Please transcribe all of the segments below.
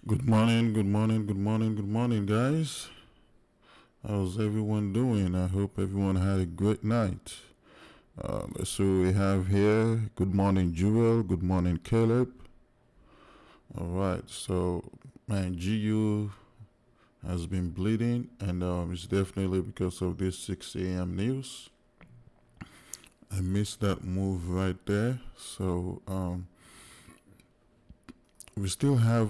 Good morning, good morning, good morning, good morning, guys. How's everyone doing? I hope everyone had a great night. So we have here, good morning, Jewel, good morning, Caleb. All right, so man, GU has been bleeding, and it's definitely because of this 6 a.m. news. I missed that move right there, so we still have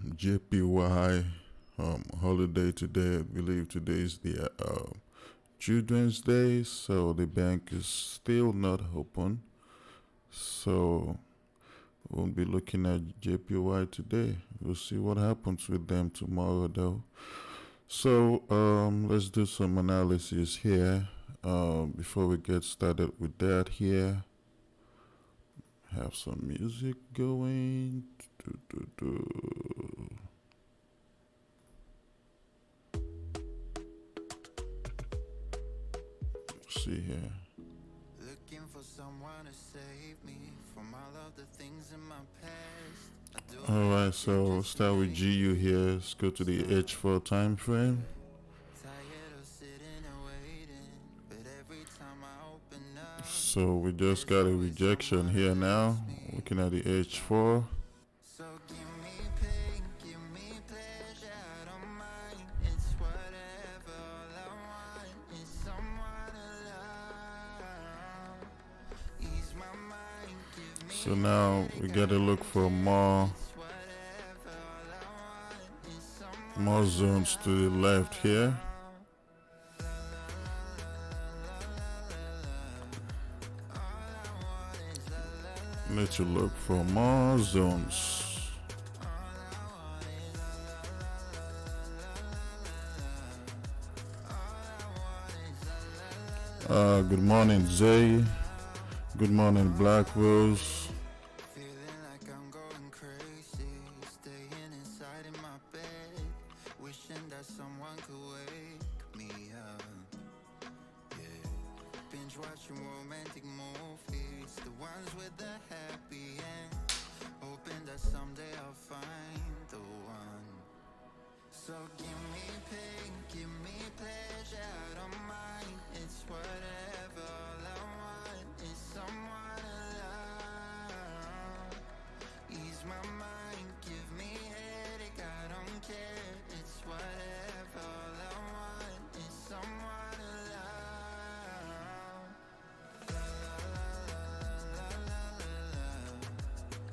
JPY holiday today. I believe today is the Children's Day, so the bank is still not open. So we'll be looking at JPY today. We'll see what happens with them tomorrow, though. So let's do some analysis here. Before we get started with that, here have some music going. See here. Looking for someone to save me from all of the things in my past. Alright, so we'll start with GU here. Let's go to the H4 time frame. Tired of sitting and waiting, but every time I open up, So we just got a rejection here now. Looking at the H4. so give me pain, give me pleasure, I don't mind. It's whatever, all I want is someone to love. Ease my mind, give me So now we gotta look for more whatever, all I want is someone. more zones to the left here. Need to look for more zones. Good morning, Zay. Good morning, Black Rose. Feeling like I'm going crazy, staying inside in my bed, wishing that someone could wake me up. Yeah, binge watching romantic movies, the ones with the happy end, hoping that someday I'll find the one. So give me pain, give me pleasure, I don't mind. It's whatever, all I want is someone to love. Ease my mind, give me headache, I don't care. It's whatever, all I want is someone to love.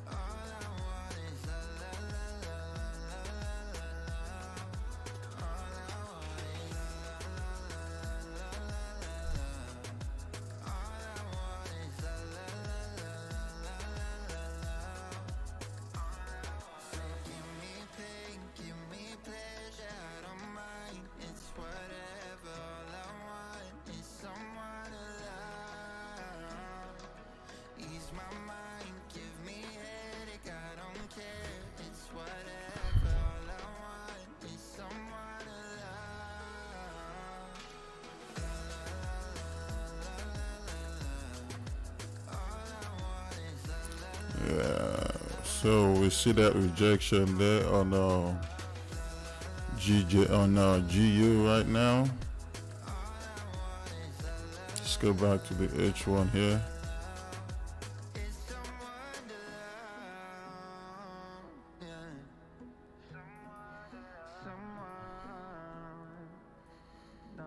All I want is la la la la la la la. All I want is la la la la la la la. All I want is la la la la la la la. So give me pain, give me pleasure, I don't mind. It's whatever, all I want is someone to love. Ease my mind, give me headache, I don't care. It's whatever, all I want is someone to love. All I want is la la. Yeah. So we see that rejection there on GU right now. Let's go back to the H1 here. It's someone to love, yeah. Someone, no.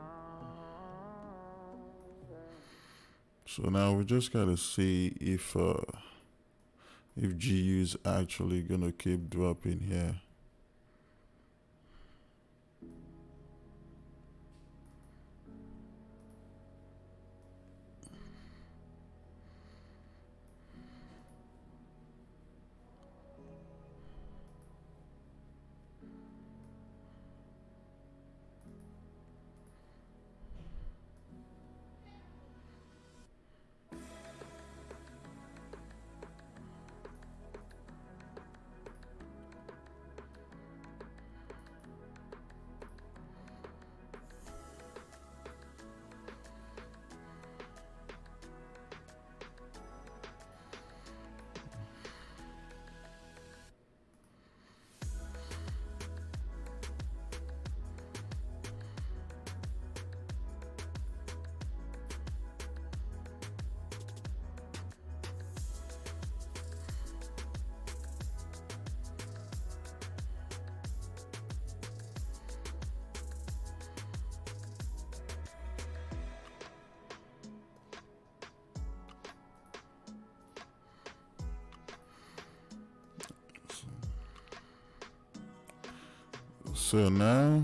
So now we just gotta see if GU is actually gonna keep dropping here. So now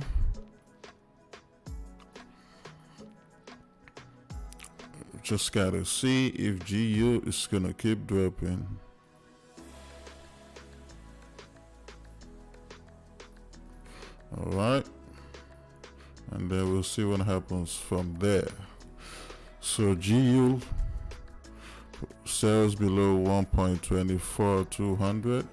just gotta see if GU is gonna keep dropping. All right, and then we'll see what happens from there. So GU sells below 1.24200.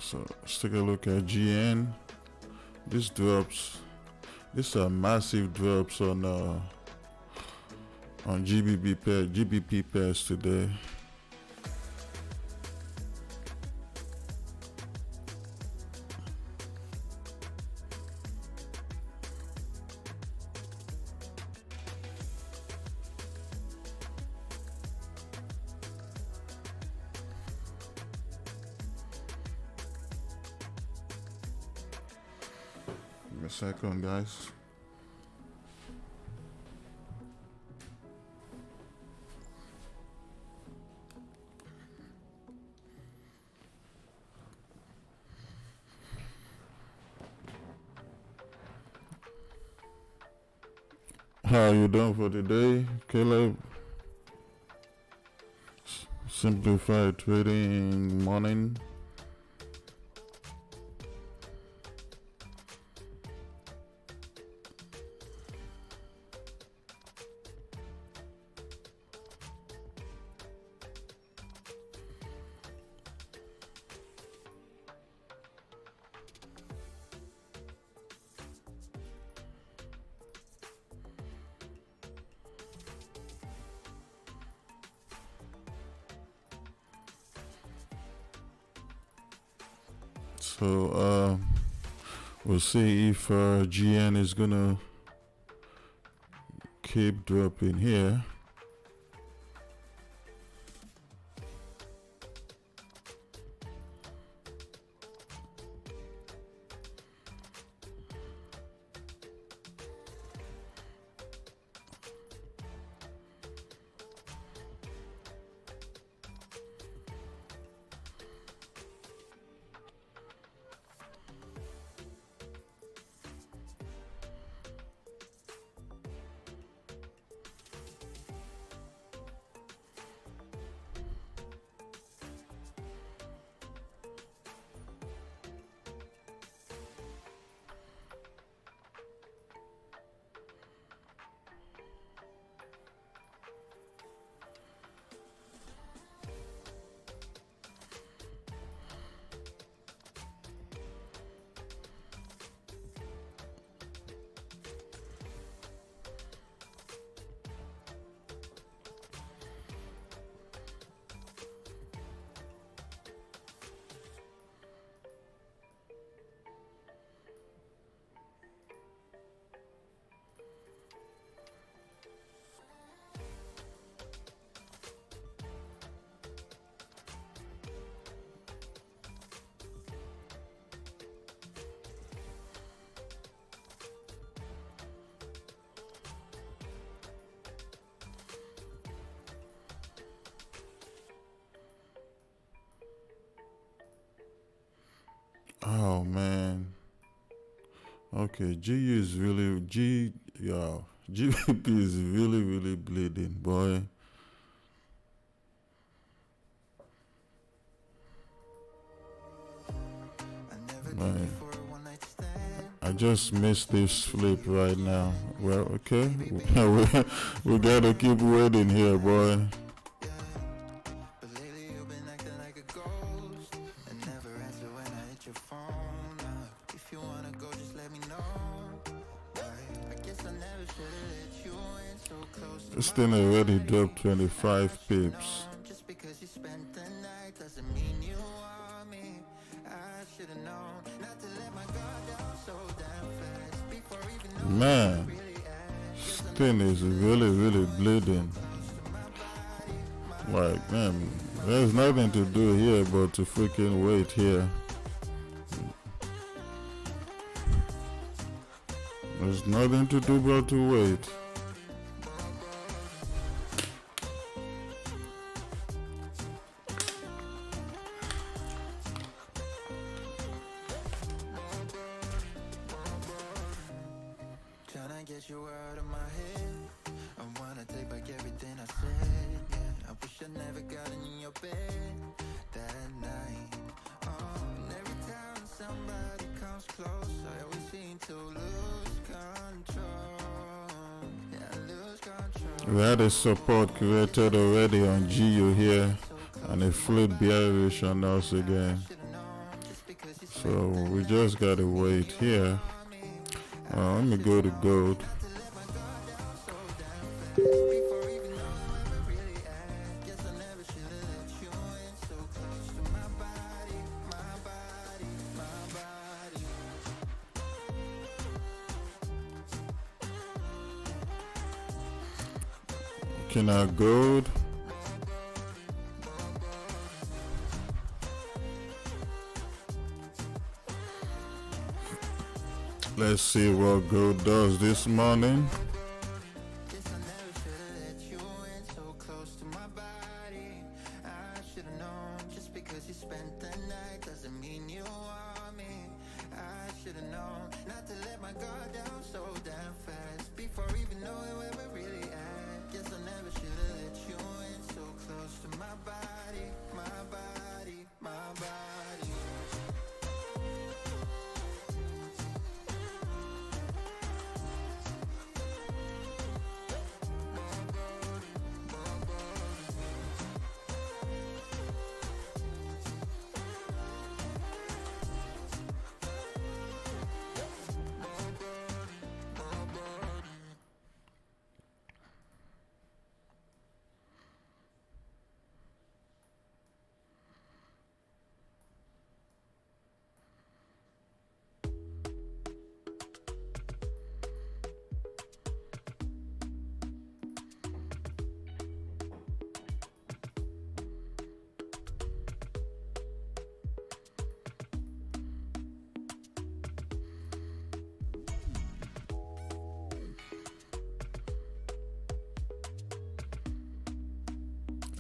So let's take a look at GN. This drops. These are massive drops on GBP pairs today. Give me a second, guys. How you doing for today, Caleb? Simplified trading morning. So we'll see if GN is gonna keep dropping here. Oh man. Okay, GU is really GBP is really bleeding, boy. Man, I just missed this flip right now. Well, okay, we gotta keep waiting here, boy. This thing already dropped 25 pips. because you spent the night doesn't mean you want me. I should've known not to let my guard down so damn fast before even knowing Man, really skin is really bleeding. Like, man, there's nothing to do here but to freaking wait here. There's nothing to do but to wait. Tryna get you out of my head. I wanna take back everything I said. Yeah, I wish I never got in your bed that night. And every time somebody comes close, I always seem to lose control. Yeah, I lose control. We had a support created already on GU here, and a fluid bearish on us again. So we just gotta wait here. Let me go to gold. Can I gold? Let's see what gold does this morning.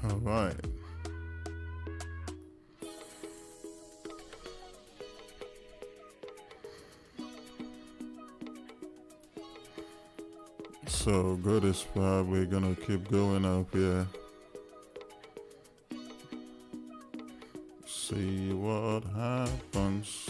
All right. So gold is probably gonna keep going up here. See what happens.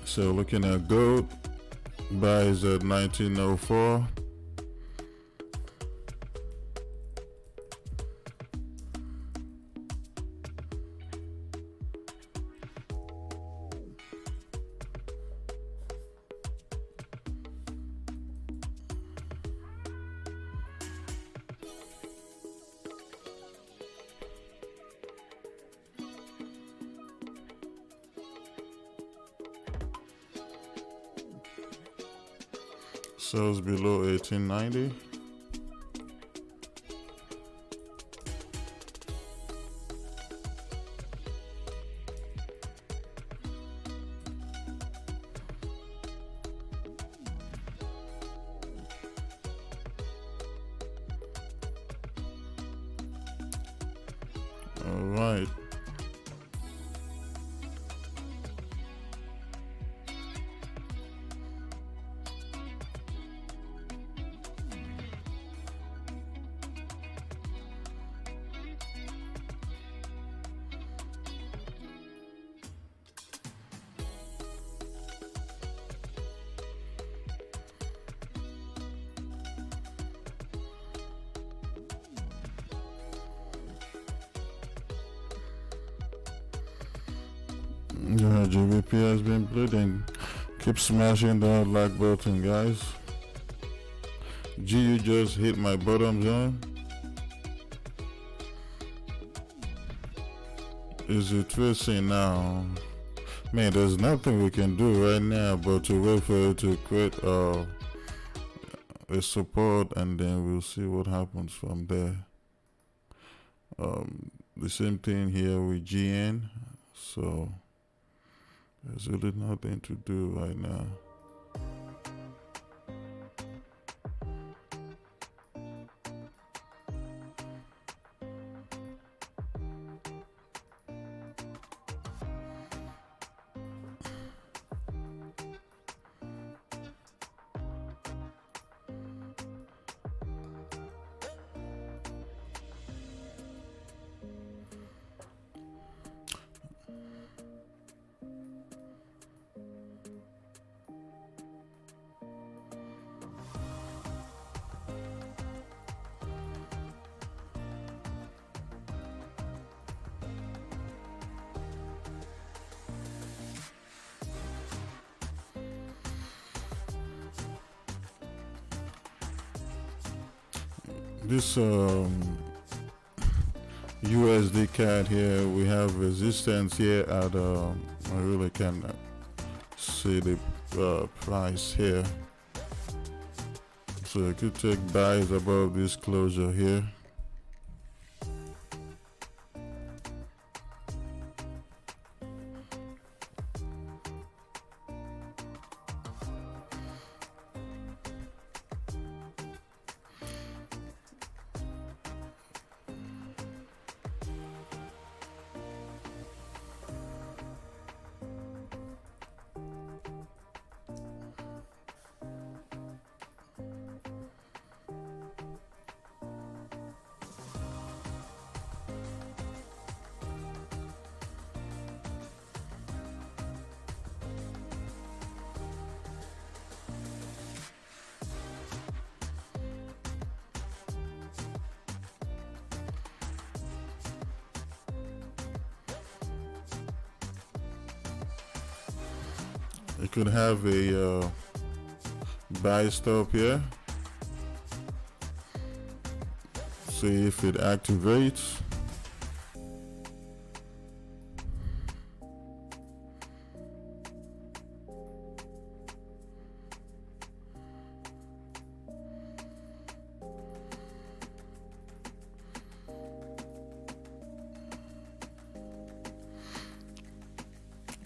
So looking at gold, buys at 1904. Sells below 1890. All right. Yeah, GBP has been bleeding. Keep smashing that like button, guys. G, you just hit my bottom zone. Is it twisting now? Man, there's nothing we can do right now but to wait for it to create a support, and then we'll see what happens from there. The same thing here with GN. So there's really nothing to do right now. This USD CAD here, we have resistance here at I really can see the price here, so I could take buys above this closure here. You could have a buy stop here. See if it activates.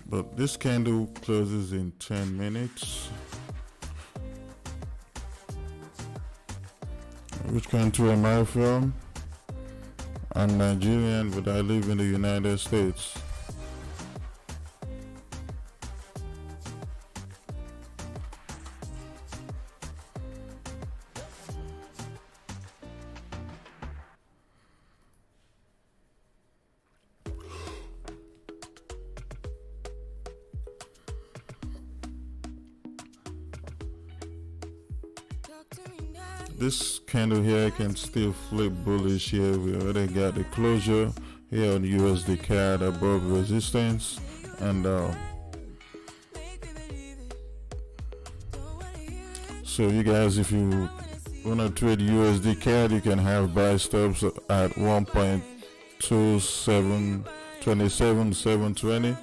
But this candle closes in 10 minutes. Which country am I from? I'm Nigerian, but I live in the United States. This candle here can still flip bullish here. We already got the closure here on USD CAD above resistance, and so you guys, if you wanna trade USD CAD, you can have buy stops at 1.2727720.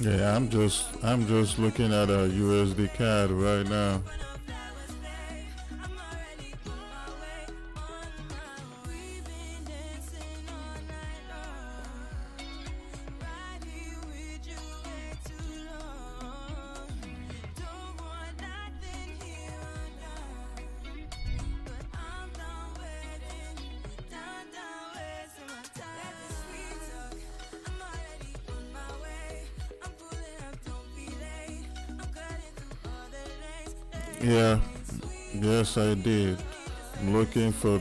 Yeah, I'm just looking at a USD CAD right now. Yeah, yes, I did. I'm looking for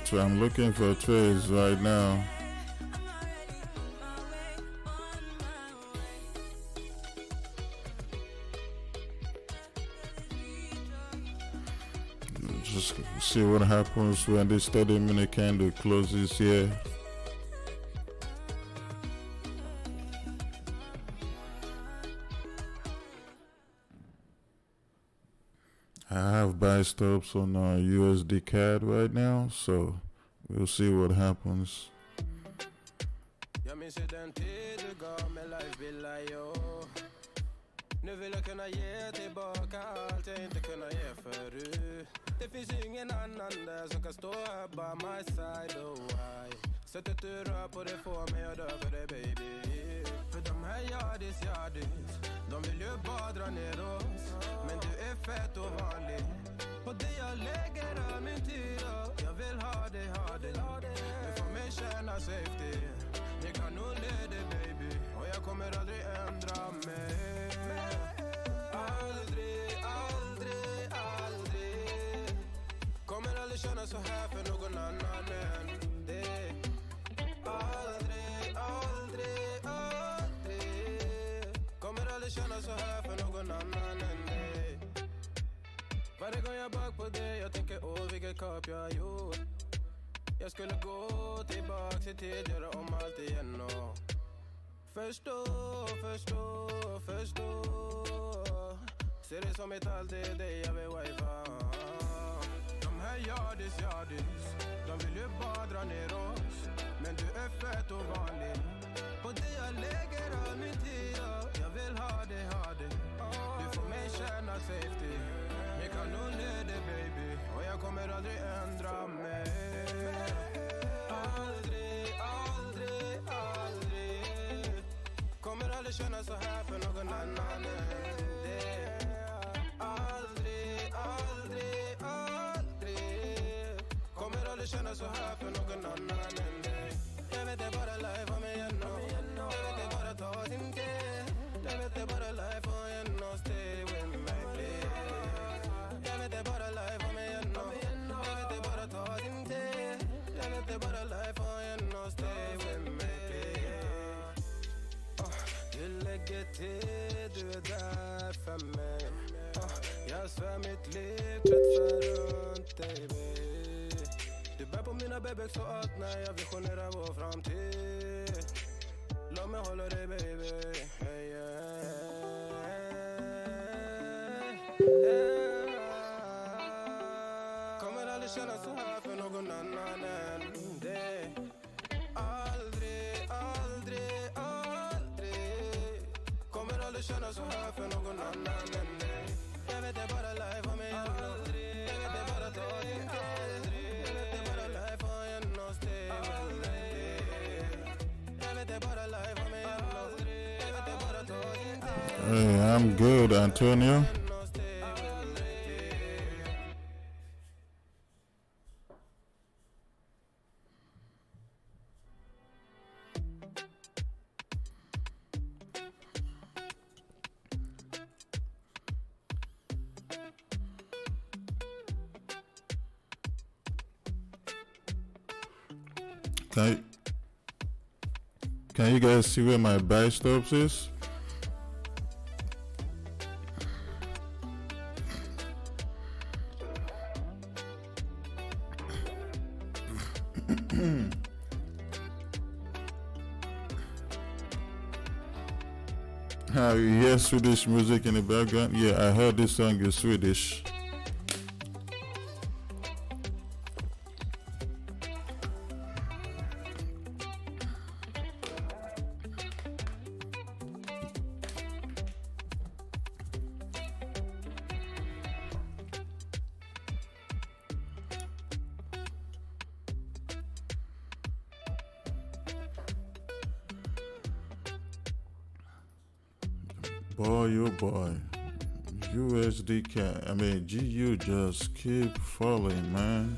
trades right now. Just see what happens when this 30-minute candle closes here. I have buy stops on USD CAD right now, so we'll see what happens. Jag minns ju den tid du gav mig life billar, yo. Nu vill jag kunna ge tillbaka allt jag inte kunnat ge förut. Det finns ju ingen annan där som kan stå här by my side, oh why. Sättet du rör på det får mig att dö för dig, baby. För de här yardis, de vill ju bara dra ner oss. Men du är fett och vanlig. Och det jag lägger av min tid, jag vill ha dig. Du får mig känna safety. Jag kan nog leda dig, baby. Och jag kommer aldrig ändra mig. Aldrig. Kommer aldrig känna så här för någon annan än dig. Aldrig. Kommer aldrig känna så här för någon annan än dig. Varje gång jag bak på dig, jag tänker vilket kap jag gjort. Jag skulle gå tillbaks i tid, göra om allt igen och förstå. Ser det som ett allt, det är dig jag vill wifa. De här yardis, de vill ju bara dra ner oss. Men du är fett och vanlig. Och det jag lägger av min tid, jag vill ha dig. Du får mig känna safety. Jag kan nog leda dig, baby. Och jag kommer aldrig ändra mig. Aldrig. Kommer aldrig känna så här för någon annan än dig. Aldrig. Kommer aldrig känna så här för någon annan än dig. Jag vet det bara life om igen och jag vet det bara ta sin tid. Jag vet det bara life om igen och stay with me, please. Jag vet det bara life om igen och jag vet det bara ta sin tid. Jag vet det bara life om igen och stay with me, please. Du lägger till, du är där för mig. Jag svär mitt liv kretsar runt dig, baby. Du bär på mina bebek så att när jag visionerar vår framtid. Låt mig hålla dig, baby. Hey, Kommer aldrig känna så här för någon annan än dig. Aldrig. Kommer aldrig känna så här för någon annan än dig. Jag vet det bara life om mig. Jag vet det bara ta din tid. Jag vet det bara life om igen och stay with me. Jag vet det bara life om mig. Jag vet det bara ta din tid. Hey, I'm good, Antonio. Can you guys see where my buy stops is? You hear Swedish music in the background? Yeah, I heard this song is Swedish. boy, oh boy. GU just keep falling, man.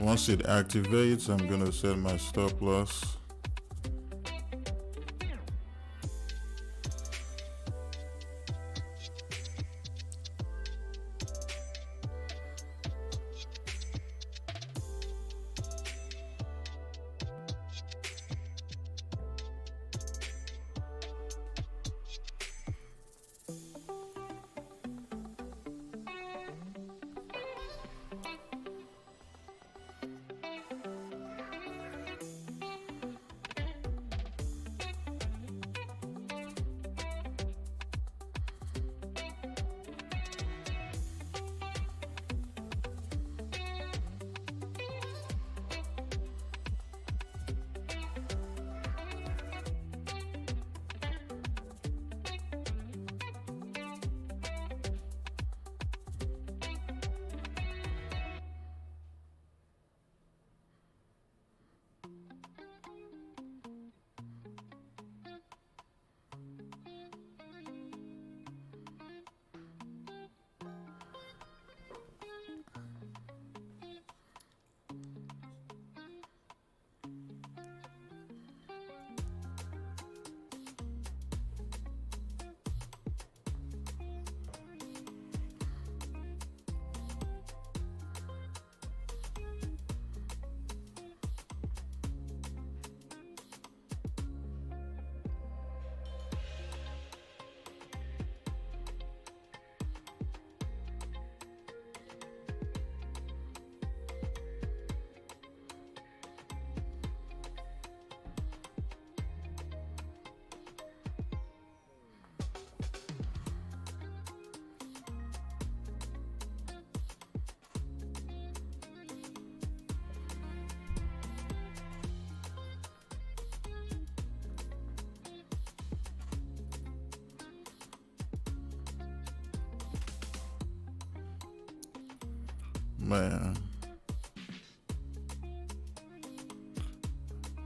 Once it activates, I'm gonna set my stop loss.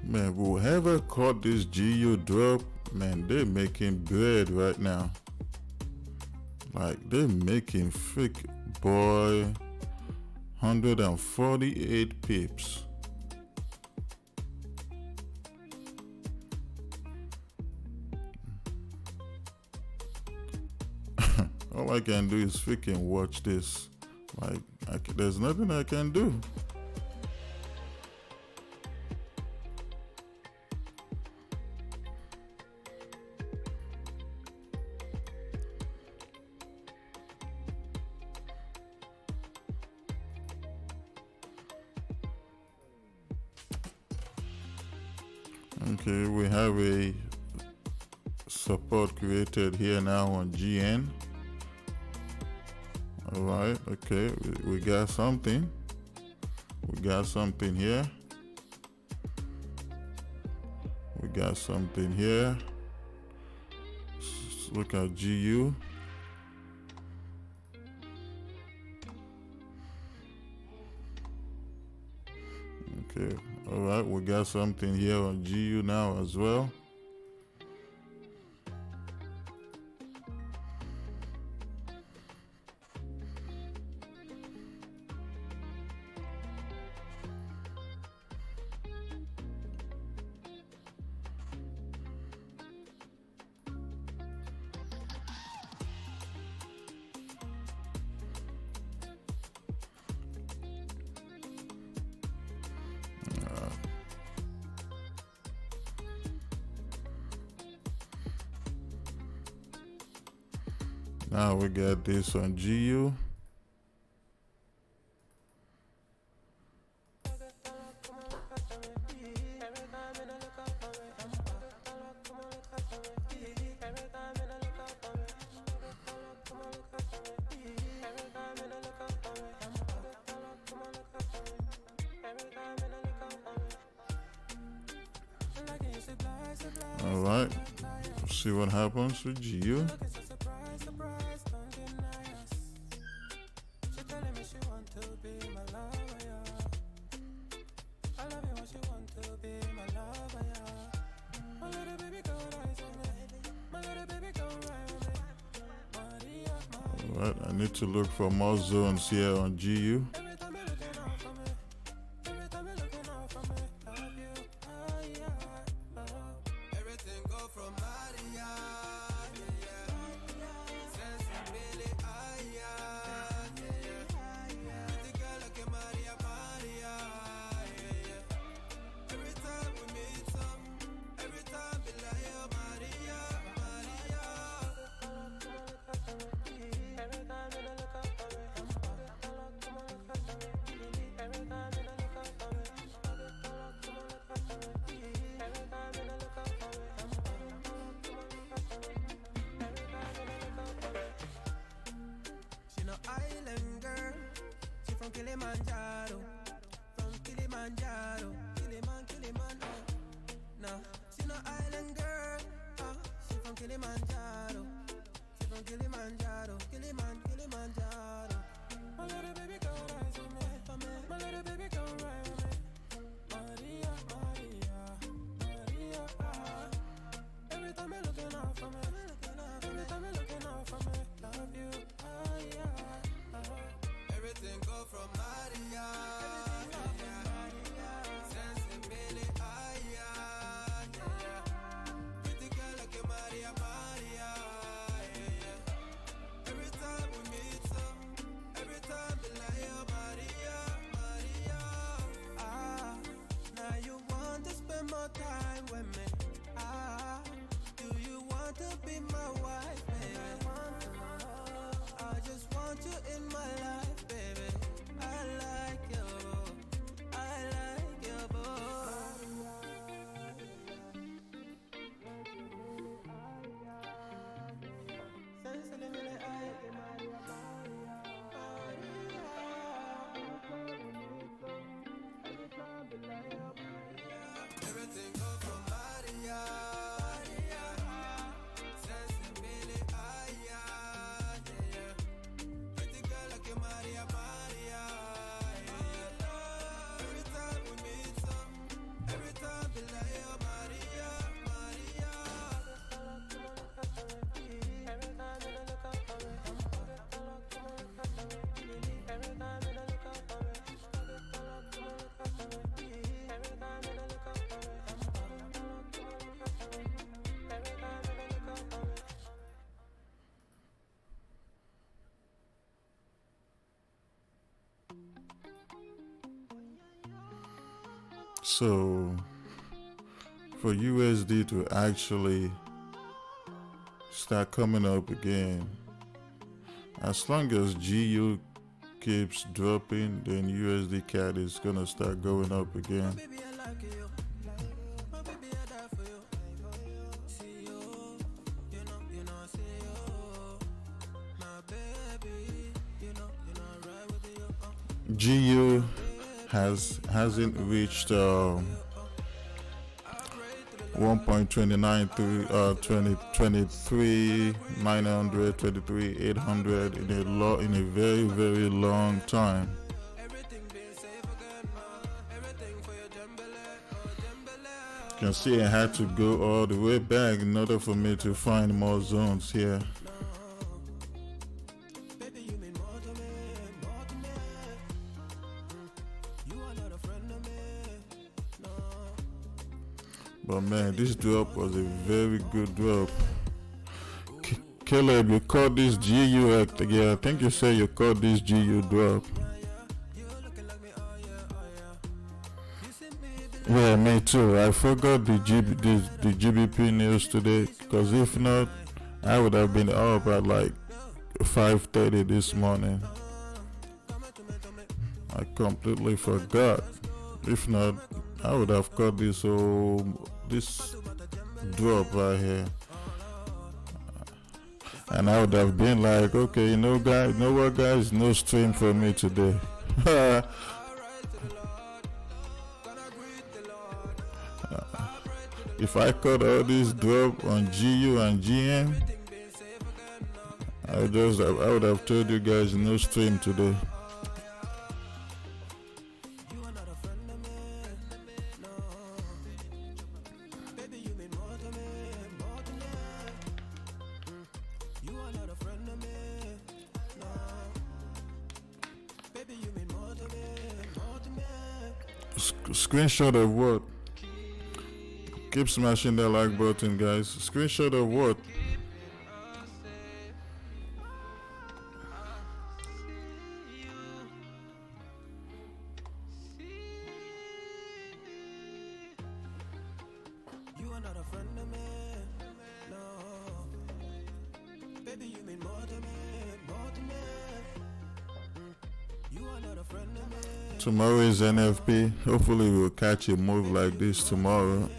Man, whoever caught this GU drop, man, they're making bread right now. Like, they're making freak, boy, 148 pips. All I can do is freaking watch this. Like, there's nothing I can do. Okay, we have a support created here now on GN. All right, okay, we got something. We got something here. We got something here. Look at GU. Okay, all right, we got something here on GU now as well. Now we got this on GU. All right, see what happens with GU. Alright, I need to look for more zones here on GU. From Kilimanjaro, no, she no island girl, she from Kilimanjaro, Kilimanjaro. My little baby go rise with me, my little baby go ride with me. Maria, every time you're looking out for me, every time you're looking out for me, love you, everything go from Maria. Time with me. Do you want to be my wife, baby? I just want you in my life, baby. I like you, everything go from Maria. Pretty girl like you, Maria. Every time we meet some, every time we like you, Maria. So for USD to actually start coming up again, as long as GU keeps dropping, then USD CAD is gonna start going up again. GU hasn't reached 1.29 through 23 900, 23 800 in a very, very long time. You can see I had to go all the way back in order for me to find more zones here. But man, this drop was a very good drop. Caleb, you caught this GU act again. I think you said you caught this GU drop. Yeah, me too. I forgot the GBP news today, because if not, I would have been up at like 5:30 this morning. I completely forgot. If not, I would have caught this drop right here, and I would have been like, okay, guys, you know what, guys, no stream for me today. If I caught all this drop on GU and GM, I would have told you guys no stream today. Screenshot of what? Keep smashing that like button, guys. Screenshot of what? Tomorrow is NFP. Hopefully we'll catch a move like this tomorrow.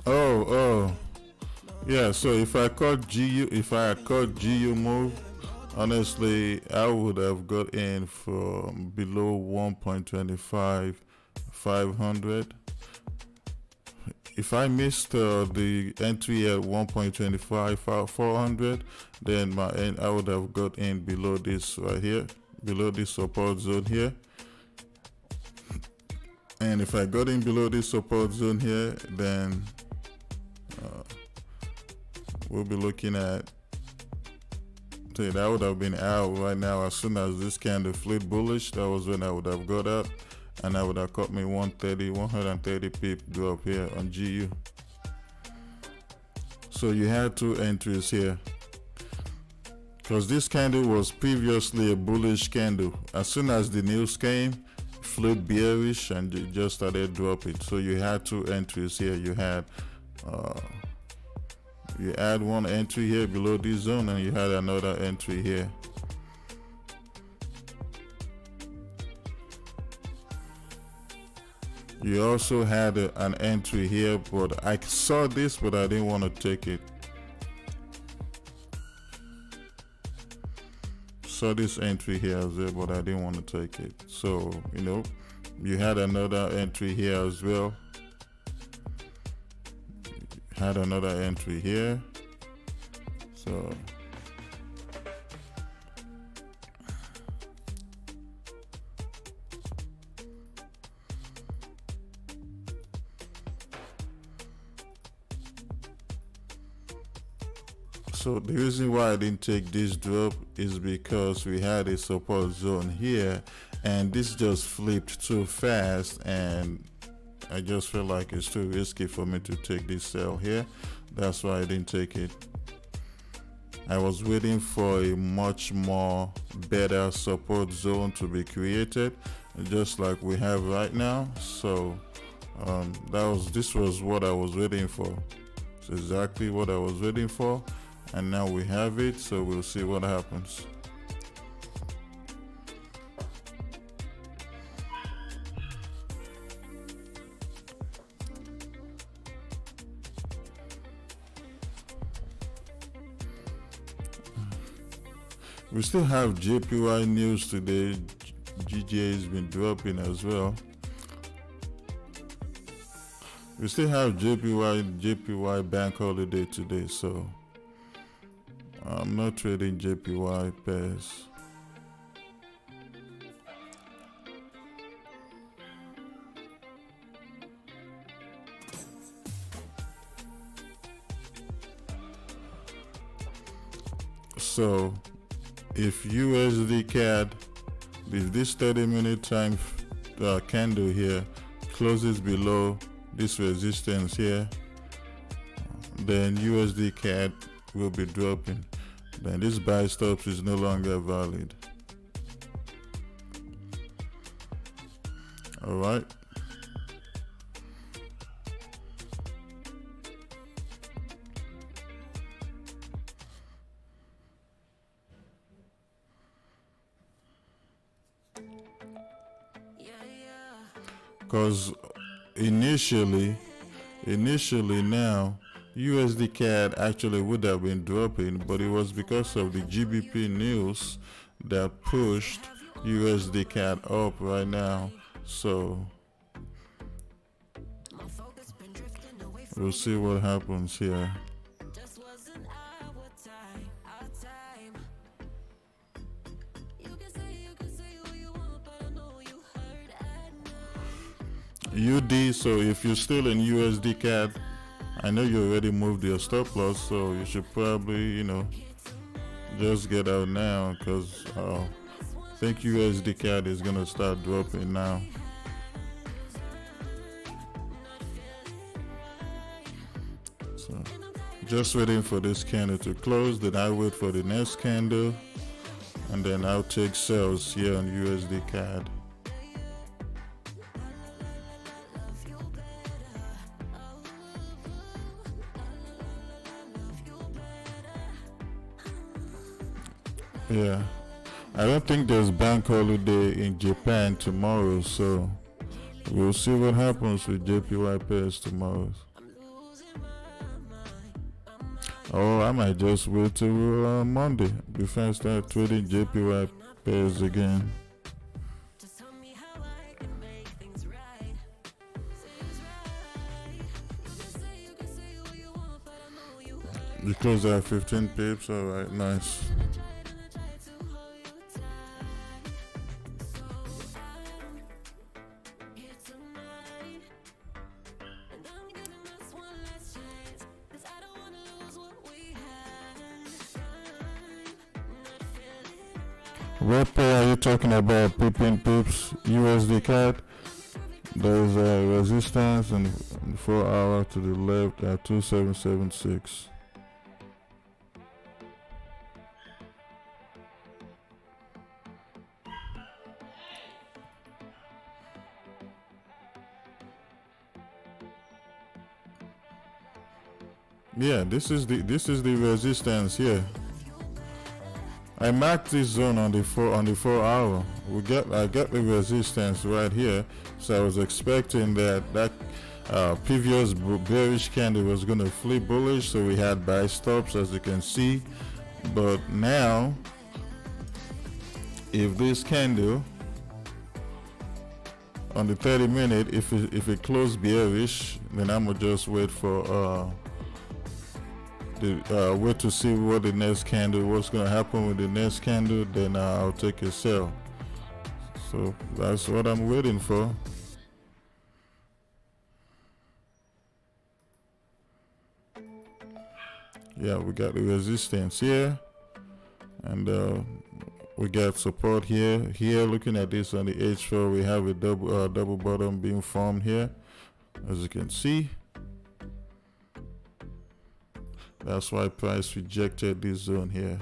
Oh. Yeah, so if I had caught GU move, honestly, I would have got in from below 1.25 500. If I missed the entry at 1.25 400, then I would have got in below this right here, below this support zone here. And if I got in below this support zone here, then we'll be looking at, that would have been out right now. As soon as this candle flipped bullish, that was when I would have got out, and I would have caught me 130 pip drop here on GU. So you had two entries here, because this candle was previously a bullish candle. As soon as the news came, flipped bearish and it just started dropping. So you had two entries here. You had one entry here below this zone, and you had another entry here. You also had an entry here, but I saw this, but I didn't want to take it. Saw this entry here as well, but I didn't want to take it. So, you had another entry here as well. Had another entry here. So the reason why I didn't take this drop is because we had a support zone here, and this just flipped too fast, and I just feel like it's too risky for me to take this sell here. That's why I didn't take it. I was waiting for a much more better support zone to be created, just like we have right now. So this was what I was waiting for. It's exactly what I was waiting for, and now we have it. So we'll see what happens. We still have JPY news today. GJ has been dropping as well. We still have JPY bank holiday today, so I'm not trading JPY pairs. So if USD CAD, if this 30-minute time candle here closes below this resistance here, then USD CAD will be dropping. Then this buy stops is no longer valid. All right. Because initially now USD CAD actually would have been dropping, but it was because of the GBP news that pushed USD CAD up right now. So we'll see what happens here. UD, so if you're still in USD CAD, I know you already moved your stop loss, so you should probably, just get out now, because I think USD CAD is going to start dropping now. So just waiting for this candle to close, then I wait for the next candle, and then I'll take sales here on USD CAD. Yeah, I don't think there's bank holiday in Japan tomorrow, so we'll see what happens with JPY pairs tomorrow. Oh, I might just wait till Monday before I start trading JPY pairs again. You close at 15 pips, alright, nice. What pair are you talking about? 15 pips, USD CAD. There's a resistance and 4 hour to the left at 2776. Yeah, this is the resistance here. I marked this zone on the 4 hour. I got the resistance right here, so I was expecting that previous bearish candle was going to flip bullish, so we had buy stops, as you can see. But now, if this candle on the 30-minute, if it closed bearish, then I'm gonna just wait for wait to see what the next candle, what's gonna happen with the next candle, then I'll take a sell. So that's what I'm waiting for. Yeah, we got the resistance here, and we got support here. Looking at this on the H4, we have a double bottom being formed here, as you can see. That's why price rejected this zone here.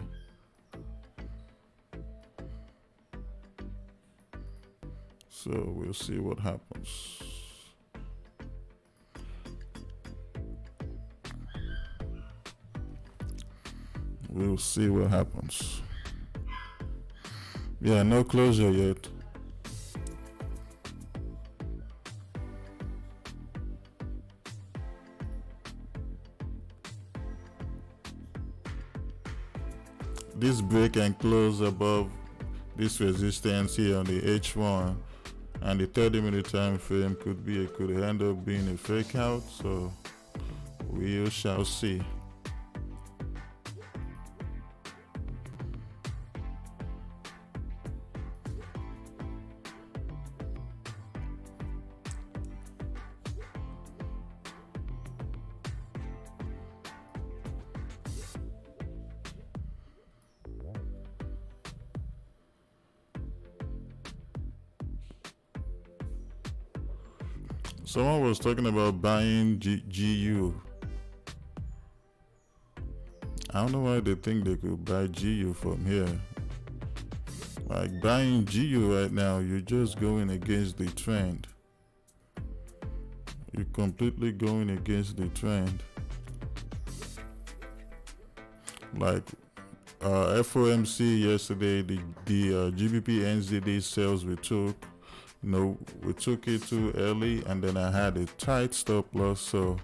So we'll see what happens. We'll see what happens. Yeah, no closure yet. This break and close above this resistance here on the H1 and the 30-minute time frame could end up being a fake out, so we shall see. Someone was talking about buying GU. I don't know why they think they could buy GU from here. Like buying GU right now, you're just going against the trend. you're completely going against the trend. Like FOMC yesterday, the GBP NZD sales we took, we took it too early, and then I had a tight stop loss, so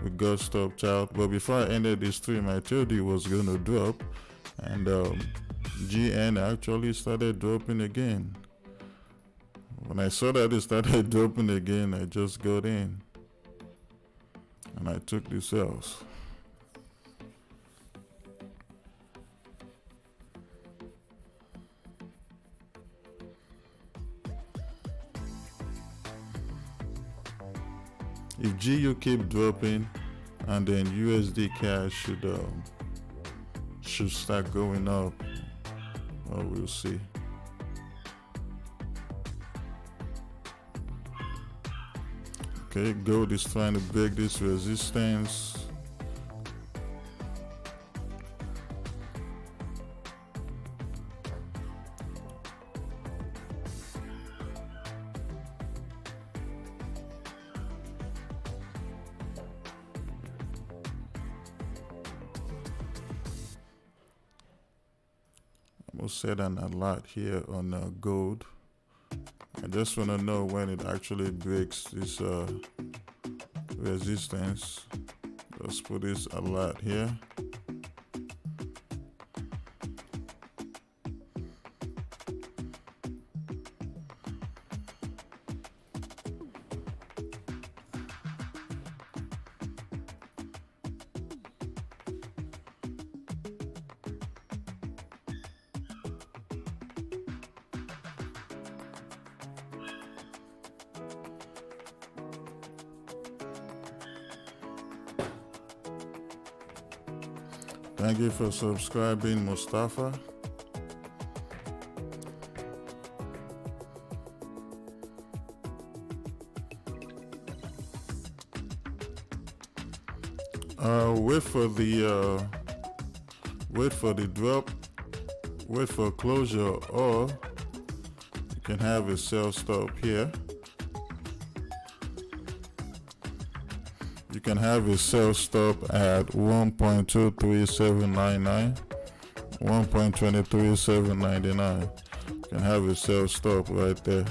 we got stopped out. But before I ended the stream, I told you it was gonna drop, and GN actually started dropping again. When I saw that it started dropping again, I just got in and I took the sales. If GU keep dropping, and then USD cash should start going up, we'll see. Okay, gold is trying to break this resistance. We'll set an alert here on gold. I just want to know when it actually breaks this resistance. Let's put this alert here. Thank you for subscribing, Mustafa. Wait for the drop, wait for closure, or you can have a sell stop here. You can have a sell stop at 1.23799, 1.23799. You can have a sell stop right there.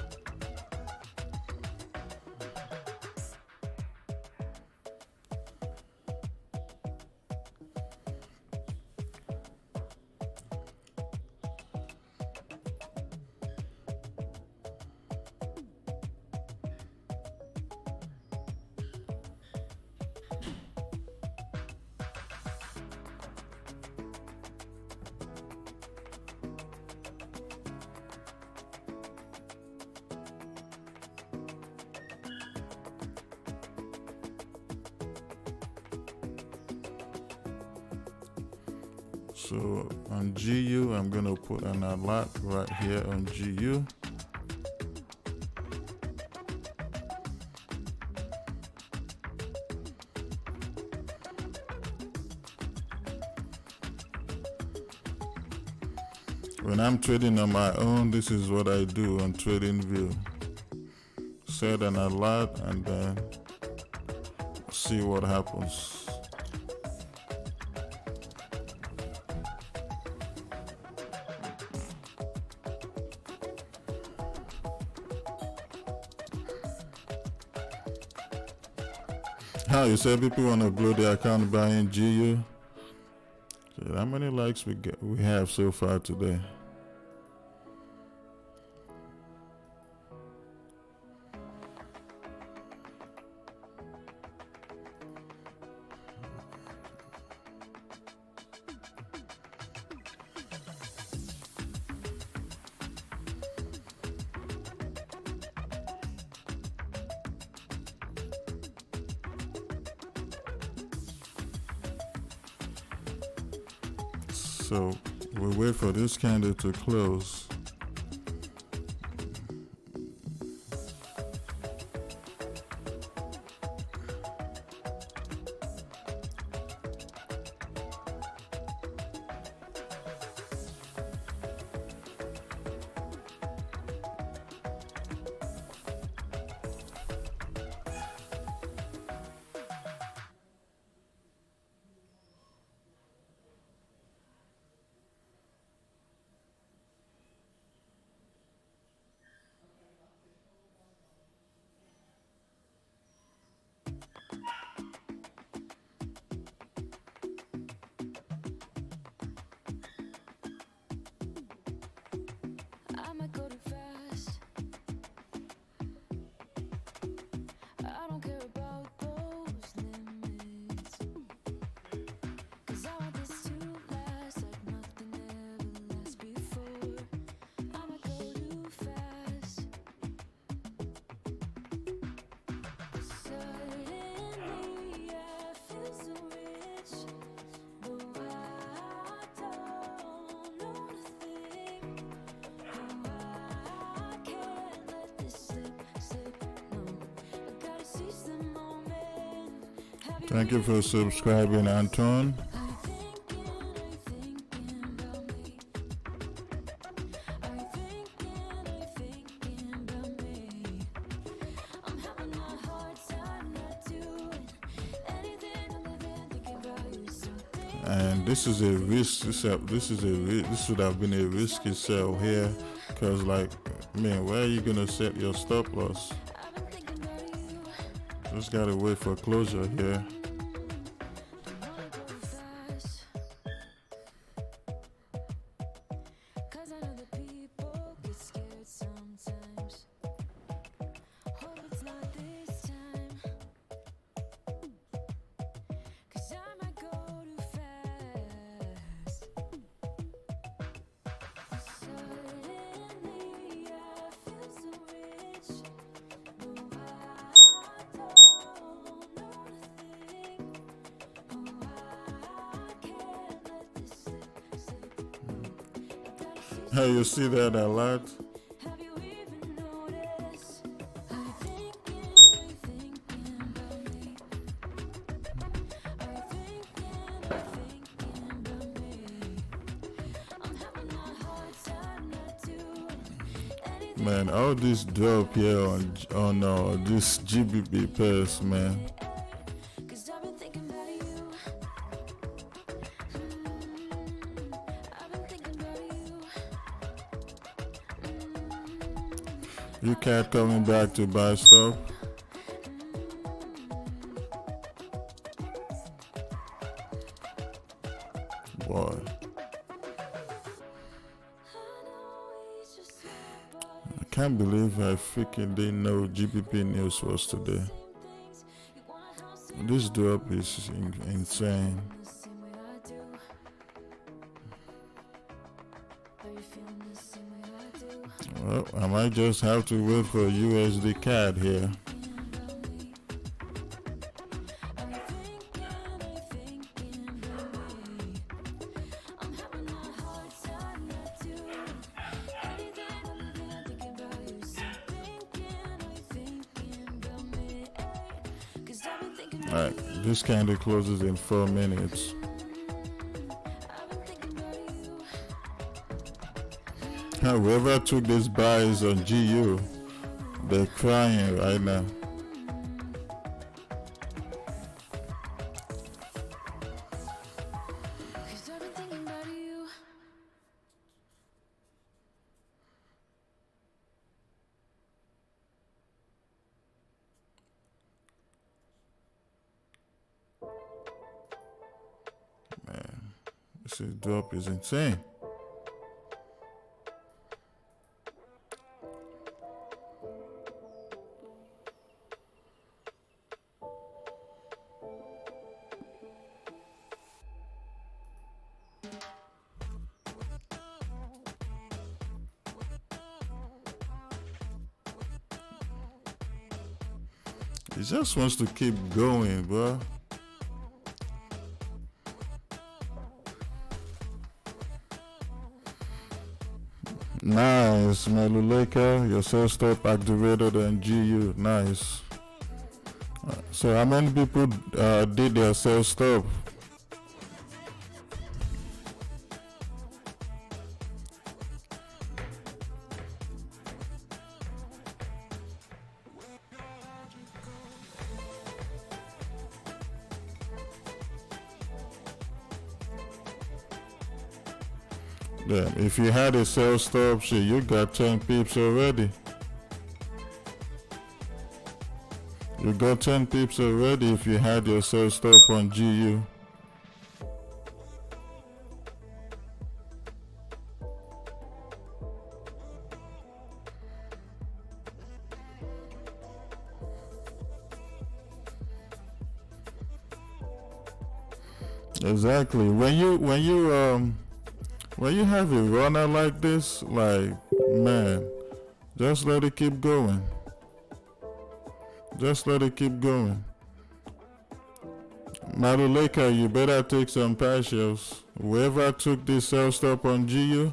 So on GU, I'm gonna put an alert right here on GU. When I'm trading on my own, this is what I do on TradingView. Set an alert and then see what happens. How you said people want to blow their account buying GU? So how many likes we have so far today? So we'll wait for this candle to close. Thank you for subscribing, Anton. And this is a risk. This should have been a risky sell here, cause like, man, where are you gonna set your stop loss? Just gotta wait for closure here. Hey, you see that a lot? Man, all this drop here on this GBP pairs, man. You can't coming back to buy stuff. Boy. I can't believe I freaking didn't know GBP news was today. This drop is insane. Well, I might just have to wait for USD CAD here. Alright, this candle closes in 4 minutes. Whoever took these buys on GU, they're crying right now. Man, this drop is insane. He just wants to keep going, bro. Nice, Maluleka. Your sell stop activated on GU. Nice. So how many people did their sell stop? Damn, if you had a sell stop, shit, you got 10 pips already. You got 10 pips already if you had your sell stop on GU. Exactly. When you have a runner like this, like, man, just let it keep going. Just let it keep going. Maluleka, you better take some partials. Whoever took this sell stop on GU,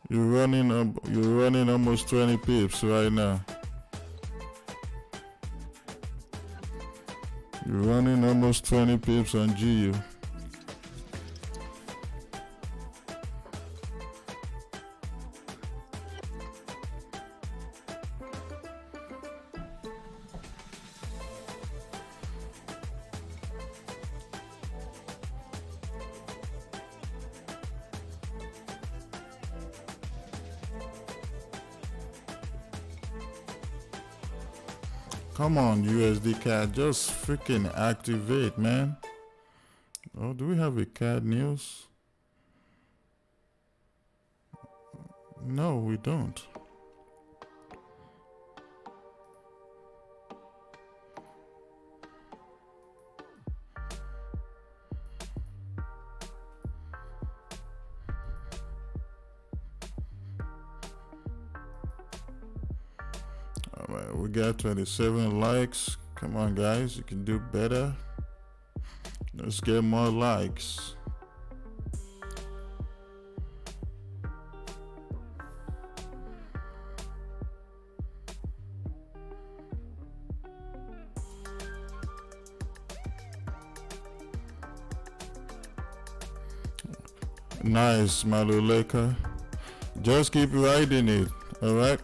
you're running almost 20 pips right now. You're running almost 20 pips on GU. Come on, USD CAD, just freaking activate, man. Oh, do we have a CAD news? No, we don't. All right, we got 27 likes. Come on, guys, you can do better. Let's get more likes. Nice, Maluleka. Just keep riding it, all right?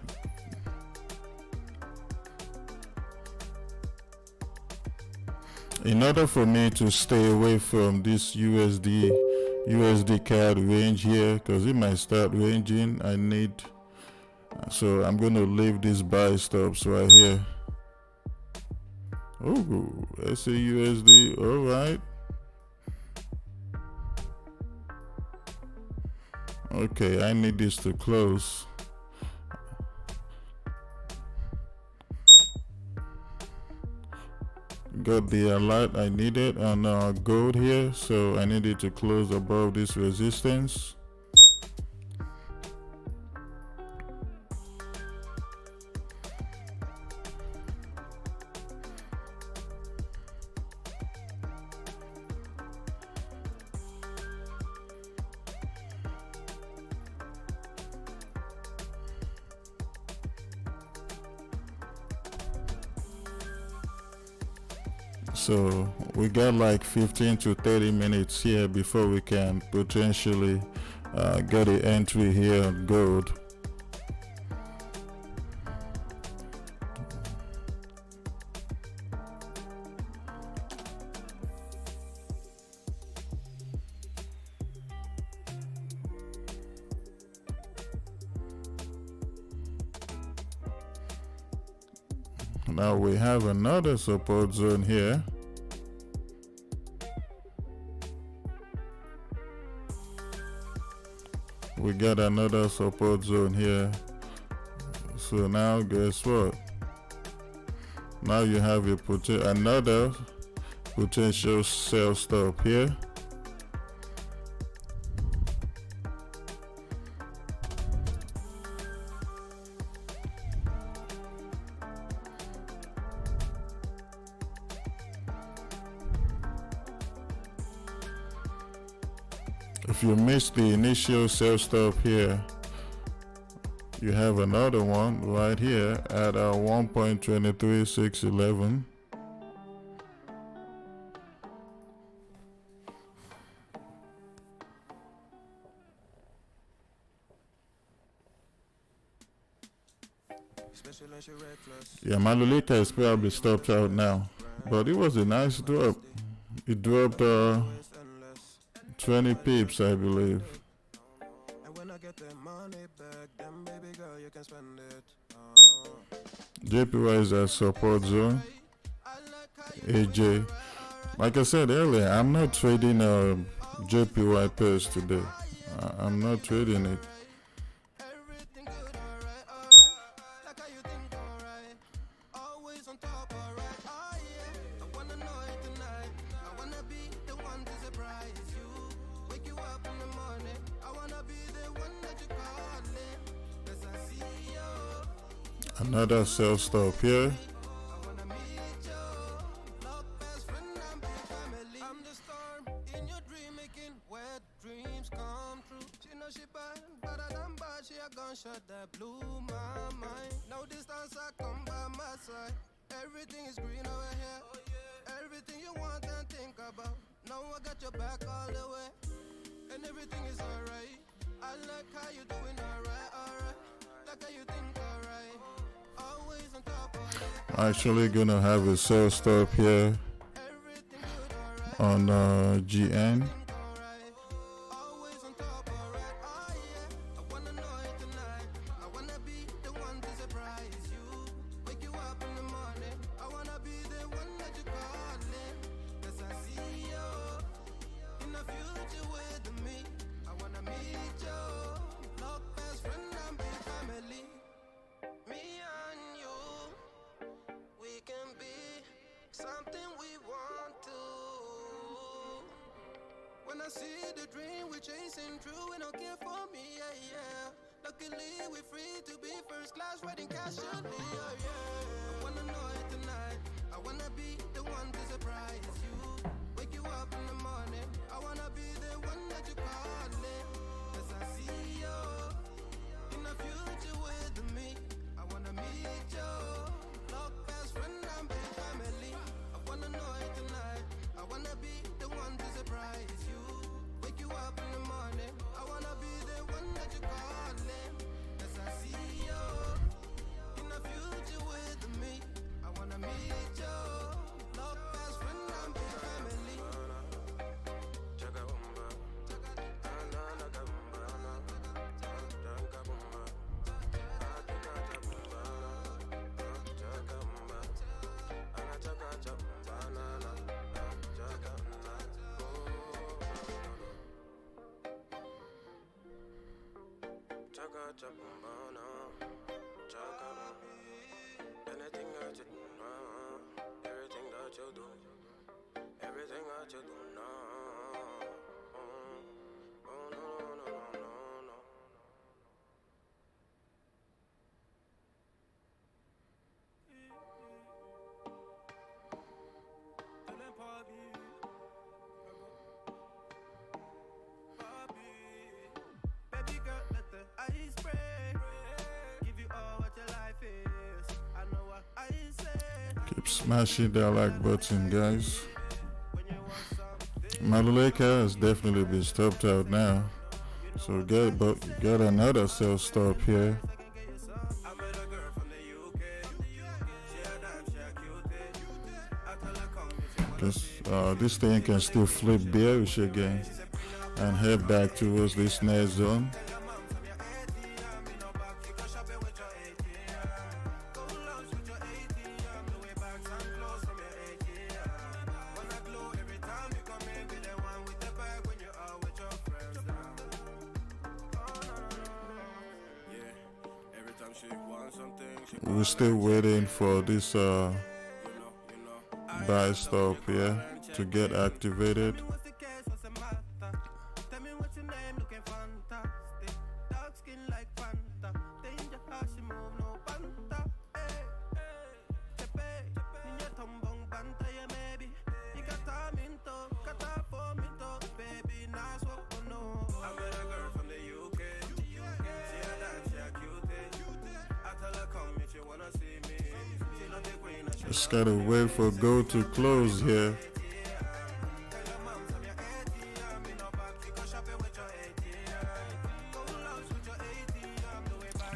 In order for me to stay away from this USD CAD range here, because it might start ranging, so I'm going to leave these buy stops right here. Oh, SAUSD, all right. Okay, I need this to close. Got the alert I needed on gold here, so I needed to close above this resistance. So we got like 15 to 30 minutes here before we can potentially get an entry here on gold. Now we have another support zone here. We got another support zone here. So now guess what? Now you have another potential sell stop here. If you missed the initial sell stop here, you have another one right here at 1.23611. Yeah, Maluleka is probably stopped out now, but it was a nice drop. It dropped 20 pips, I believe. JPY is at support zone. AJ, like I said earlier, I'm not trading JPY pairs today. I'm not trading it. Another sell stop here. Everything is green over here. everything you want and think about. Now I got your back all the way, and everything is alright. I like how you doing, alright. Like how you think, alright. Always on top of it. I'm actually gonna have a sell stop here Everything good, alright. on GN. Always on top, alright. Oh yeah, I wanna know it tonight. I wanna be the one to surprise you. Wake you up in the morning. I wanna be the one that you calling. 'Cause I see you in the future with me. I wanna meet you. Love, best friend, and big family. Me and you, we can be something we want to. When I see the dream we're chasing true, we don't care for me, yeah. Luckily we're free to be first class, riding casually, yeah. I wanna know it tonight. I wanna be the one to surprise you. Wake you up in the morning. I wanna be the one that you calling. 'Cause I see you in the future with me. I wanna meet you. Love, best friend, and big family. I wanna know it tonight. I wanna be the one to surprise you. Wake you up in the morning. I wanna be the one that you calling. 'Cause I see you in the future with me. I wanna meet you. Love, best friend, and big family. Anything that you do now, everything that you do, everything that you do now. Oh, no. Baby girl, let the ice break. Give you all what your life is. I know what I say. Keep smashing that like button, guys. Maluleka has definitely been stopped out now. So get another sell stop here. I met a girl from the UK. She a dime, she a cutie. I tell her come if you wanna Because this thing can still flip bearish again and head back towards this next zone. your mom from your ATM. Me no back, you go shopping with your ATM. Go lounge with your ATM. The way bags and clothes from your ATM. Wanna glow every time you come in. Be the one with the bag when you're out with your friends. Yeah, every time she wants something, she We're still waiting for this you know. buy stop here to get activated. What's the case? What's the matter? Tell me what's your name? Looking fantastic. Dark skin like Fanta. Danger how she move, no banta. Hey, chepe. Niña tombong banta, yeah, maybe. You got time into, got time for me to, baby. Nice what you know. I met a girl from the UK. She a dime, she a cutie. I tell her come if you wanna see me. She love the queen and she Just gotta wait for gold to close here.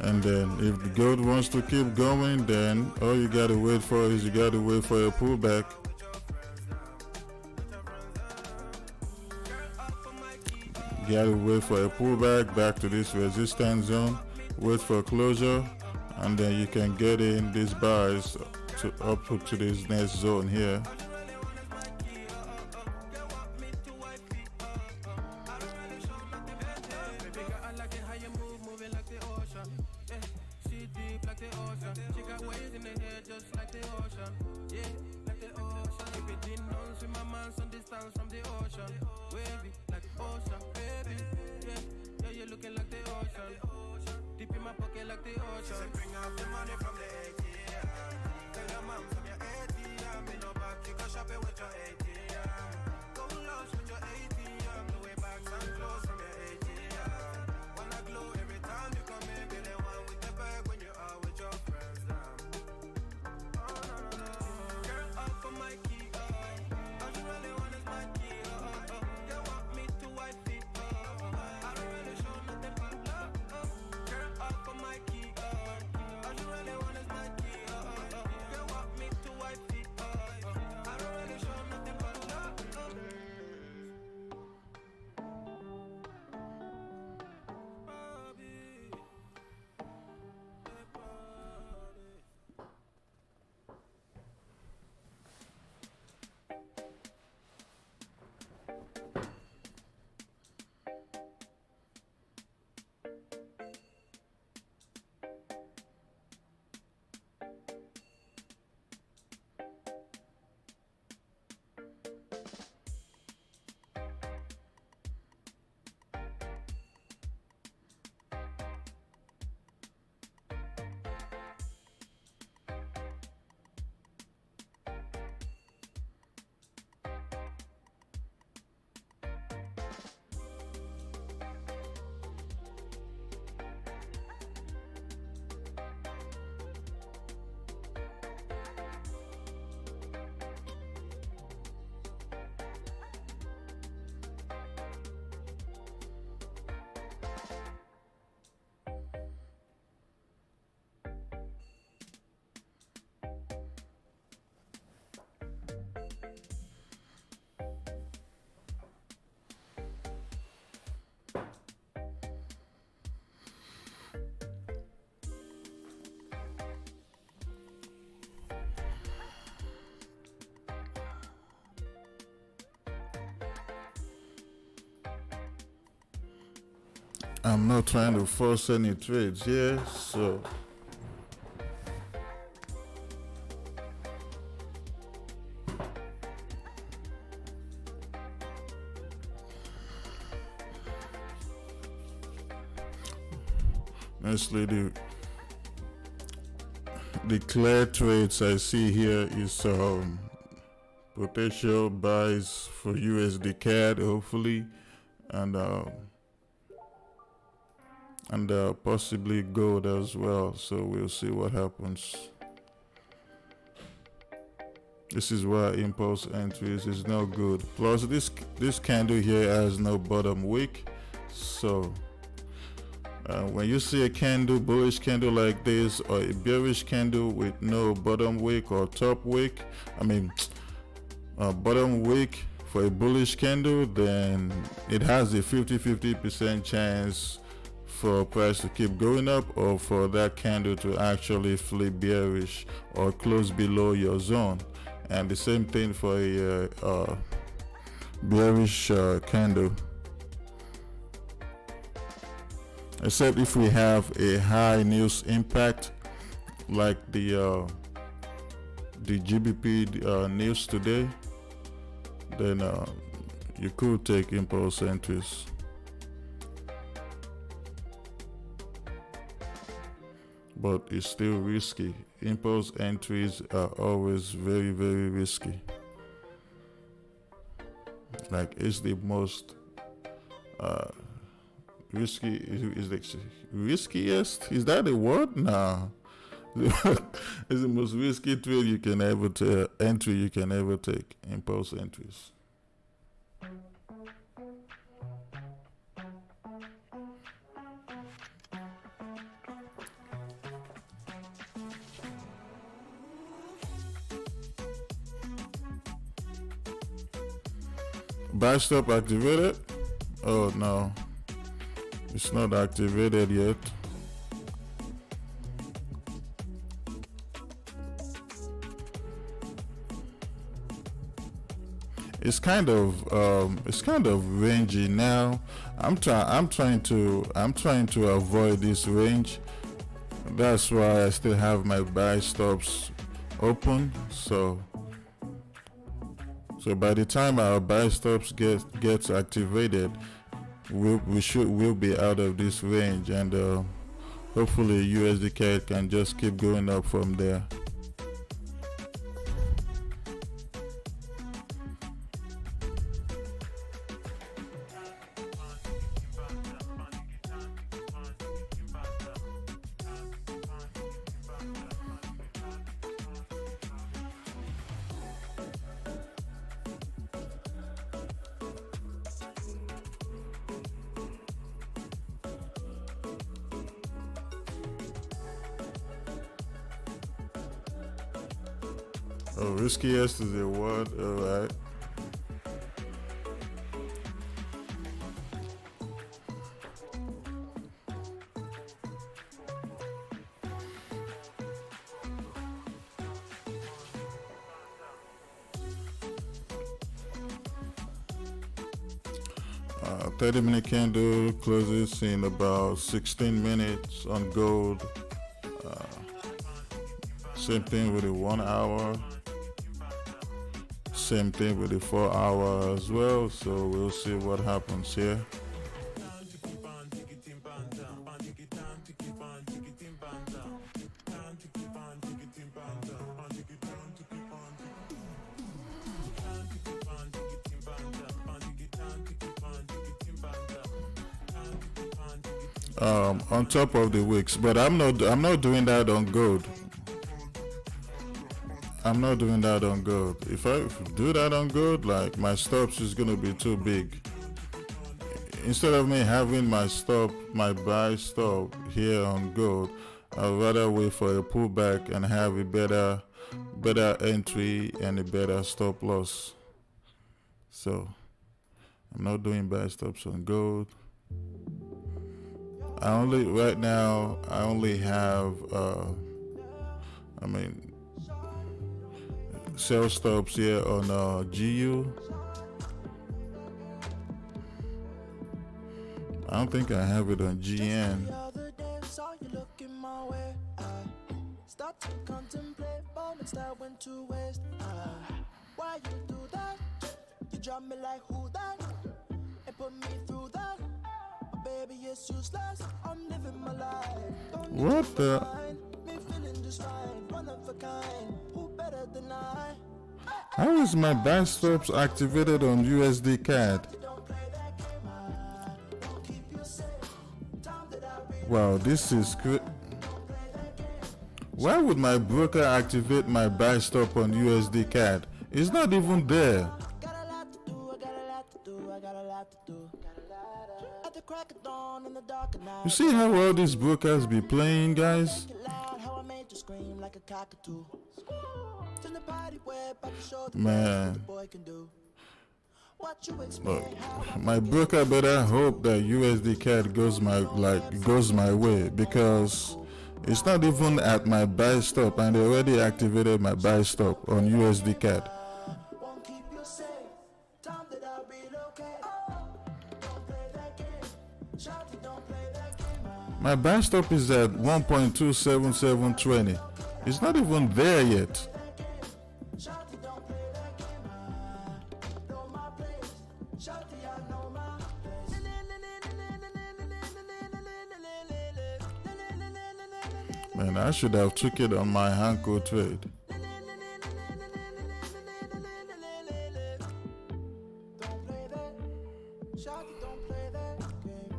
And then if the gold wants to keep going, then all you gotta wait for is you gotta wait for a pullback. You gotta wait for a pullback back to this resistance zone, wait for closure, and then you can get in these buys up to this next zone here. I'm not trying to force any trades here, so honestly, the clear trades I see here is potential buys for USD CAD, hopefully, and possibly gold as well. So we'll see what happens. This is why impulse entries is no good. Plus, this candle here has no bottom wick, so. When you see a candle, bullish candle like this, or a bearish candle with no bottom wick or top wick, bottom wick for a bullish candle, then it has a 50% chance for price to keep going up, or for that candle to actually flip bearish or close below your zone. And the same thing for a bearish candle. Except if we have a high news impact, like the GBP news today, then you could take impulse entries. But it's still risky. Impulse entries are always very, very risky. Like, it's the most risky, is the riskiest? Is that a word? Nah. It's the most risky trade you can ever entry you can ever take. Impulse entries. Buy stop activated? Oh no. It's not activated yet. It's kind of rangy now. I'm trying to avoid this range. That's why I still have my buy stops open. So by the time our buy stops gets activated, we'll be out of this range, and hopefully USD CAD can just keep going up from there. Oh, riskiest is a word, alright. Uh, 30-minute candle closes in about 16 minutes on gold. Same thing with the 1 hour. Same thing with the 4 hour as well. So we'll see what happens here. On top of the wicks, but I'm not doing that on gold. I'm not doing that on gold. If I do that on gold, like, my stops is gonna be too big. Instead of me having my buy stop here on gold, I'd rather wait for a pullback and have a better entry and a better stop loss. So I'm not doing buy stops on gold. Right now I only have sell stops here on GU. I don't think I have it on GN. The other day, saw you looking my way. I start to contemplate moments that went to waste. Why you do that? You drop me like who that? And put me through that. Baby, it's useless. I'm living my life. Don't need What you the? behind. Me feeling just fine. One of a kind. Who better than I? How is my buy stops activated on USD CAD? Don't play that game. I won't keep you safe. Time that I be Wow, this is good. Why would my broker activate my buy stop on USD CAD? It's not even there. got a lot to do. I got a lot to do. I got a lot to do. At the crack of dawn in the dark of night. You see how all these brokers be playing, guys? Loud, how I made you scream like a cockatoo. Turn the body web, I can show the Man. best the boy can do. What you Look, expect? How I my broker better hope that USD CAD goes my way, because it's not even at my buy stop, and they already activated my buy stop on USD CAD. won't keep you safe. Time that I'll be okay. Don't play that game. Shawty, don't play that game. My buy stop is at 1.27720. It's not even there yet. Shawty, don't play that game. Know my place. Shawty, I know my place. Man, I should have took it on my Hanko trade. Don't play that. Shawty, don't play that game.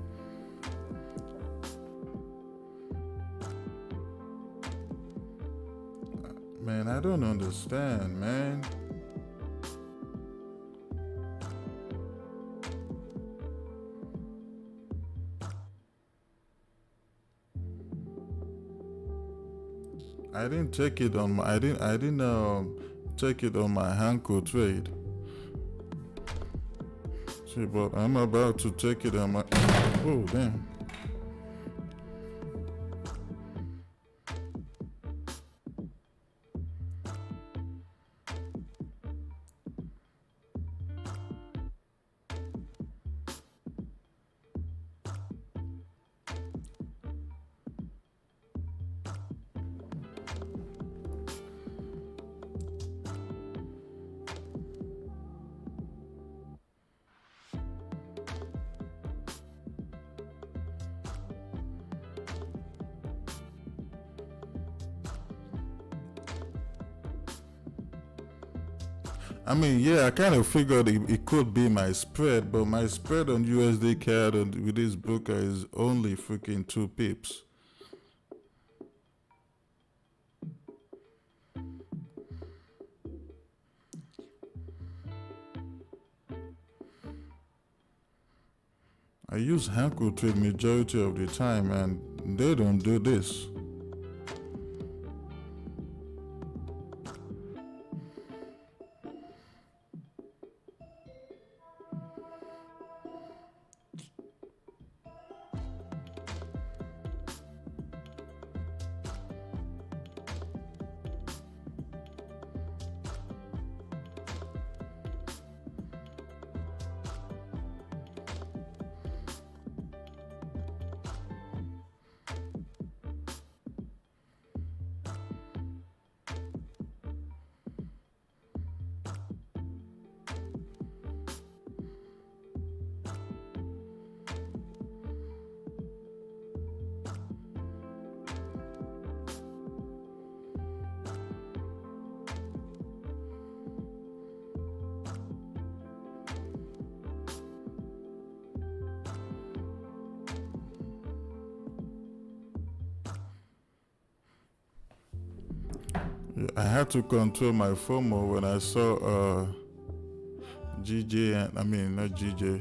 Man, I don't understand, man. I didn't take it on my I didn't take it on my Hanko trade. See, but I'm about to take it on my oh damn. I mean, yeah, I kind of figured it could be my spread, but my spread on USD CAD with this broker is only freaking 2 pips. I use Hanko trade majority of the time, and they don't do this. I had to control my FOMO when I saw GJ and not GJ,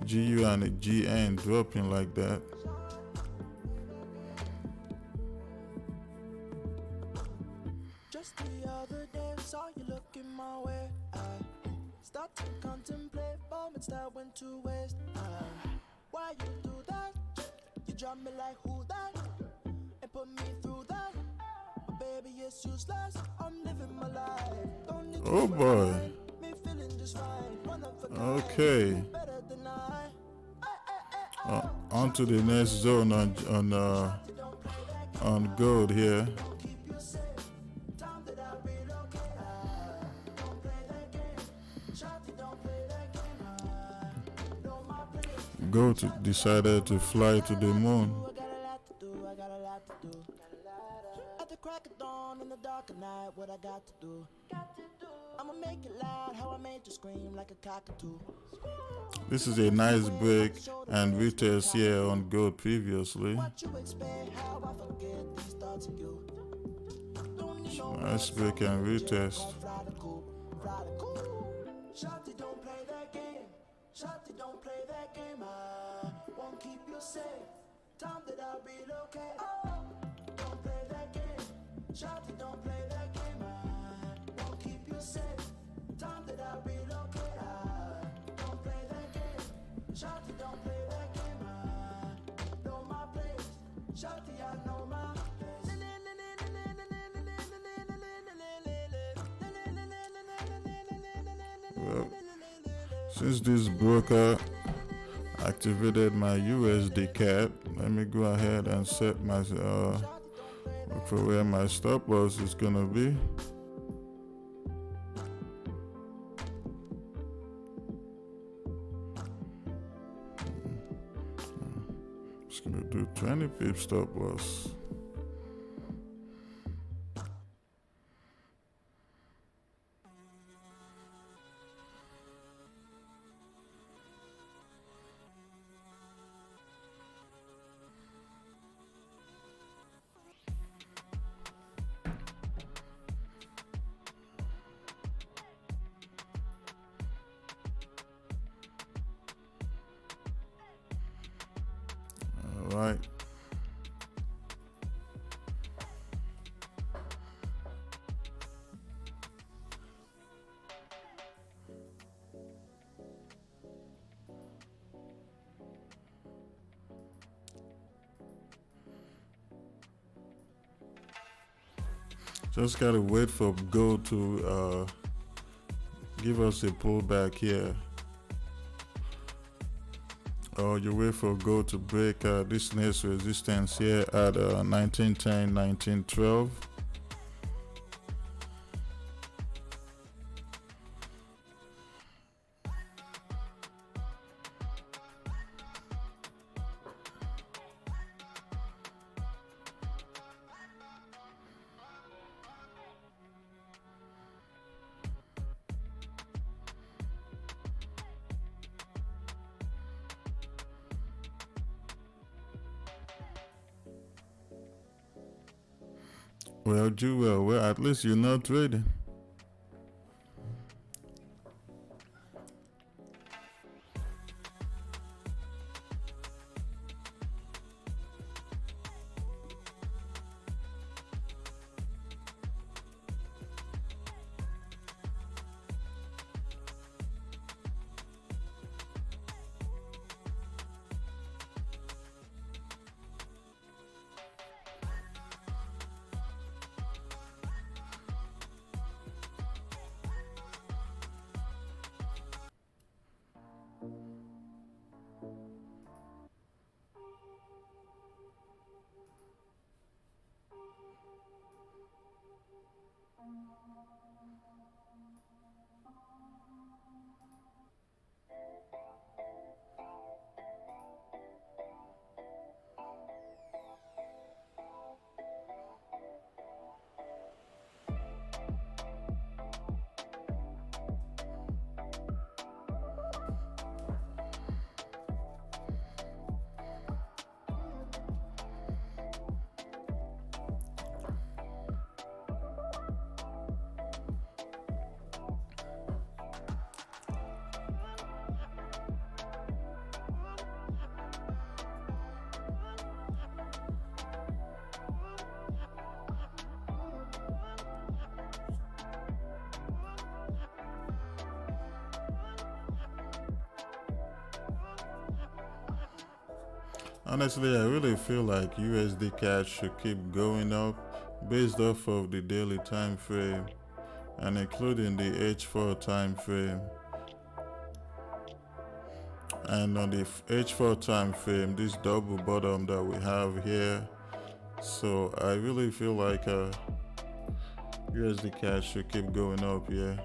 GU and GN dropping like that. Just the other day, saw you looking my way. I start to contemplate moments that went to waste. Why you do that? You drop me like who that? And put me through that. Baby, it's useless. I'm living my life. Don't need Oh you boy. behind. Me feeling just fine. One of a kind. Okay. Better than I. On to the next zone on gold here. Gold decided to fly to the moon. At the crack of dawn in the dark of night, what I got to do? I'ma make it loud, how I made you scream like a cockatoo. This is a nice break and retest here on gold previously. What you expect, how I forget these thoughts of you. Nice break and retest. Shotty don't play that game. Shotty don't play that game. I won't keep you safe. Time that I'll be okay. Oh, don't play that game. Shotty don't play that game. I won't keep you safe. Time that I'll be okay. Don't play that game. Shotty don't play that game. I know my place. Shotty, I know my place. Well, since this broker activated my USD cap, let me go ahead and set my look for where my stop loss is gonna be. Just gonna do 20 pip stop loss. All right. Just gotta wait for gold to give us a pullback here. Or you wait for gold to break this next resistance here at 1910, 1912. Well, Jewel, well, at least you're not trading. Honestly, I really feel like USD cash should keep going up based off of the daily time frame and including the H4 time frame. And on the H4 time frame, this double bottom that we have here, so I really feel like USD cash should keep going up here.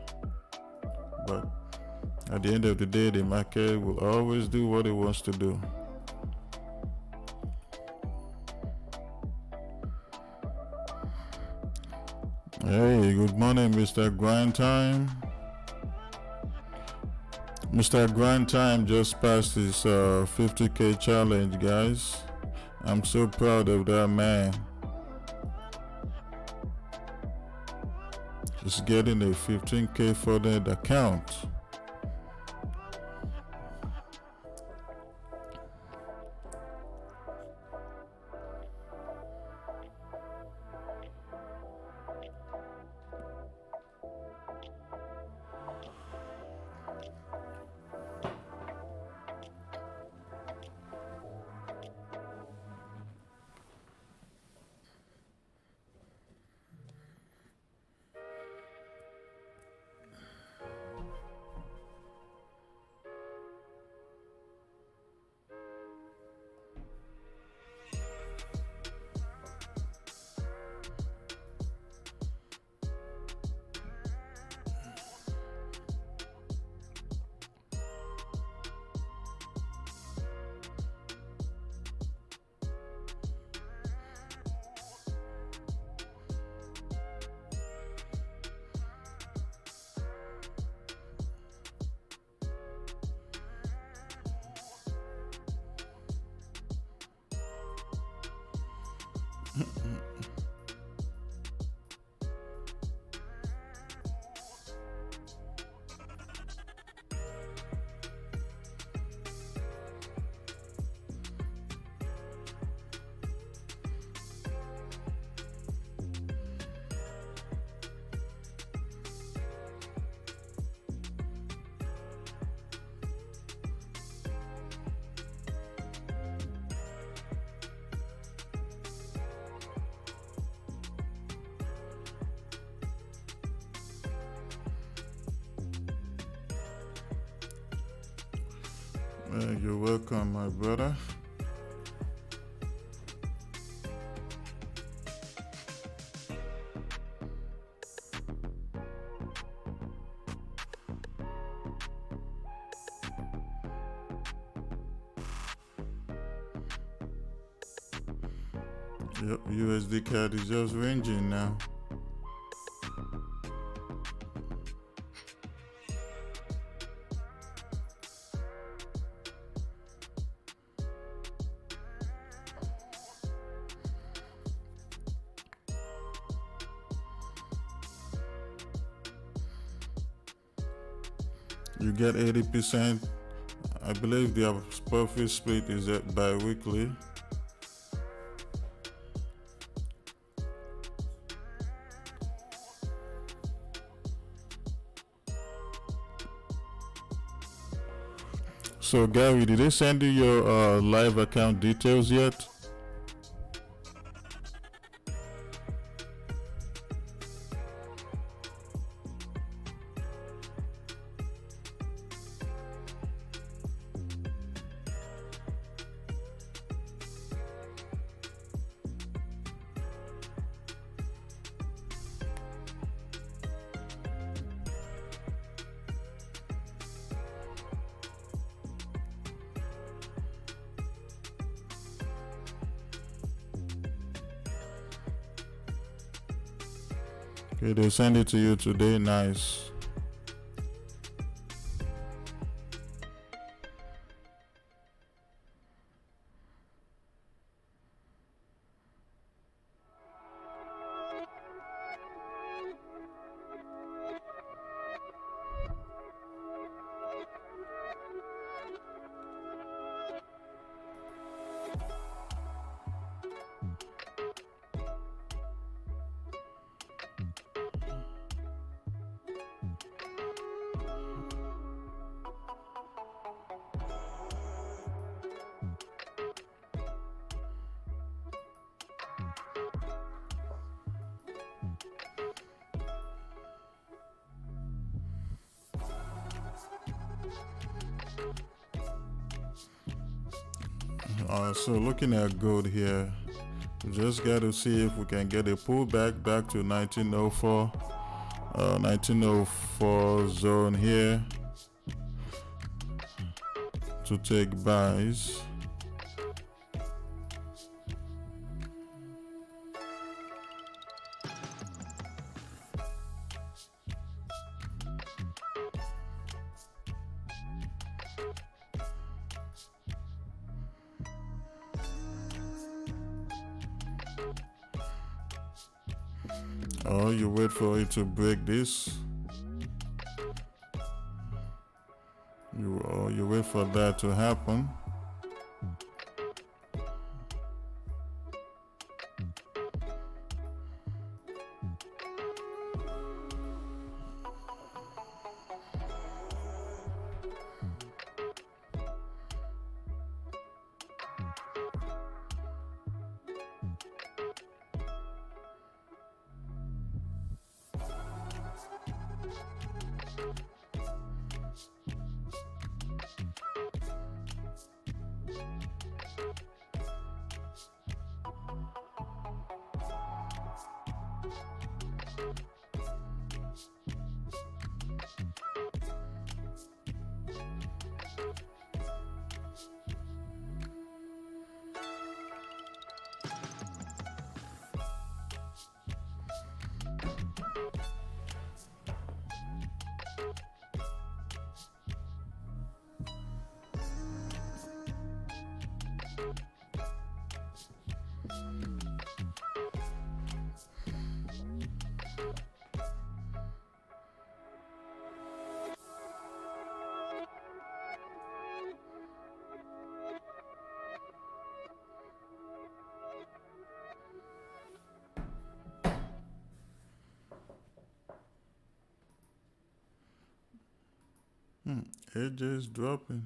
But at the end of the day, the market will always do what it wants to do. Hey, good morning, Mr. Grind Time. Mr. Grind Time just passed his 50K challenge, guys. I'm so proud of that man. He's getting a 15K funded account. You're welcome, my brother. Yep, USD CAD is just ranging now. You get 80%. I believe their profit split is at bi-weekly. So Gary, did they send you your live account details yet? Okay, they send it to you today. Nice. So looking at gold here, we just got to see if we can get a pullback back to 1904 zone here to take buys. Or you wait for it to break this. You wait for that to happen. It just dropping.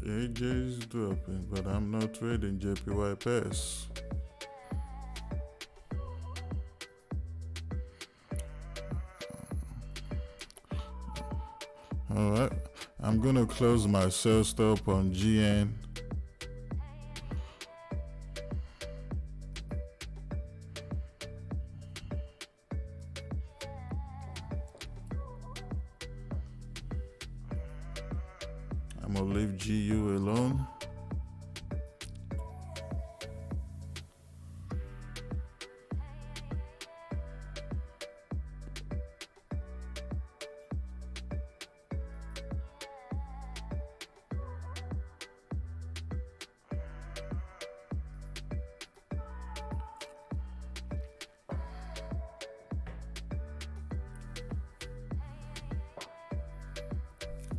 It just dropping, but I'm not trading JPY pass. Alright, I'm gonna close my sell stop on GN. I'm gonna leave GU alone.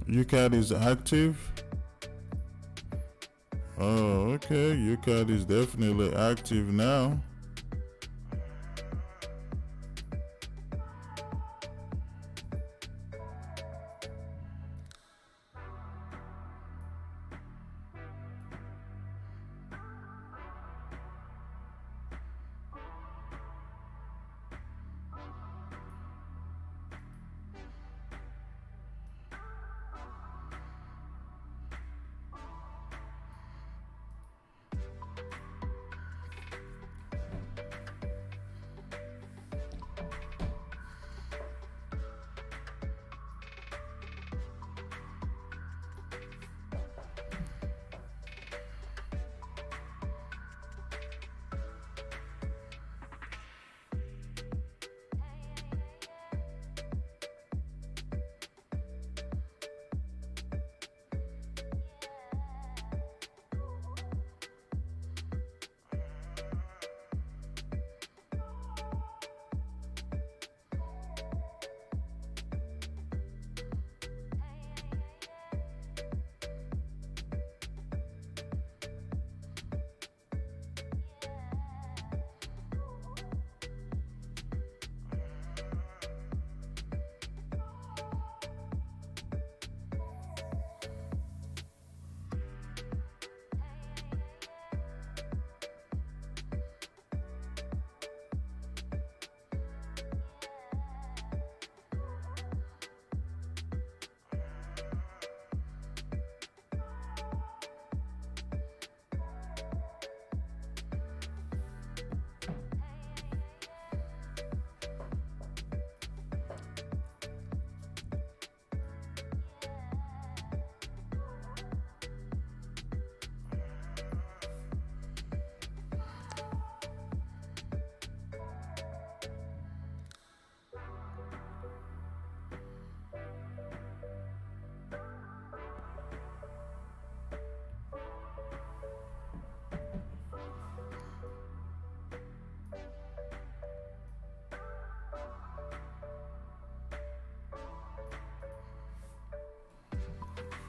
UCAD is active. Oh, okay. UCAD is definitely active now.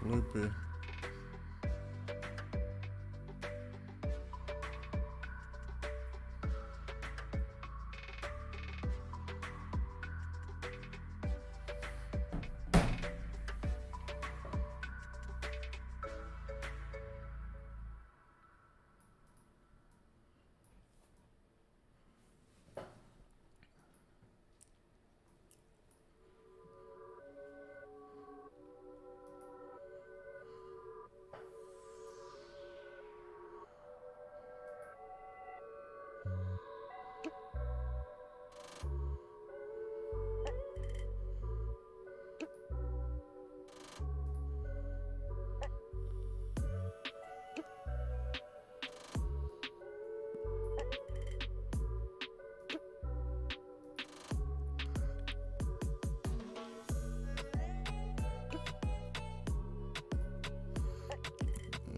Sleepy.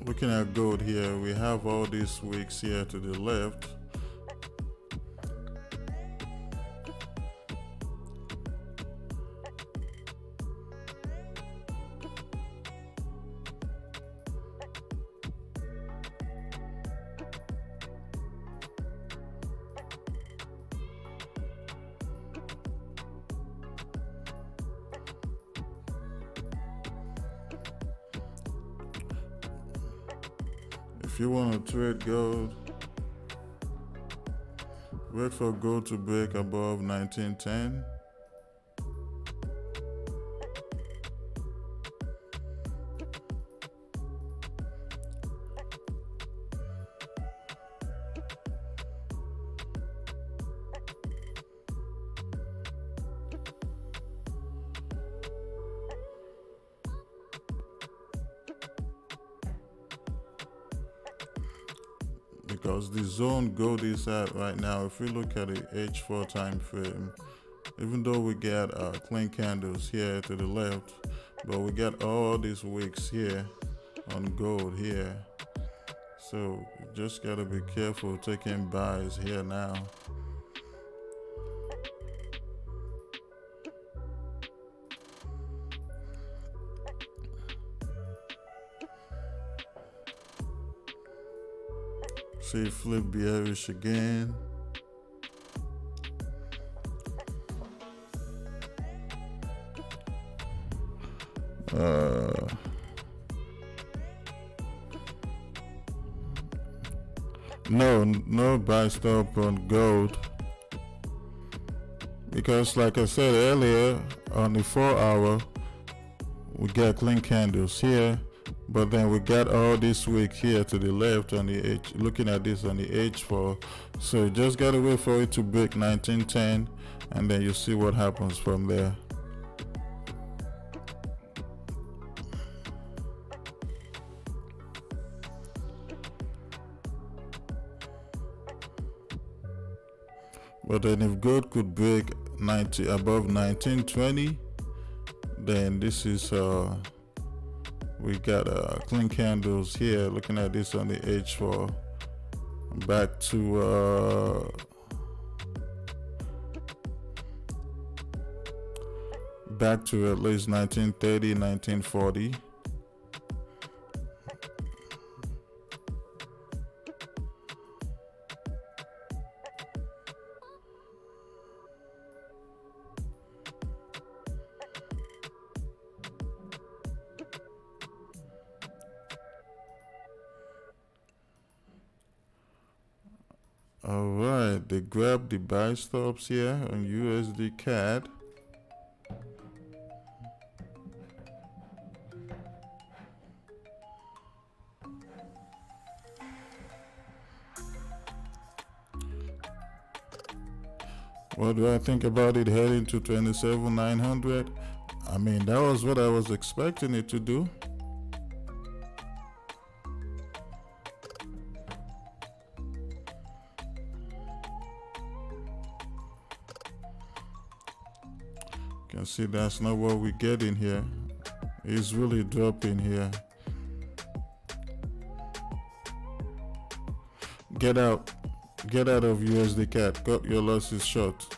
Looking at gold here, we have all these wicks here to the left. If you want to trade gold, wait for gold to break above 1910. Because the zone gold is at right now, if we look at the H4 time frame, even though we get clean candles here to the left, but we got all these wicks here on gold here, so you just gotta be careful taking buys here now. See flip bearish again. No buy stop on gold, because like I said earlier, on the 4-hour we got clean candles here, but then we got all this wick here to the left on the H, looking at this on the H4. So you just gotta wait for it to break 1910, and then you see what happens from there. But then if gold could break above 1920, then this is we got clean candles here, looking at this on the H4, back to at least 1930, 1940. All right, they grabbed the buy stops here on USD CAD. What do I think about it heading to 27,900? I mean, that was what I was expecting it to do. You can see that's not what we get in here. It's really dropping here. Get out of USD CAD. Cut your losses short.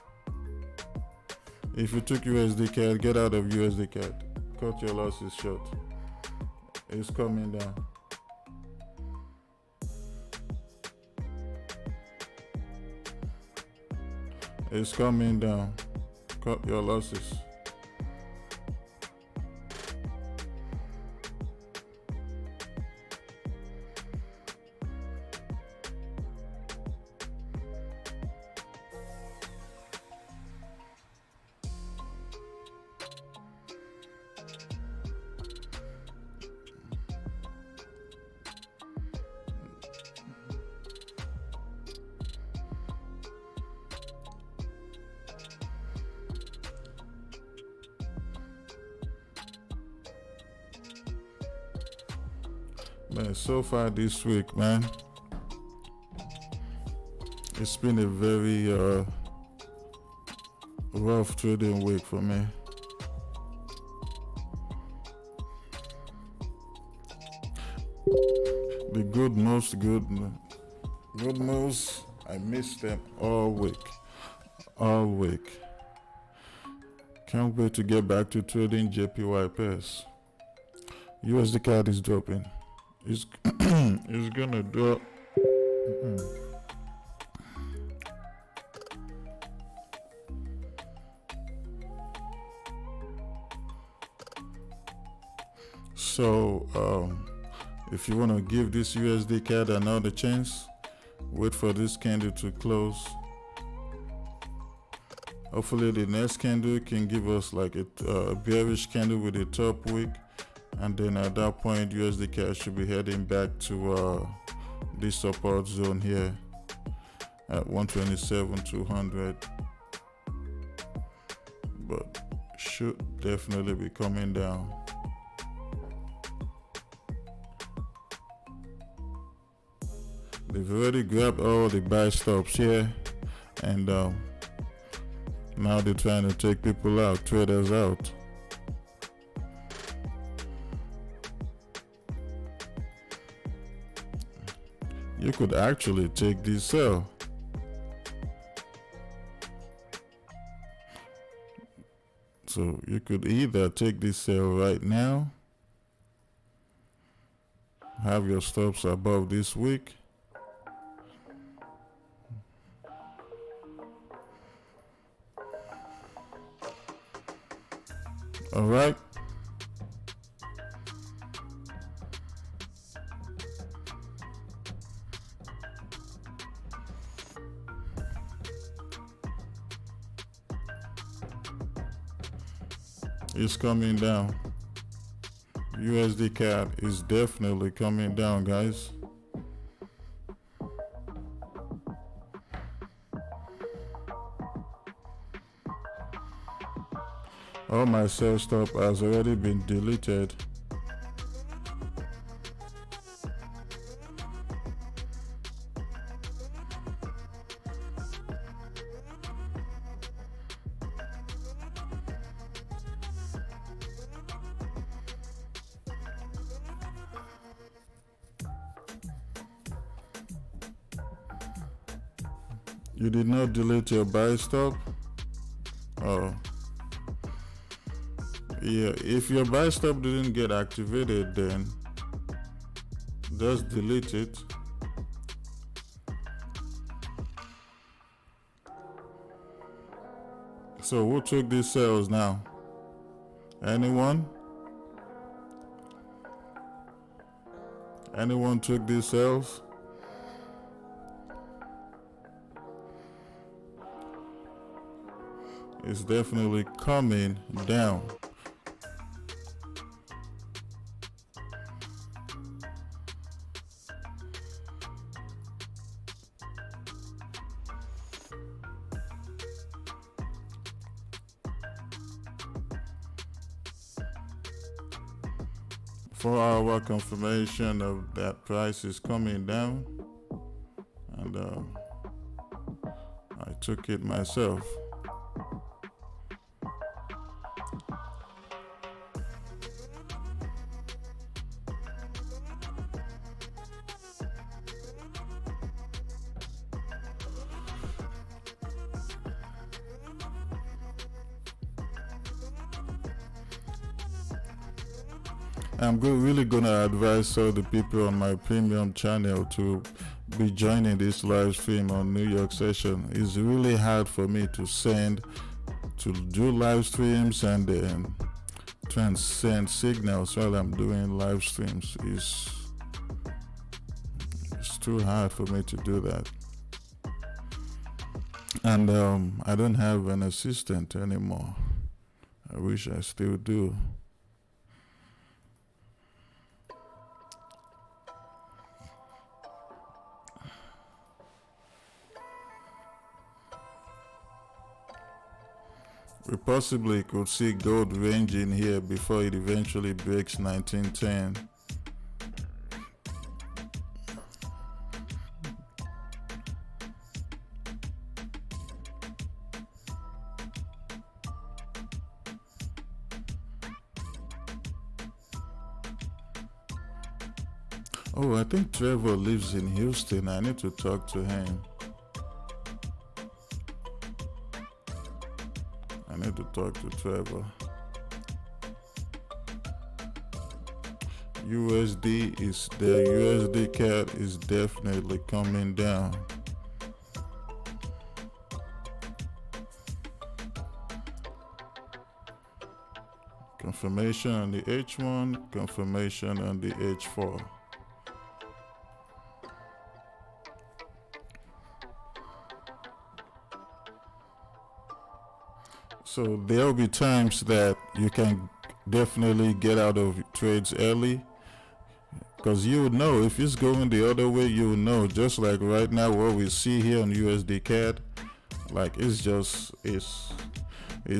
If you took USD CAD, get out of USD CAD. Cut your losses short. It's coming down. It's coming down. Cut your losses. Man, so far this week, man, it's been a very rough trading week for me. The good moves, I missed them all week. Can't wait to get back to trading JPY pairs. USD CAD is dropping. It's gonna drop. So if you want to give this USD CAD another chance, wait for this candle to close. Hopefully the next candle can give us like a bearish candle with a top wick, and then at that point USD CAD should be heading back to this support zone here at 127,200, but should definitely be coming down. They've already grabbed all the buy stops here, and now they're trying to take people out, traders out. You could actually take this sell. So you could either take this sell right now, have your stops above this week, all right. It's coming down. USD CAD is definitely coming down, guys. All my sell stop has already been deleted. You did not delete your buy stop? Oh. Yeah, if your buy stop didn't get activated, then just delete it. So who took these sales now? Anyone? Anyone took these sales? It's definitely coming down. For our confirmation of that price is coming down, and I took it myself. Really gonna advise all the people on my premium channel to be joining this live stream on New York session. It's really hard for me to do live streams and then transcend signals while I'm doing live streams. It's too hard for me to do that. And I don't have an assistant anymore. I wish I still do. We possibly could see gold ranging here before it eventually breaks 1910. Oh, I think Trevor lives in Houston. I need to talk to him. I need to talk to Trevor. USD is the USD CAD is definitely coming down. Confirmation on the H1, confirmation on the H4. So there'll be times that you can definitely get out of trades early, because you know if it's going the other way, you know, just like right now what we see here on USD CAD, like it's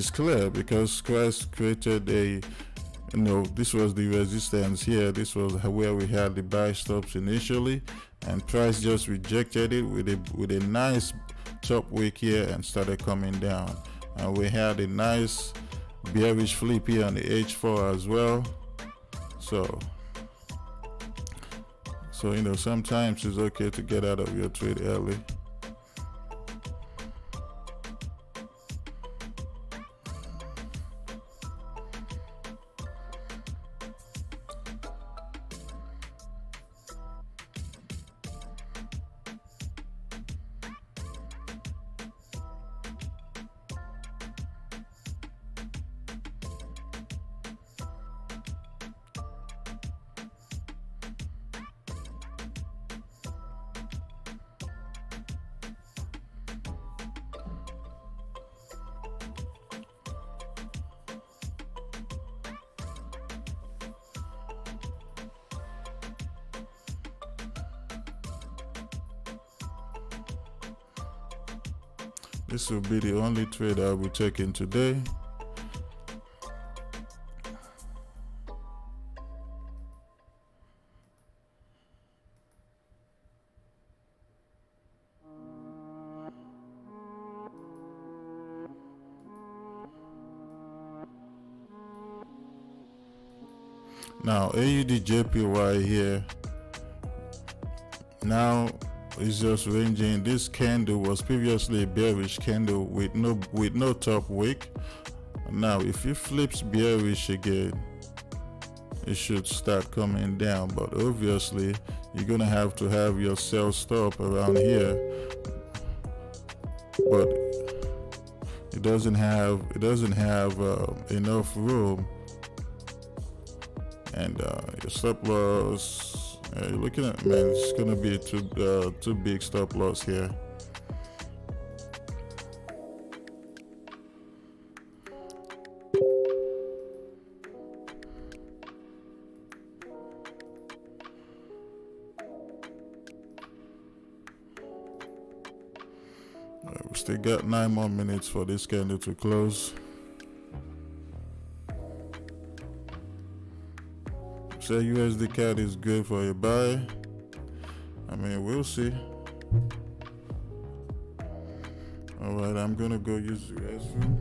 clear because Christ created this was the resistance here, this was where we had the buy stops initially, and price just rejected it with a nice chop wick here and started coming down. And we had a nice bearish flip here on the H4 as well. So sometimes it's okay to get out of your trade early. This will be the only trade I'll be taking today. Now AUDJPY here. Now it's just ranging. This candle was previously a bearish candle with no top wick. Now if it flips bearish again, it should start coming down, but obviously you're gonna have to have your sell stop around here, but it doesn't have enough room, and your stop loss, you're looking at, man, it's gonna be too big stop loss here. We still got 9 more minutes for this candle to close. Say USD CAD is good for a buy. I mean, we'll see. All right, I'm gonna go use the restroom.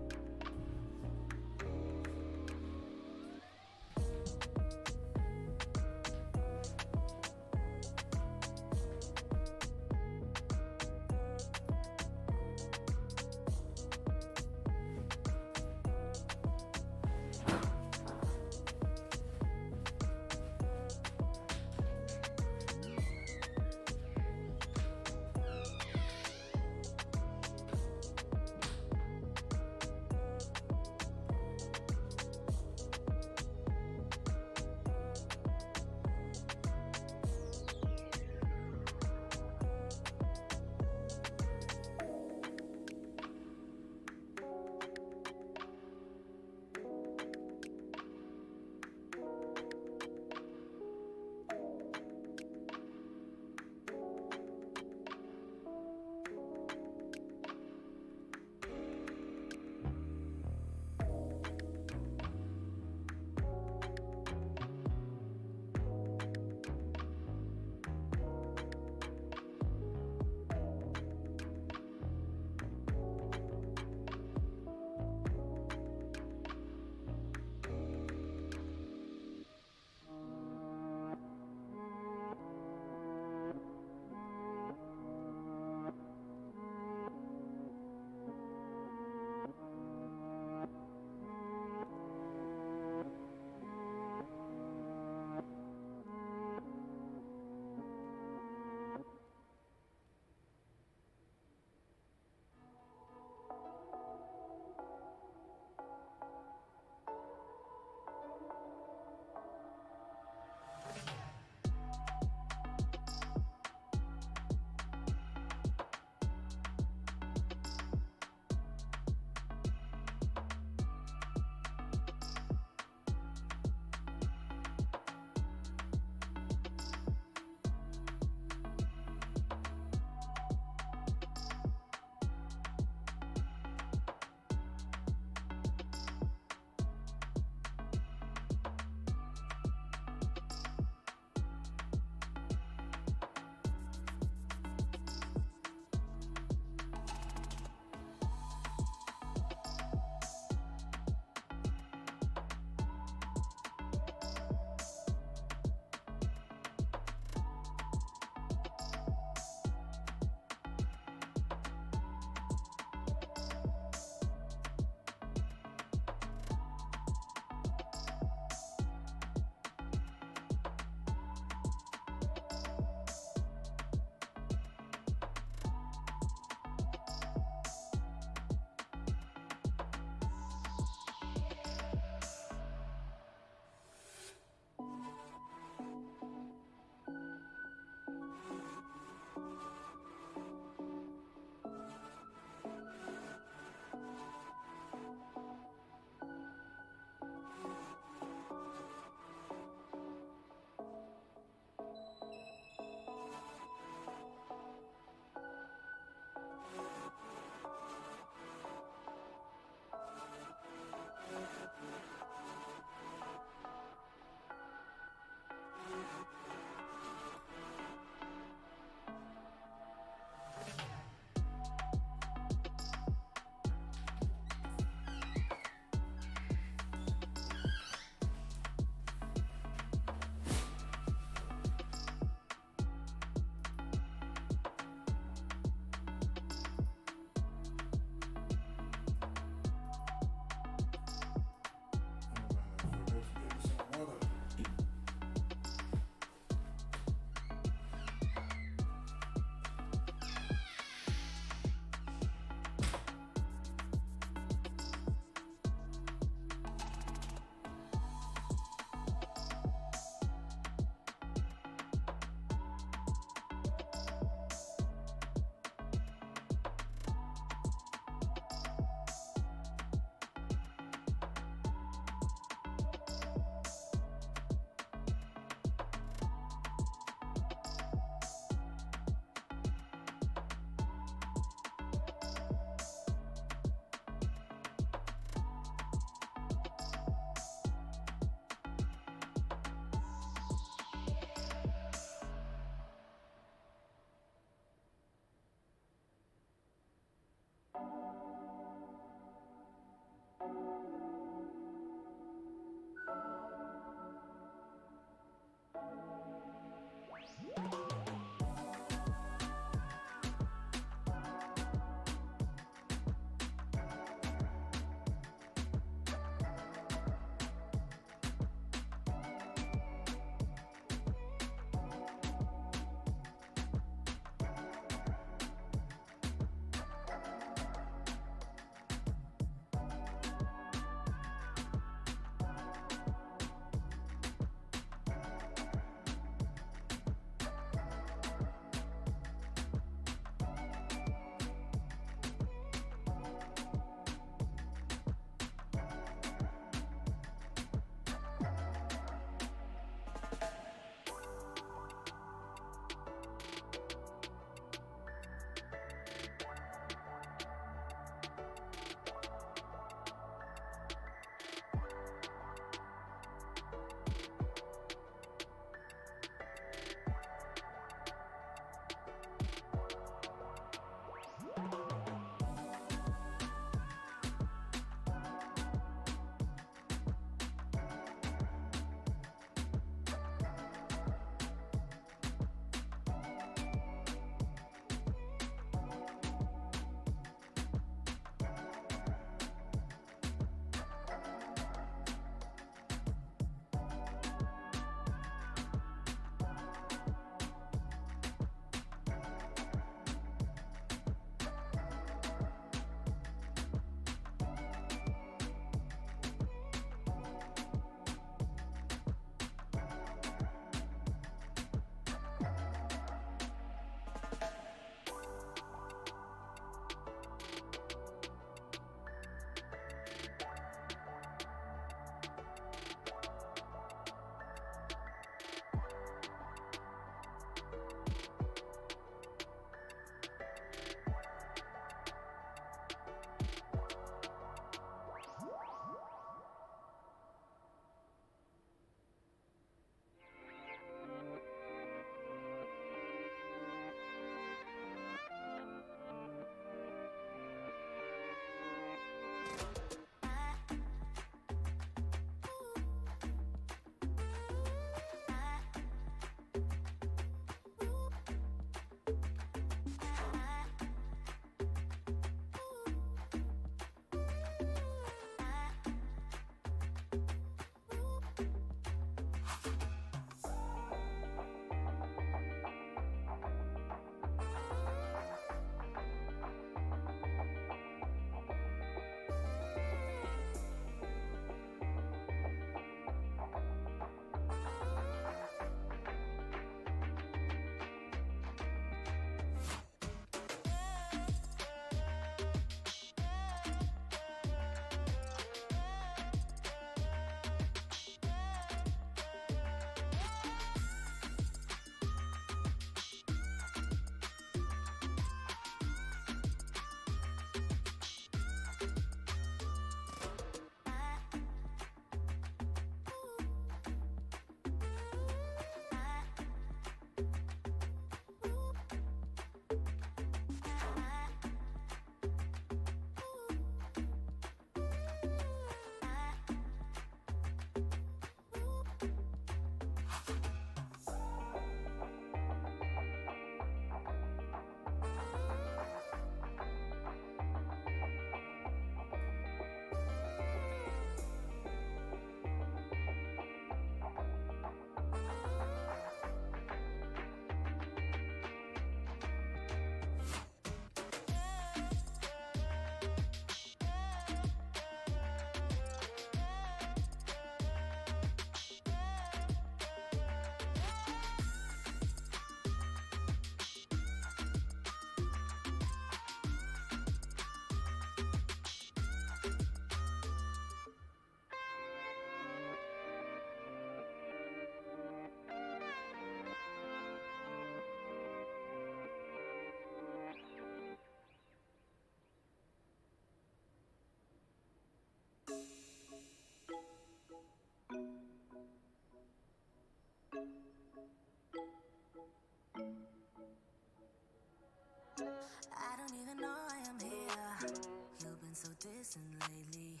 You've been so distant lately,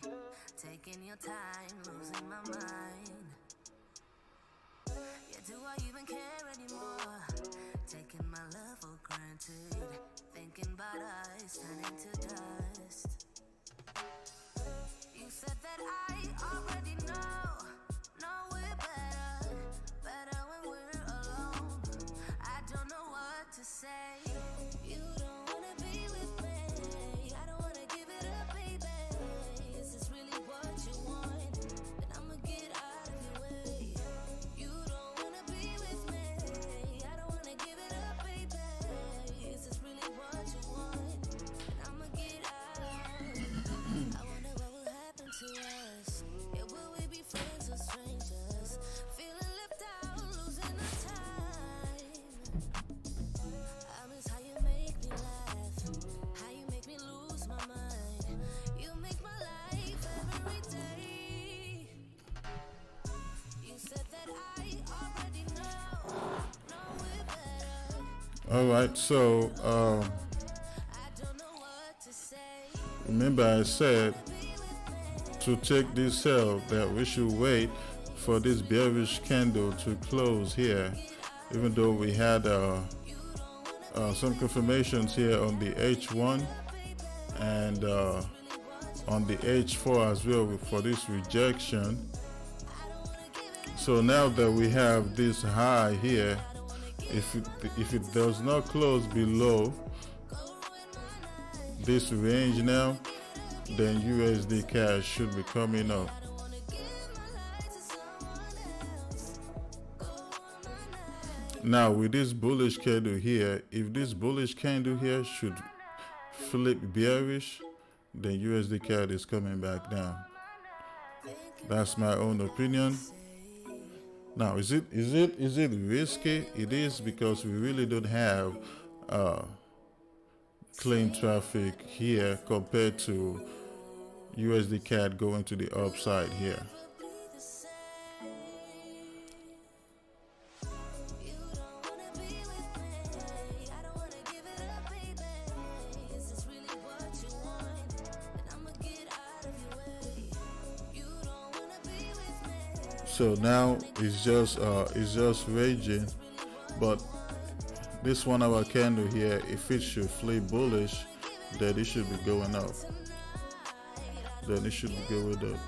taking your time, losing my mind. Yeah, do I even care anymore? Taking my love for granted, thinking about us turning to dust. You said that I already know we're better when we're alone. I don't know what to say. You don't wanna be with me, I don't wanna give it up, baby. Is this really what you want? Then I'ma get out of your way. You don't wanna be with me, I don't wanna give it up, baby. Is this really what you want? Then I'ma get out. I wonder what will happen to us. Yeah, will we be friends or strangers? Feeling left out, losing the time. I miss how you make me laugh, how you make me lose my mind. You make my life every day. You said that I already know we're better. All right, so I don't know what to say. remember I said to take this sell that we should wait for this bearish candle to close here, even though we had some confirmations here on the H1 and on the H4 as well for this rejection. So now that we have this high here, if it does not close below this range now, then USD cash should be coming up. Now with this bullish candle here, if this bullish candle here should flip bearish, then USD CAD is coming back down. That's my own opinion. Now is it risky? It is, because we really don't have clean traffic here compared to USD CAD going to the upside here. So now it's just raging, but this 1 hour candle here, if it should flip bullish, then it should be going up. Then it should be going up.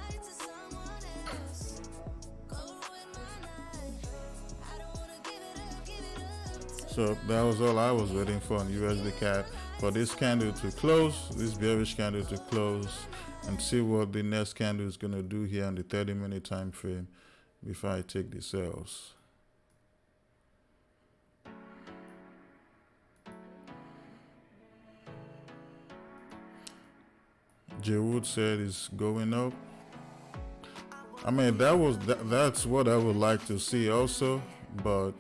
So that was all I was waiting for on USD CAD, for this candle to close, this bearish candle to close, and see what the next candle is going to do here on the 30-minute time frame before I take the sales. J Wood said it's going up. I mean, that's what I would like to see also, but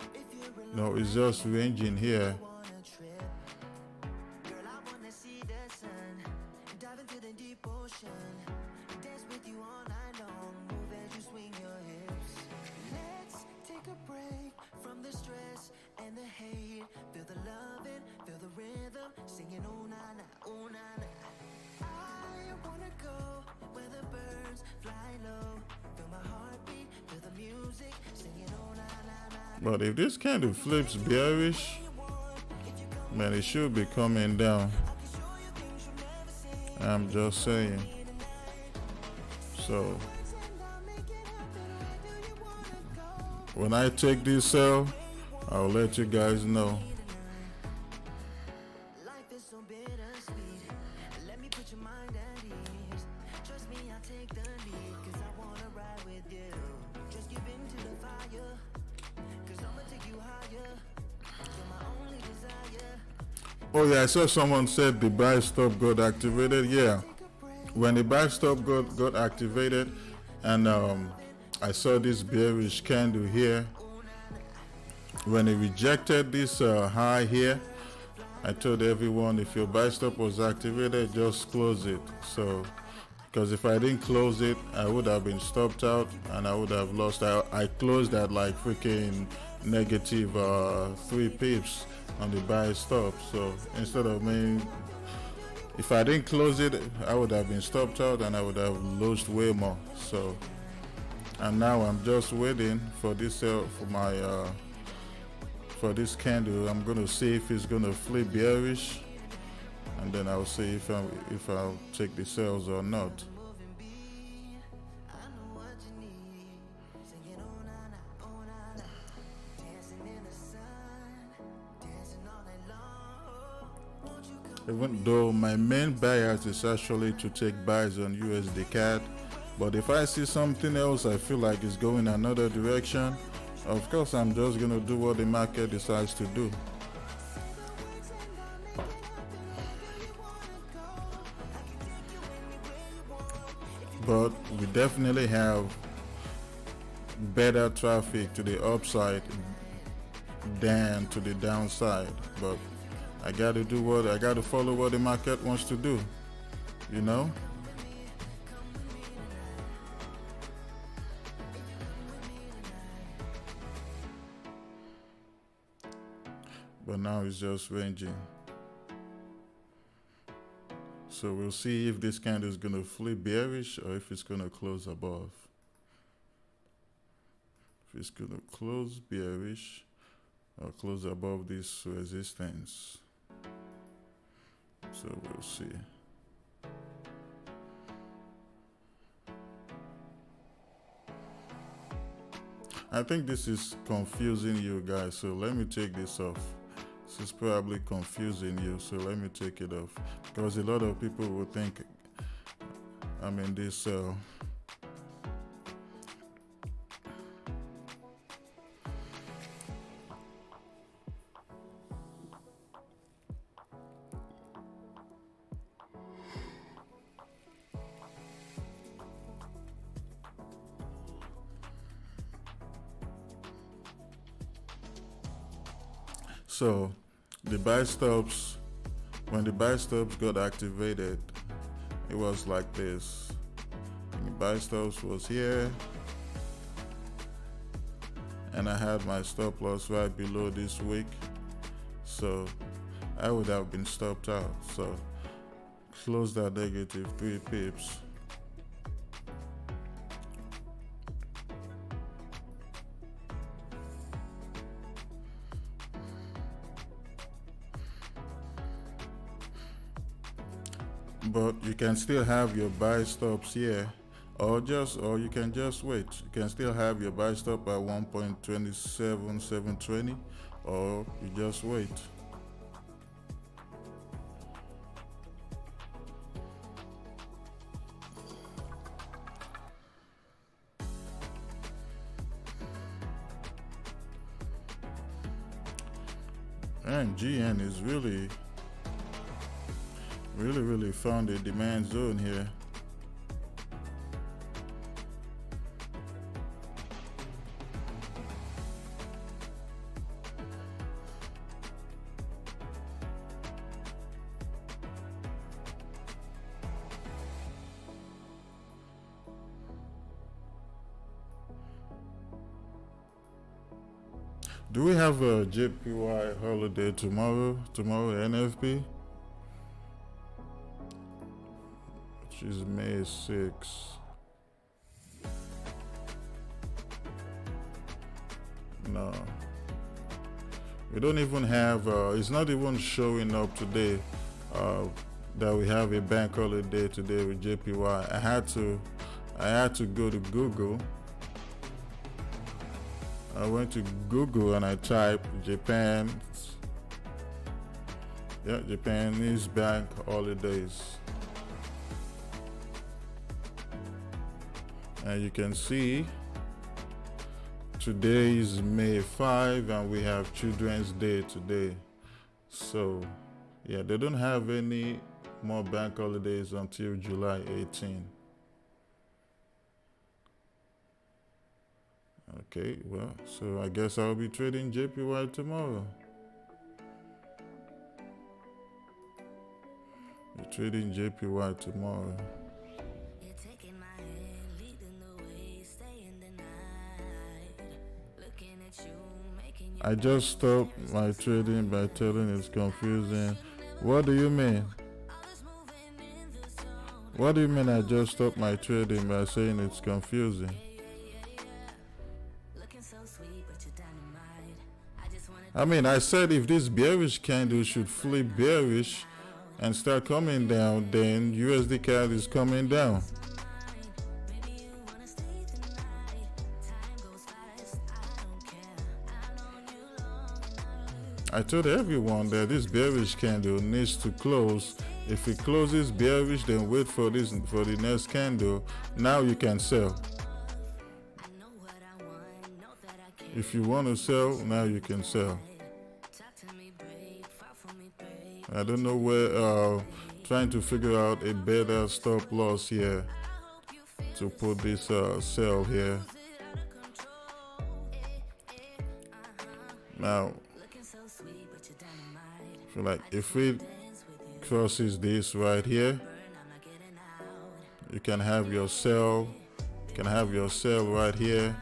no, it's just ranging here. But if this candle flips bearish, man, it should be coming down. I'm just saying. So when I take this sell, I'll let you guys know. Oh yeah, I saw someone said the buy stop got activated. Yeah, when the buy stop got activated, and I saw this bearish candle here. When it rejected this high here, I told everyone, if your buy stop was activated, just close it. So, because if I didn't close it, I would have been stopped out and I would have lost. I closed at like freaking negative 3 pips on the buy stop. So instead of me If I didn't close it, I would have been stopped out and I would have lost way more. So, and now I'm just waiting for this sell for my for this candle. I'm gonna see if it's gonna flip bearish, and then I'll see if I'll take the sales or not. Even though my main bias is actually to take buys on USD CAD, but if I see something else I feel like it's going another direction, of course I'm just gonna do what the market decides to do. But we definitely have better traffic to the upside than to the downside. But I gotta follow what the market wants to do, you know? But now it's just ranging. So we'll see if this candle is gonna flip bearish or if it's gonna close above. If it's gonna close bearish or close above this resistance. So we'll see. I think this is confusing you guys, so let me take this off. This is probably confusing you, so let me take it off. Because a lot of people will think I'm in this so the buy stops, when the buy stops got activated, it was like this. The buy stops was here, and I had my stop loss right below this wick, so I would have been stopped out. So close that negative 3 pips. But you can still have your buy stops here, or you can just wait. You can still have your buy stop at 1.27720, or you just wait. And GN is really found a demand zone here. Do we have a JPY holiday tomorrow? Tomorrow NFP? Which is May 6th. No. We don't even have, it's not even showing up today that we have a bank holiday today with JPY. I had to go to Google. I went to Google and I typed Japanese bank holidays. And you can see today is May 5 and we have Children's Day today. So yeah, they don't have any more bank holidays until July 18. Okay, well, so I guess I'll be trading JPY tomorrow. You're trading JPY tomorrow. I just stopped my trading by telling it's confusing. What do you mean? What do you mean I just stopped my trading by saying it's confusing? Looking so sweet, but you're dynamite. I just wanna I mean, I said if this bearish candle should flip bearish and start coming down, then USD CAD is coming down. maybe you wanna stay the night. Time goes fast, I don't care. I've known you long enough. I told everyone that this bearish candle needs to close. If it closes bearish, then wait for the next candle. Now you can sell. I know what I want, know that I can. If you want to sell, now you can sell. Talk to me, break, fall for me, break. I don't know where, trying to figure out a better stop loss here to put this sell here. Now, Looking so sweet, but you're dynamite. I feel like if it Dance with you, crosses this right here, burn, I'm not getting out. you can have your sell. You can have your sell right here.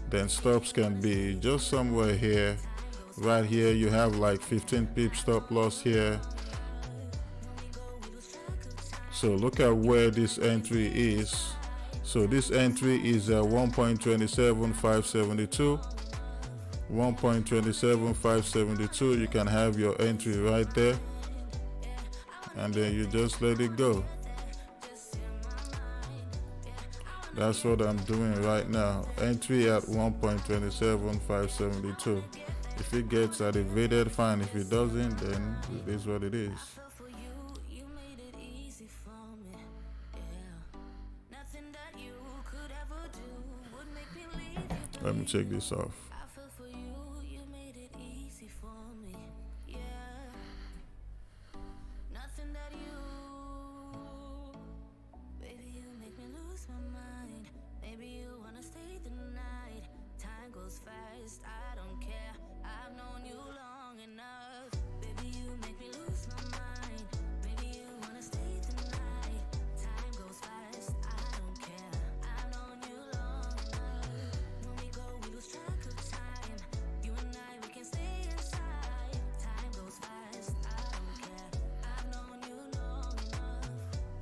Then stops can be just somewhere here. Right here, you have like 15 pip stop loss here. So look at where this entry is. So this entry is 1.27572. 1.27572. You can have your entry right there, and then you just let it go. That's what I'm doing right now. Entry at 1.27572. If it gets activated, fine. If it doesn't, then it is what it is. Fell for you, you made it easy for me. Yeah. Nothing that you could ever do would make me leave you. Let me check this off. I fell for you, you made it easy for me. Yeah. Nothing that you, baby, you make me lose my mind. Maybe you wanna stay the night. Time goes fast, I don't care. I've known you long enough. Baby, you make me lose my mind. Maybe you wanna stay the night. Time goes fast, I don't care. I've known you long enough. When we go, we lose track of time. You and I, we can stay inside. Time goes fast, I don't care. I've known you long enough.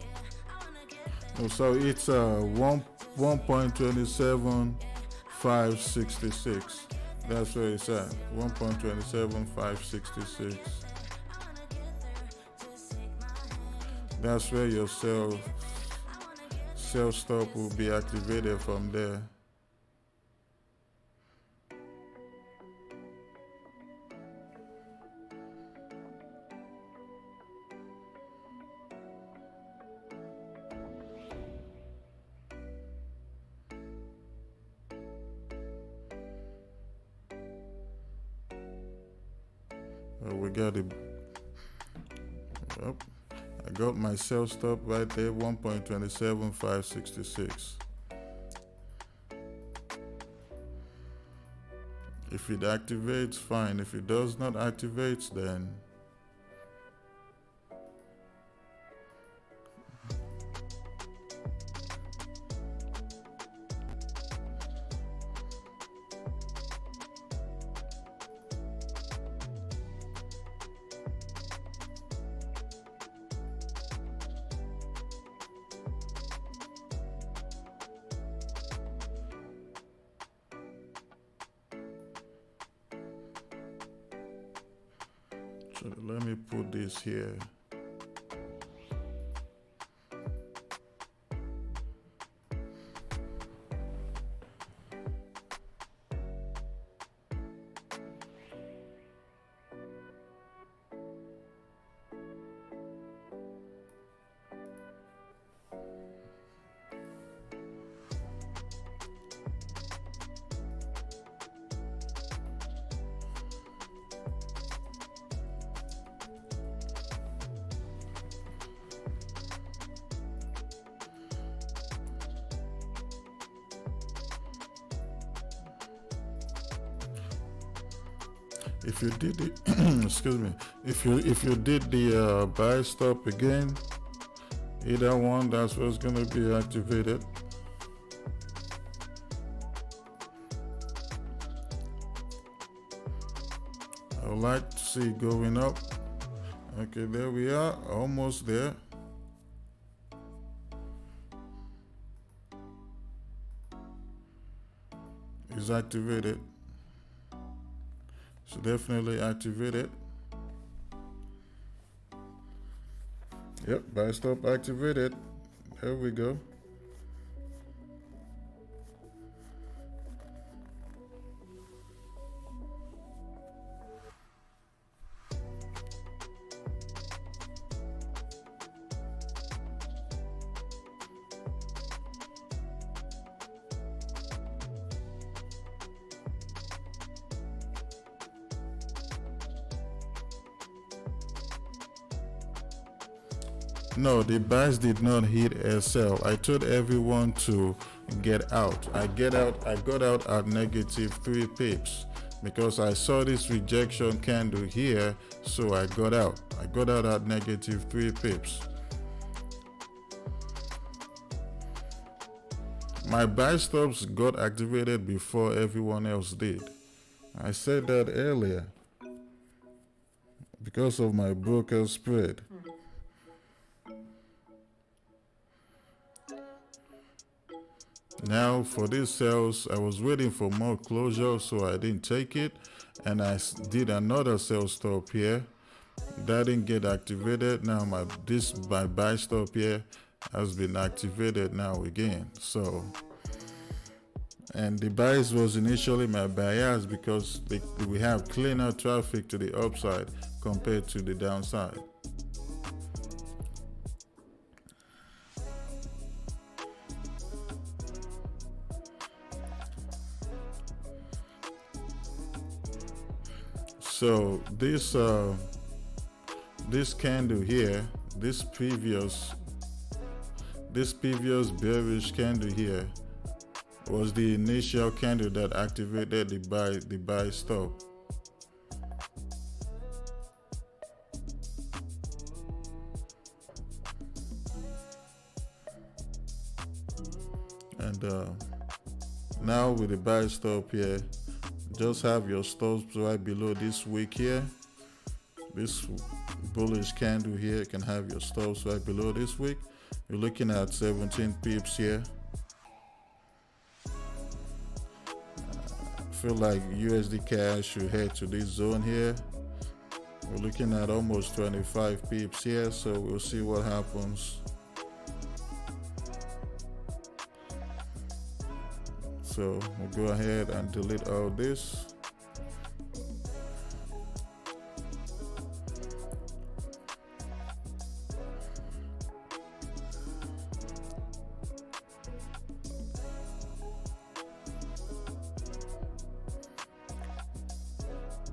Yeah, I wanna get there. Oh, so it's 1.27566. That's where it's at. 1.27566. That's where your sell stop will be activated from there. We got it. Yep. I got my sell stop right there, 1.27566. If it activates, fine. If it does not activate, then so let me put this here. If you did the excuse me, if you did the buy stop again, either one, that's what's gonna be activated. I would like to see it going up. Okay, there we are, almost there. is activated. So definitely activate it. Yep, buy stop activated. There we go. No, the buys did not hit a sell. I told everyone to get out. I got out at negative 3 pips because I saw this rejection candle here, so I got out. I got out at negative 3 pips. My buy stops got activated before everyone else did. I said that earlier because of my broker spread. Now for these sales, I was waiting for more closure, so I didn't take it, and I did another sell stop here. That didn't get activated. Now my buy stop here has been activated now again. So, and the buys was initially my bias because we have cleaner traffic to the upside compared to the downside. So this candle here, this previous bearish candle here was the initial candle that activated the buy stop. And now with the buy stop here, just have your stops right below this wick here. This bullish candle here, you can have your stops right below this wick. You're looking at 17 pips here. I feel like USD cash should head to this zone here. We're looking at almost 25 pips here, so we'll see what happens. So we'll go ahead and delete all this.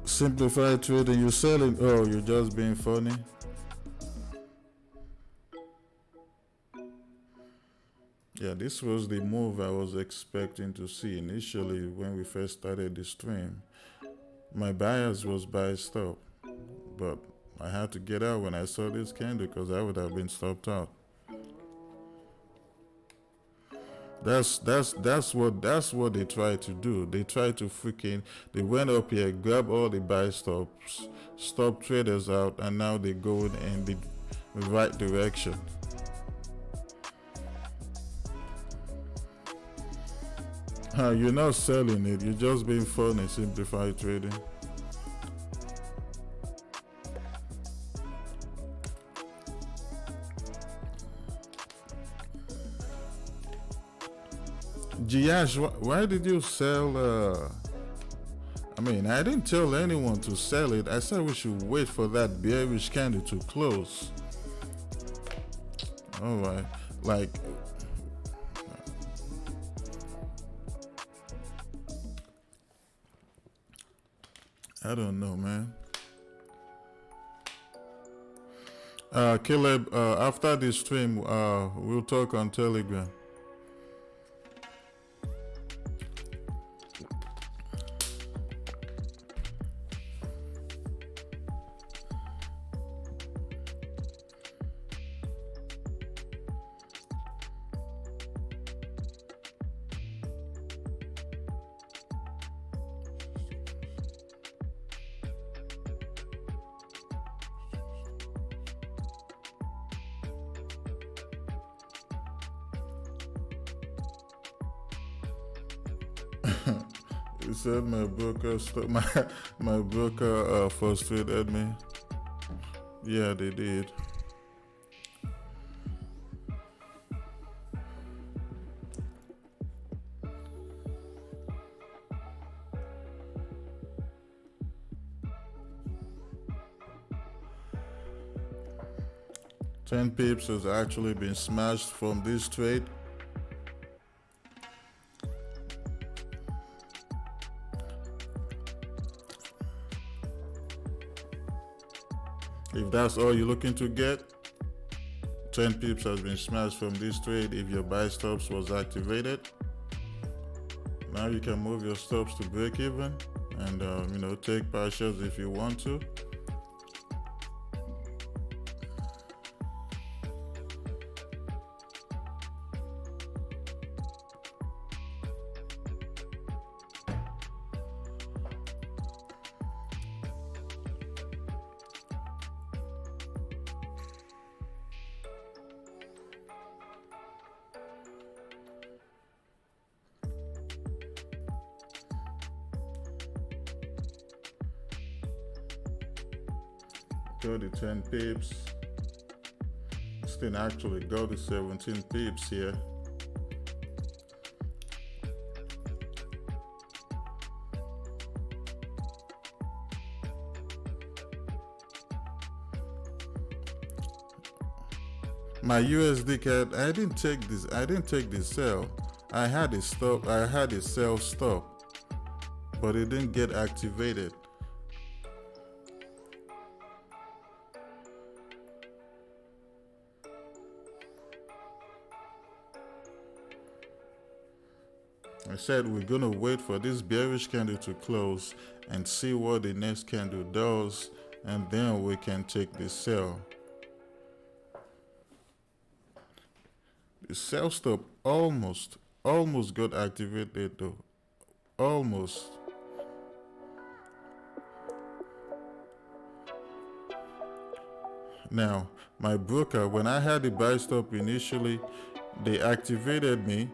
Simplified trading, you're selling. Oh, you're just being funny. Yeah, this was the move I was expecting to see initially when we first started the stream. My bias was buy stop, but I had to get out when I saw this candle because I would have been stopped out. That's what they try to do. They try to they went up here, grab all the buy stops, stop traders out, and now they go in the right direction. You're not selling it, you're just being funny. Simplified trading. Giash, why did you sell? I mean, I didn't tell anyone to sell it. I said we should wait for that bearish candle to close. All right, like. I don't know, man. Caleb, after this stream, we'll talk on Telegram. He said my broker my broker frustrated me. Yeah, they did. Ten pips has actually been smashed from this trade. If that's all you're looking to get, 10 pips has been smashed from this trade if your buy stops was activated. Now you can move your stops to break even and take partials if you want to. Go to 10 pips. This thing actually go to 17 pips here. My USD CAD, I didn't take this sell. I had a sell stop, but it didn't get activated. I said we're gonna wait for this bearish candle to close and see what the next candle does, and then we can take the sell. The sell stop almost got activated though. Almost. Now, my broker, when I had the buy stop initially, they activated me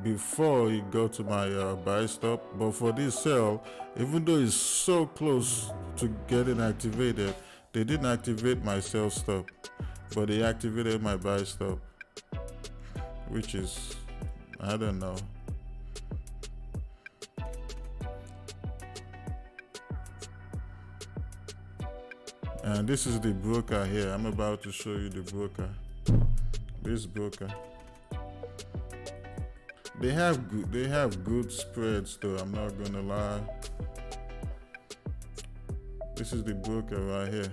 before it got to my buy stop. But for this sell, even though it's so close to getting activated, they didn't activate my sell stop, but they activated my buy stop, which is, I don't know. And this is the broker here. I'm about to show you the broker. This broker. They have good spreads though, I'm not gonna lie. This is the broker right here.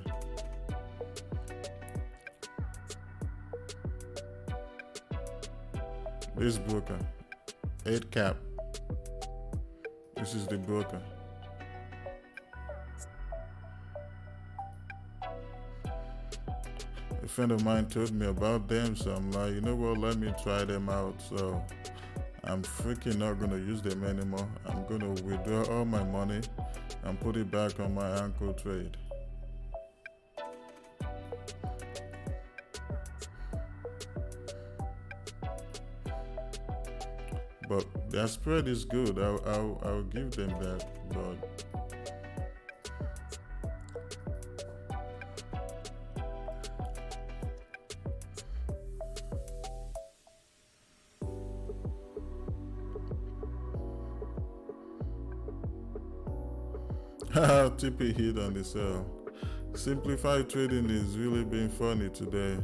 This broker, 8 cap. This is the broker. A friend of mine told me about them, so I'm like, you know what, let me try them out. So I'm freaking not gonna use them anymore. I'm gonna withdraw all my money and put it back on my anchor trade. But their spread is good. I'll give them that. But TP hit on the sell. Simplified trading is really being funny today.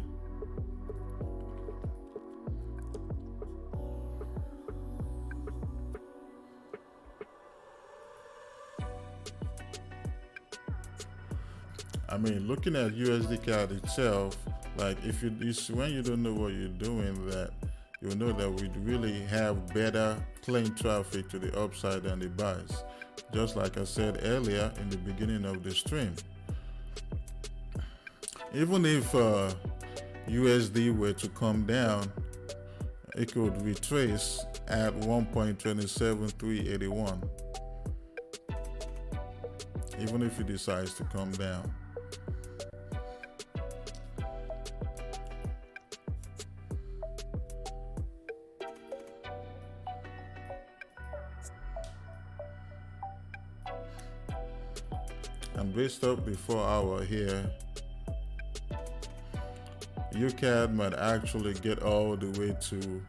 I mean, looking at USD CAD itself, like if when you don't know what you're doing, that you'll know that we really have better plain traffic to the upside than the buys. Just like I said earlier in the beginning of the stream. Even if USD were to come down, it could retrace at 1.27381. Even if it decides to come down. And based off the 4 hour here, UCAD might actually get all the way to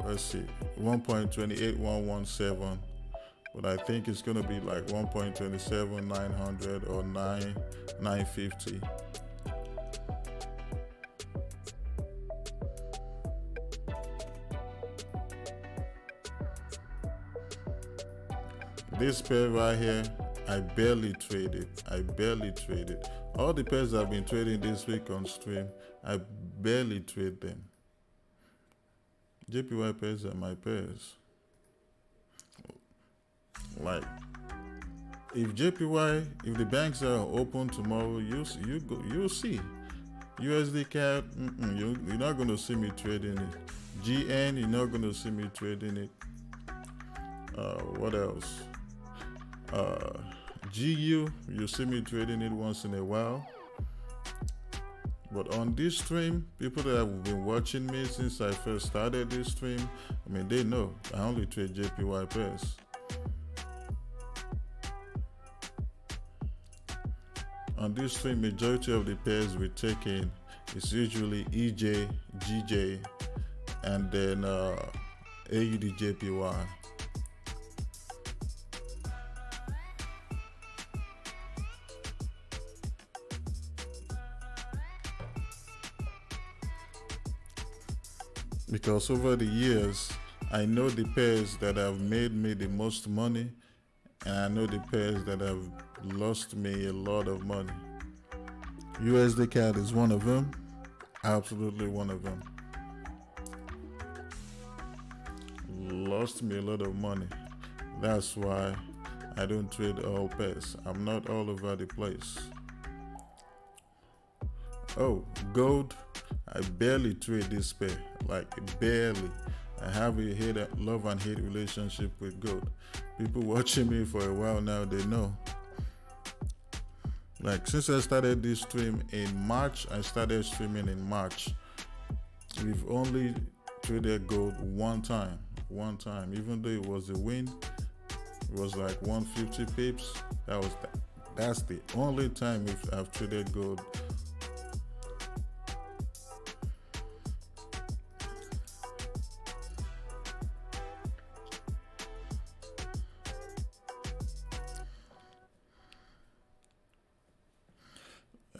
let's see, 1.28117, but I think it's gonna be like 1.27900 or 950. This pair right here, I barely traded. All the pairs I've been trading this week on stream, I barely trade them. JPY pairs are my pairs. Like, if the banks are open tomorrow, you'll see. USD CAD, you're not gonna see me trading it. GN, you're not gonna see me trading it. What else? GU, you see me trading it once in a while. But on this stream, people that have been watching me since I first started this stream, I mean, they know I only trade JPY pairs. On this stream, majority of the pairs we take in is usually EJ, GJ, and then AUD JPY. Because over the years, I know the pairs that have made me the most money, and I know the pairs that have lost me a lot of money. USD CAD is one of them, absolutely one of them. Lost me a lot of money. That's why I don't trade all pairs. I'm not all over the place. Oh, gold. I barely trade this pair, like barely. I have a love and hate relationship with gold. People watching me for a while now, they know. Like, since I started this stream in March, I started streaming in March. We've only traded gold one time, even though it was a win. It was like 150 pips. That's the only time I've traded gold.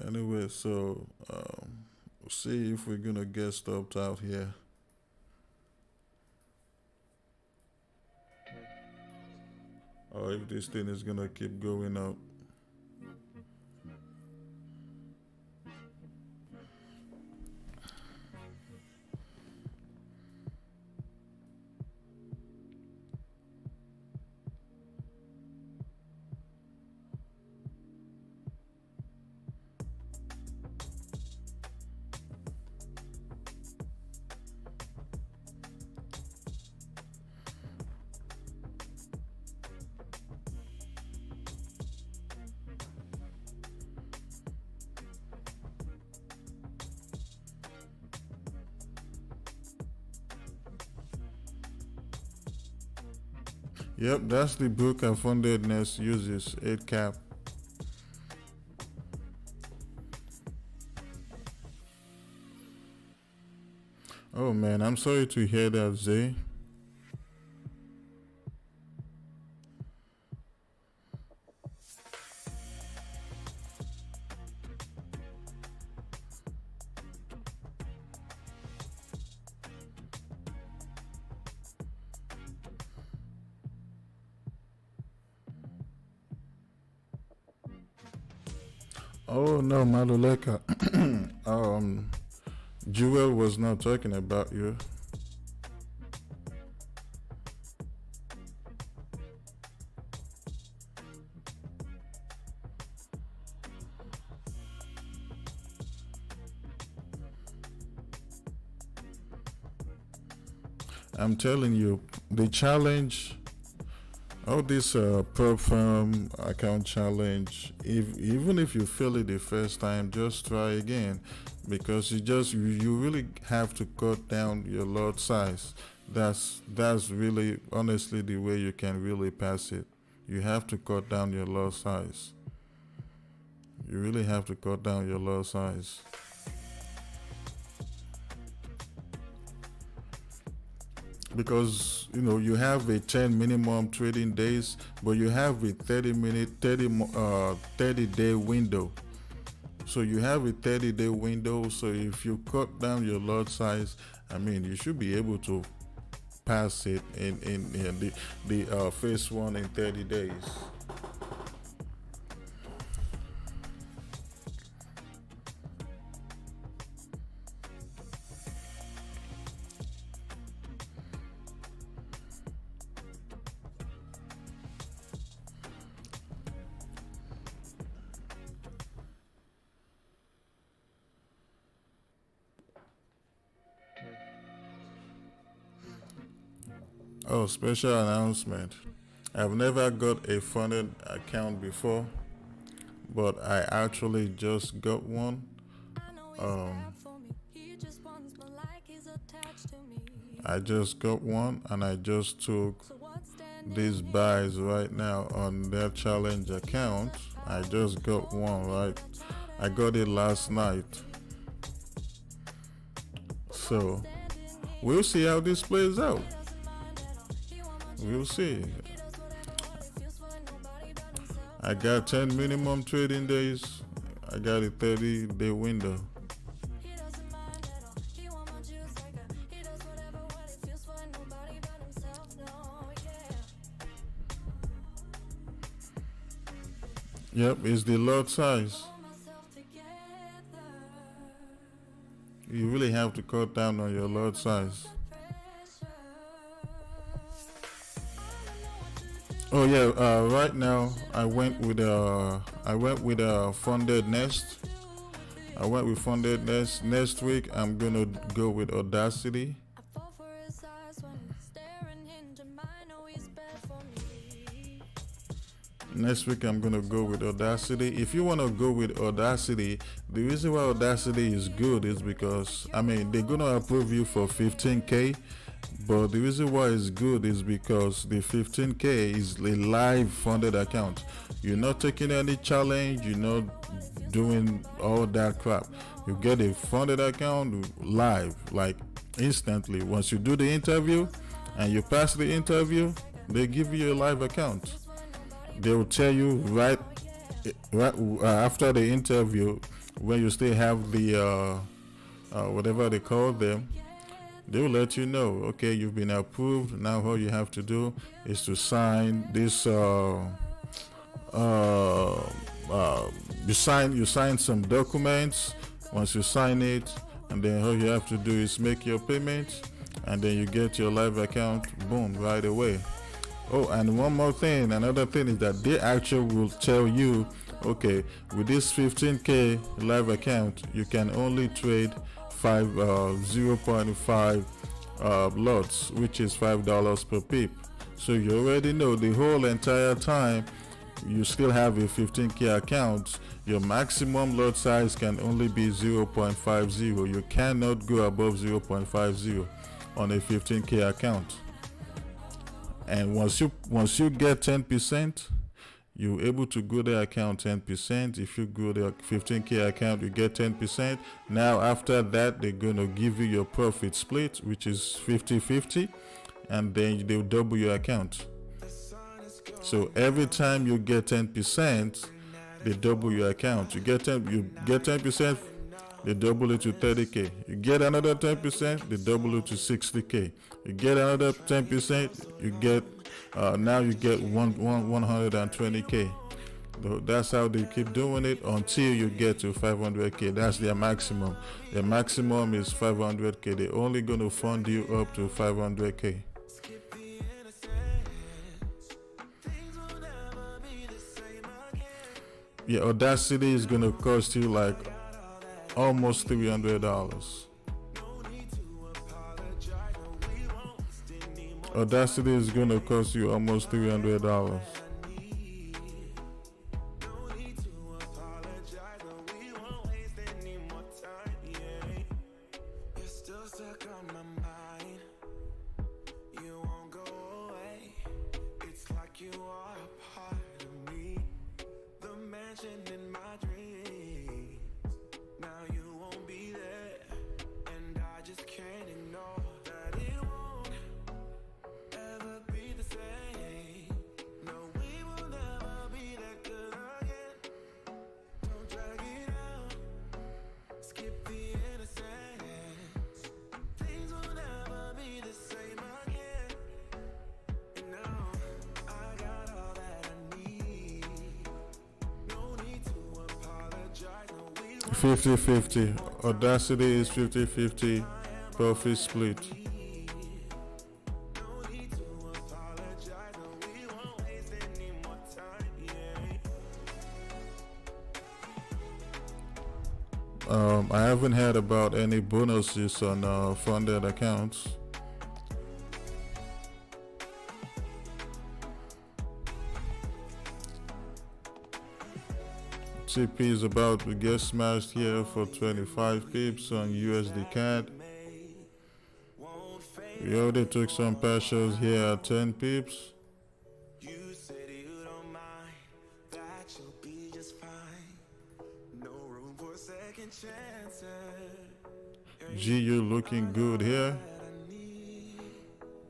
Anyway, so we'll see if we're gonna get stopped out here. Or if this thing is gonna keep going up. Yep, that's the book Fundedness uses, 8 cap. Oh man, I'm sorry to hear that, Zay. Oh no, Maluleka. Jewel was not talking about you. I'm telling you, the challenge, all this prop firm account challenge, even if you fail it the first time, just try again, because you really have to cut down your lot size. That's really honestly the way you can really pass it. you have to cut down your lot size. You really have to cut down your lot size. Because you have a 10 minimum trading days, but you have a 30 day window. So you have a 30-day window. So if you cut down your lot size, you should be able to pass it in the phase one in 30 days. Oh, special announcement. I've never got a funded account before, but I actually just got one. I just got one and I just took these buys right now on their challenge account. I just got one, right? I got it last night. So we'll see how this plays out. We'll see. I got 10 minimum trading days. I got a 30-day window. Yep, it's the lot size. You really have to cut down on your lot size. Oh yeah, right now I went with a funded nest. I went with funded nest. Next week I'm gonna go with Audacity. Next week I'm gonna go with Audacity. If you wanna go with Audacity, the reason why Audacity is good is because they're gonna approve you for 15K. But the reason why it's good is because the 15K is a live funded account. You're not taking any challenge, you're not doing all that crap. You get a funded account live, like instantly. Once you do the interview and you pass the interview, they give you a live account. They will tell you right after the interview, when you still have the whatever they call them. They will let you know, okay, you've been approved. Now all you have to do is to sign this. You sign some documents. Once you sign it, and then all you have to do is make your payment, and then you get your live account, boom, right away. Oh, and one more thing, another thing is that they actually will tell you, okay, with this 15K live account, you can only trade 0.5 lots, which is $5 per pip. So you already know the whole entire time you still have a 15K account, your maximum lot size can only be 0.50. You cannot go above 0.50 on a 15K account. And once you get 10%, you're able to grow the account 10%. If you grow the 15K account, you get 10%. Now, after that, they're going to give you your profit split, which is 50-50, and then they'll double your account. So every time you get 10%, they double your account. You get 10%, they double it to 30K. You get another 10%, they double it to 60K. You get another 10%, you get now you get 120K. That's how they keep doing it until you get to 500K. That's their maximum. Their maximum is 500K. They're only going to fund you up to 500K. Yeah, Audacity is going to cost you like almost $300. Audacity is going to cost you almost $300. You won't go away. It's like you are a part 50-50. Audacity is 50-50 profit split. I haven't heard about any bonuses on funded accounts. CP is about to get smashed here for 25 pips on USD CAD. We already took some partials here at 10 pips. You said you don't mind, that you'll be just fine. No room for second chances. GU looking good here.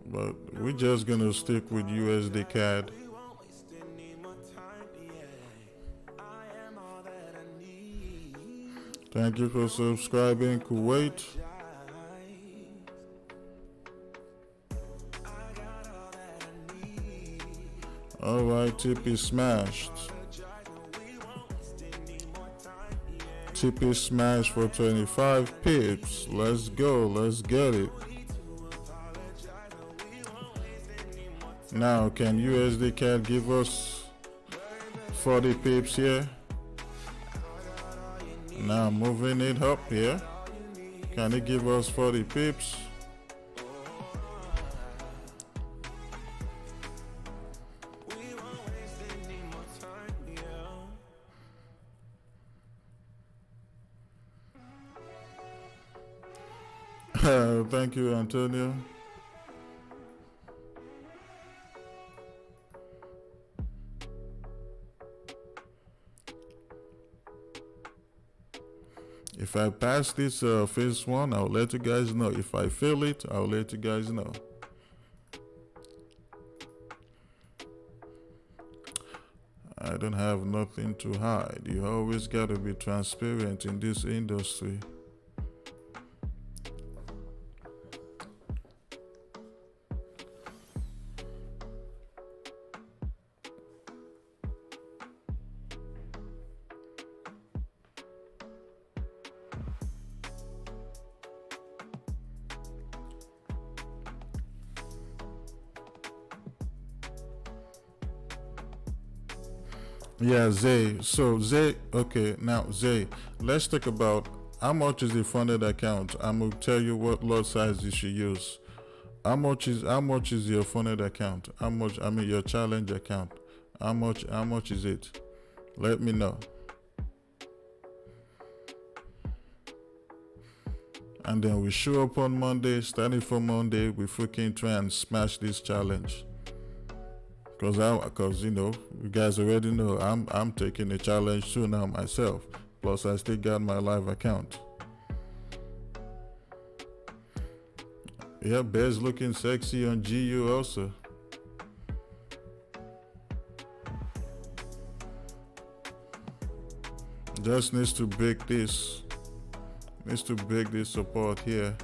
But we're just gonna stick with USD CAD. We won't waste any more time, yeah. I am all that I need. Thank you for subscribing, Kuwait. Alright, TP smashed. TP smashed for 25 pips. Let's go, let's get it. Now, can USD CAD give us 40 pips here? Now, moving it up here. Can it give us 40 pips? Thank you, Antonio. If I pass this phase one, I'll let you guys know. If I fail it, I'll let you guys know. I don't have nothing to hide. You always gotta be transparent in this industry. Yeah, Zay. So Zay, okay, now Zay, let's talk about how much is the funded account. I'm gonna tell you what lot size you should use. How much is your funded account? How much, I mean your challenge account? How much is it? Let me know. And then we show up on Monday, starting from Monday, we freaking try and smash this challenge. Cause you know, you guys already know I'm taking the challenge too now myself. Plus I still got my live account. Yeah, Bear's looking sexy on GU also. Just needs to break this. Needs to break this support here.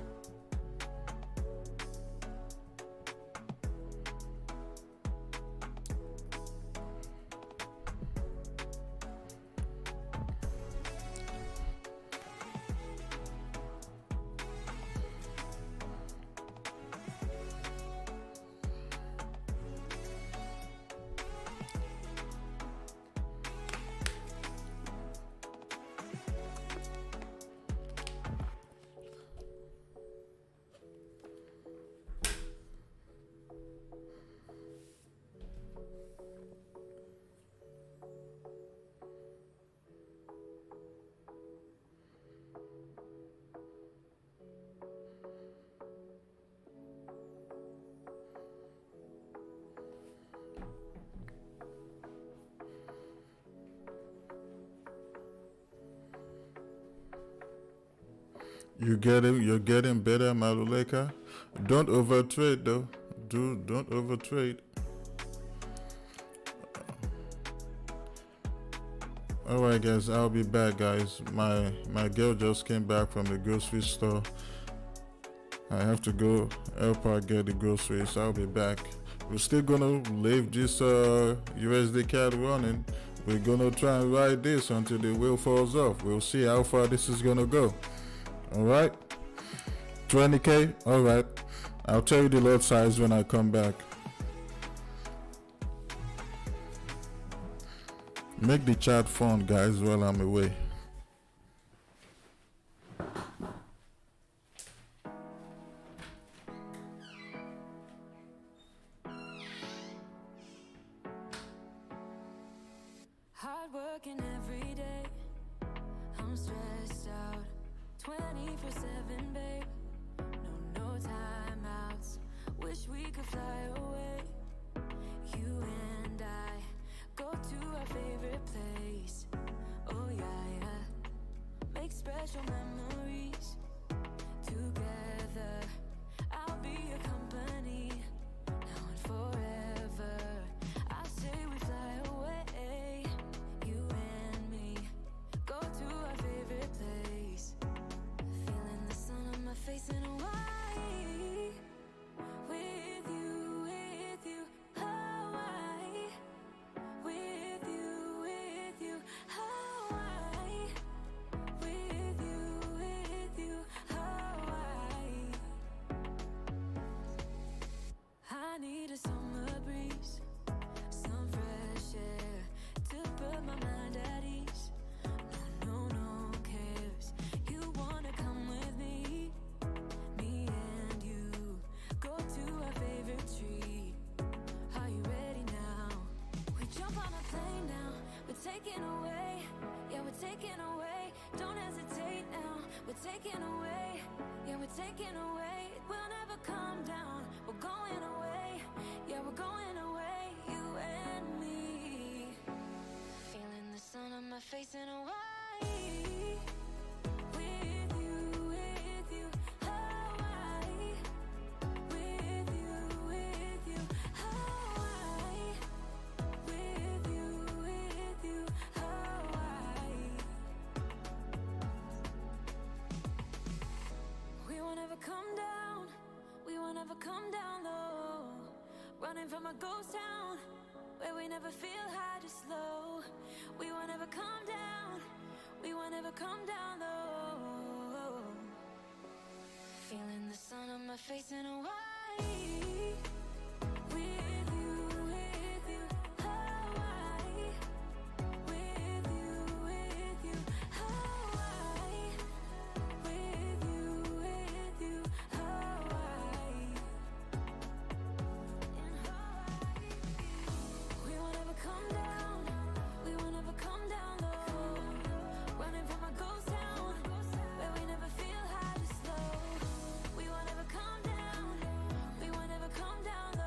You're getting better, Maluleka. Don't overtrade though. Don't overtrade. Alright guys, I'll be back guys. My girl just came back from the grocery store. I have to go help her get the groceries. I'll be back. We're still gonna leave this USD CAD running. We're gonna try and ride this until the wheel falls off. We'll see how far this is gonna go. Alright? 20K? Alright. I'll tell you the lot size when I come back. Make the chat fun, guys, while I'm away. Hard working every day. I'm stressed out 24/7, babe. No timeouts. Wish we could fly away. You and I go to our favorite place. Oh yeah. Make special memories together. I'll be your company now and forever. I say we fly away. You and me go to our favorite place. Feeling the sun on my face in Hawaii. With you, Hawaii. With you, Hawaii. With you, Hawaii. I need a summer breeze, some fresh air to put my mind at ease. No cares. You wanna come with me? Me and you go to our favorite tree. Are you ready now? We jump on a plane now. We're taking away. Yeah, we're taking away. Don't hesitate now. We're taking away. Yeah, we're taking away. We'll never come down. We're going away. Yeah, we're going away. You and me. Feeling the sun on my face in Hawaii. With you, Hawaii. With you, Hawaii. With you, Hawaii. We won't ever come down. We won't ever come down low. Running from a ghost town where we never feel high, just low. We won't ever come down. We won't ever come down low. Feeling the sun on my face in Hawaii. With you, Hawaii. With you, Hawaii. With you, Hawaii. In Hawaii. We won't ever come down. We won't ever come down low. Running from a ghost town where we never feel high, just low. We won't ever come down. We won't ever come down low.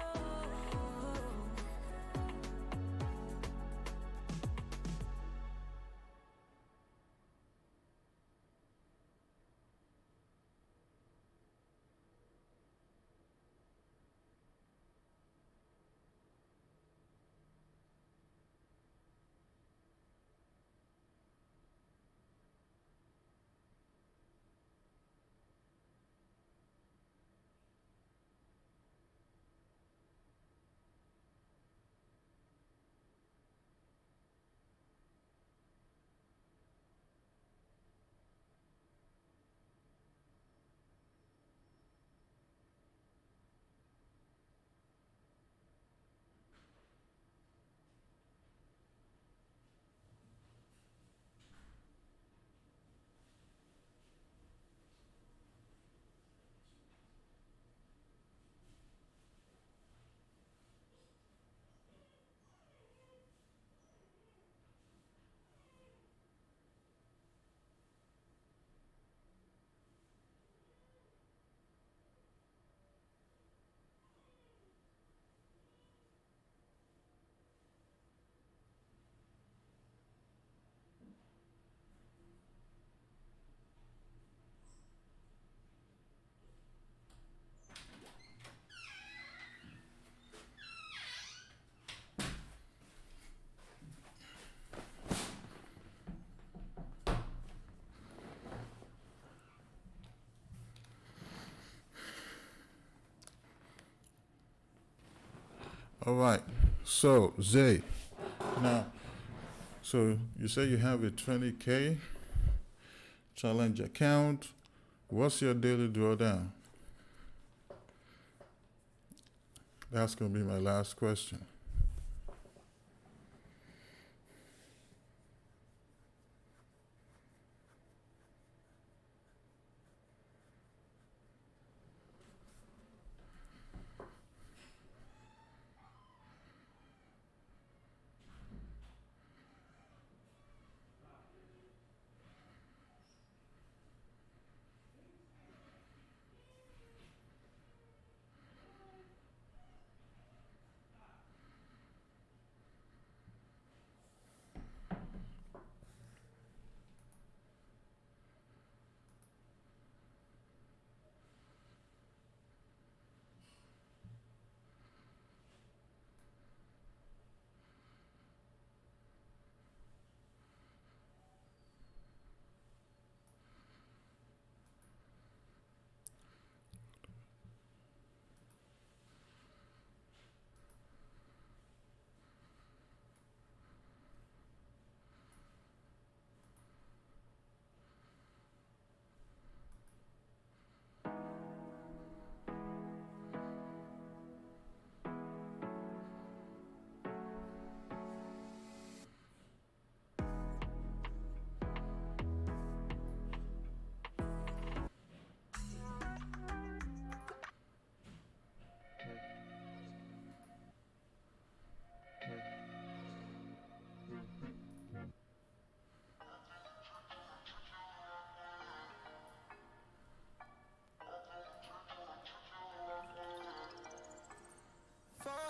All right. So, Zay, now So you say you have a 20K challenge account. What's your daily drawdown? That's going to be my last question.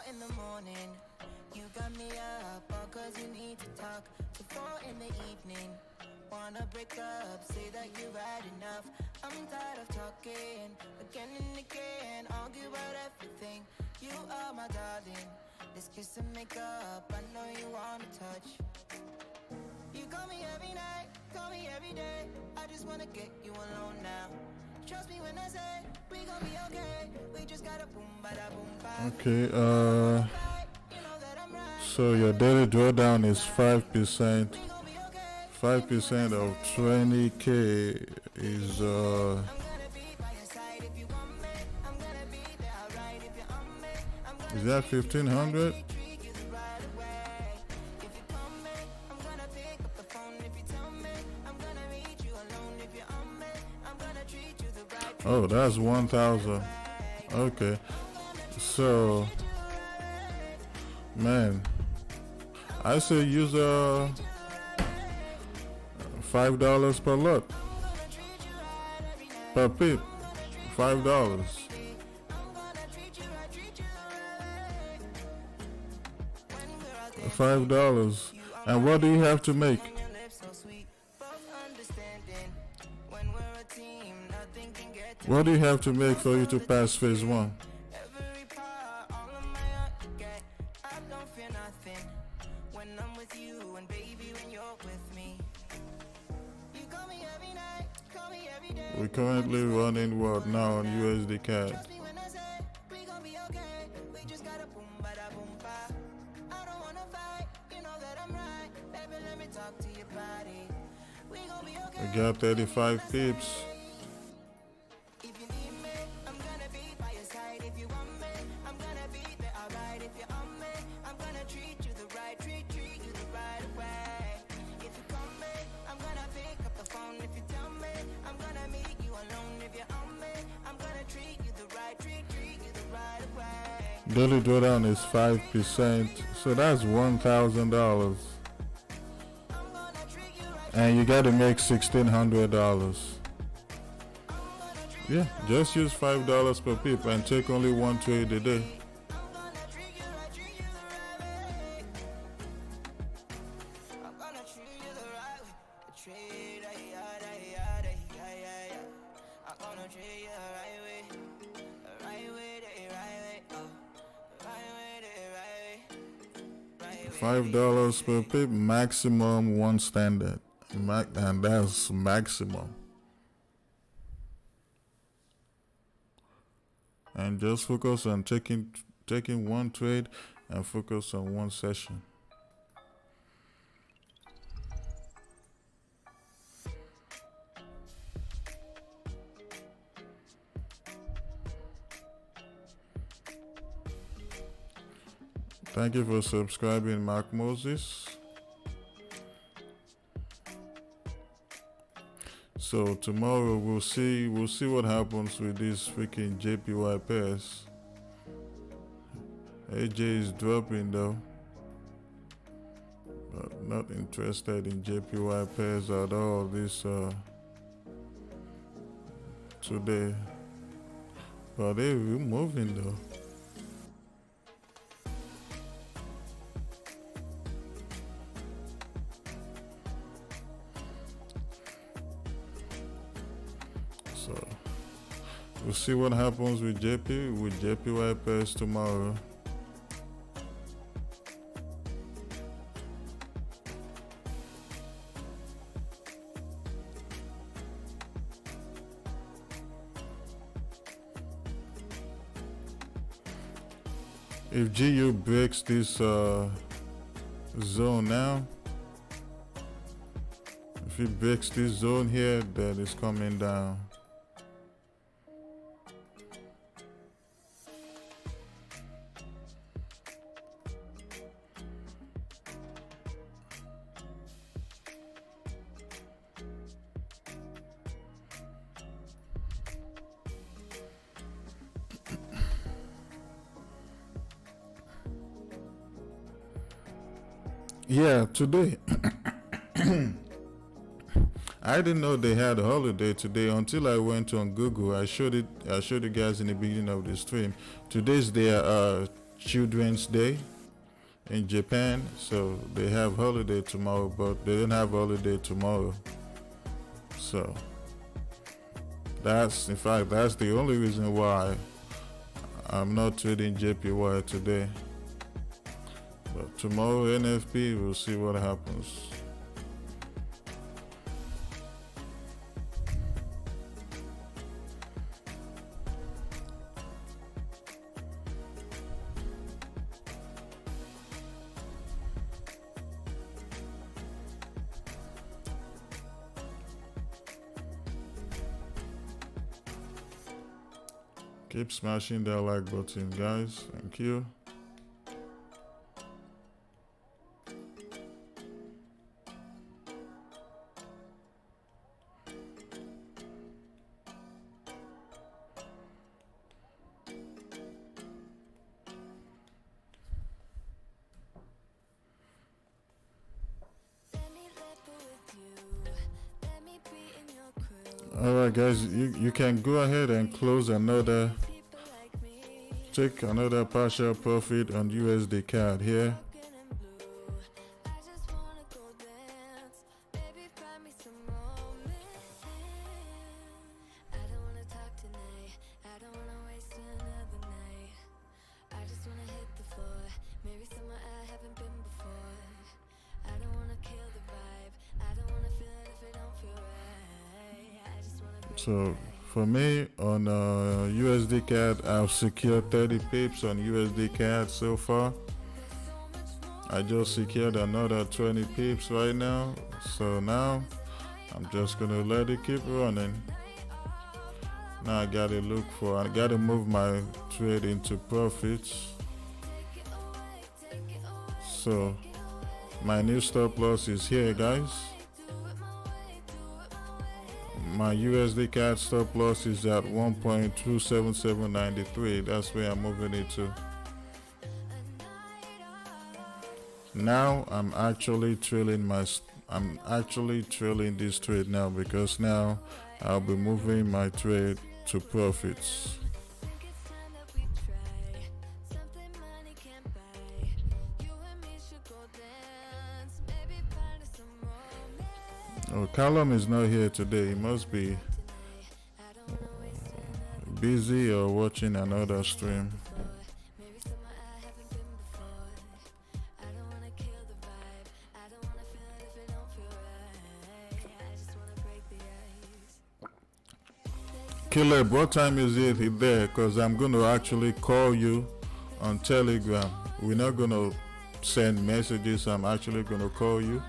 In the morning, you got me up, all cause you need to talk. To 4 in the evening, wanna break up, say that you've had enough. I'm tired of talking, again and again, argue about everything. You are my darling, this kiss and make up, I know you wanna touch. You call me every night, call me every day, I just wanna get you alone now. Trust me when I say, we gon' be okay, we just gotta boom, bada boom, bada. Okay, so your daily drawdown is 5%. 5% of 20K is that 1,500? Oh, that's 1,000. Okay, so man, I say use $5 per lot per pip. $5. $5. And what do you have to make? What do you have to make for you to pass phase 1? We're currently running what now on USD CAD? We got 35 pips. Daily drawdown is 5%, so that's $1,000, and you got to make $1,600. Yeah, just use $5 per pip and take only one trade a day. $5 per pip, maximum one standard, and that's maximum. And just focus on taking one trade and focus on one session. Thank you for subscribing, Mark Moses. So tomorrow we'll see what happens with this freaking JPY pairs. AJ is dropping though. But not interested in JPY pairs at all this today. But they will moving though. So we'll see what happens with JPY pairs tomorrow. If GU breaks this zone now, if it breaks this zone here, then it's coming down. Yeah, today. I didn't know they had a holiday today until I went on Google. I showed you guys in the beginning of the stream. Today's their Children's Day in Japan, so they have holiday tomorrow, but they don't have holiday tomorrow. So that's the only reason why I'm not trading JPY today. But tomorrow NFP, we'll see what happens. Keep smashing that like button, guys. Thank you. Alright guys, you can go ahead and close another, take another partial profit on USD CAD here. So for me on USD CAD, I've secured 30 pips on USD CAD so far. I just secured another 20 pips right now. So now I'm just gonna let it keep running. Now I gotta move my trade into profits. So my new stop loss is here, guys. My USD CAD stop loss is at 1.27793. That's where I'm moving it to. Now I'm actually trailing this trade now, because now I'll be moving my trade to profits. Oh, Callum is not here today. He must be busy or watching another stream. Caleb, what time is it there? Because I'm going to actually call you on Telegram. We're not going to send messages. I'm actually going to call you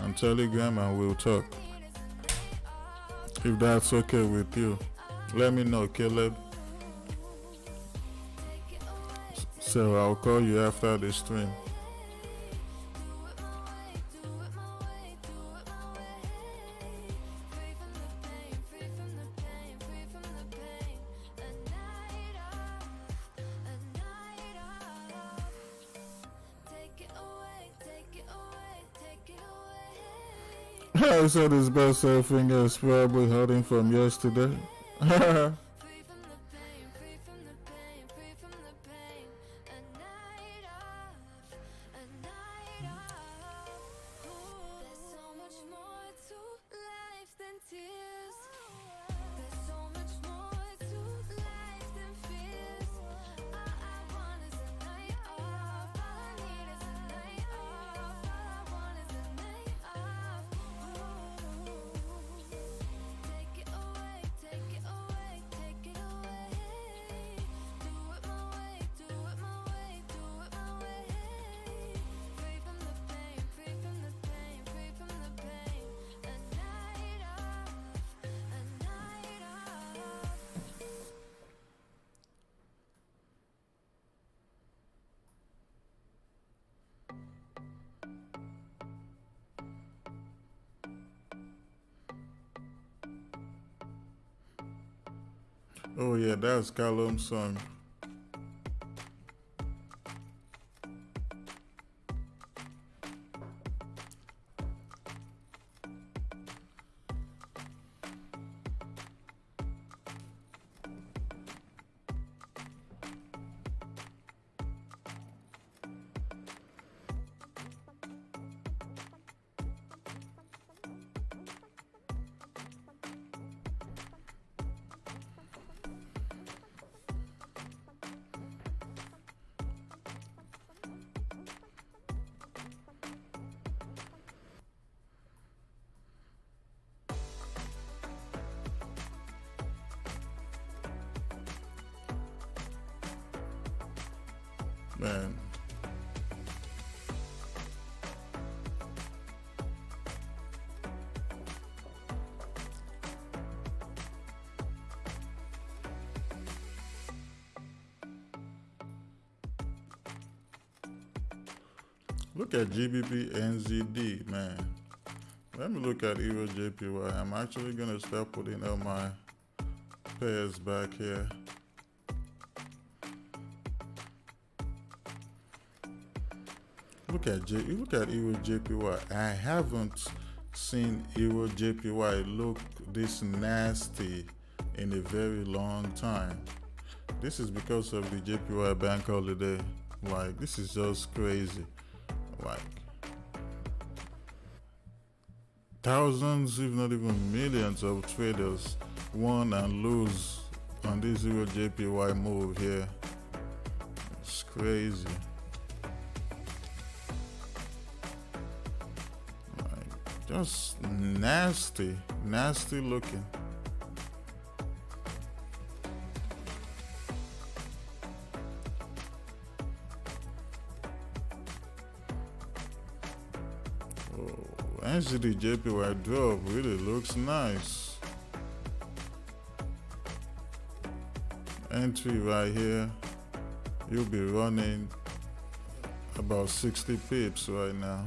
on Telegram and we'll talk. If that's okay with you, let me know, Caleb. So I'll call you after the stream. I said his best finger is probably hurting from yesterday. Oh yeah, that's Callum's song. Man. Look at GBP NZD, man. Let me look at Euro JPY. I'm actually gonna start putting all my pairs back here. Look at Euro JPY. I haven't seen Euro JPY look this nasty in a very long time. This is because of the JPY bank holiday. Like, this is just crazy. Like, thousands, if not even millions of traders won and lose on this Euro JPY move here. It's crazy. Like, just nasty looking. NZD JPY drop really looks nice. Entry right here. You'll be running about 60 pips right now.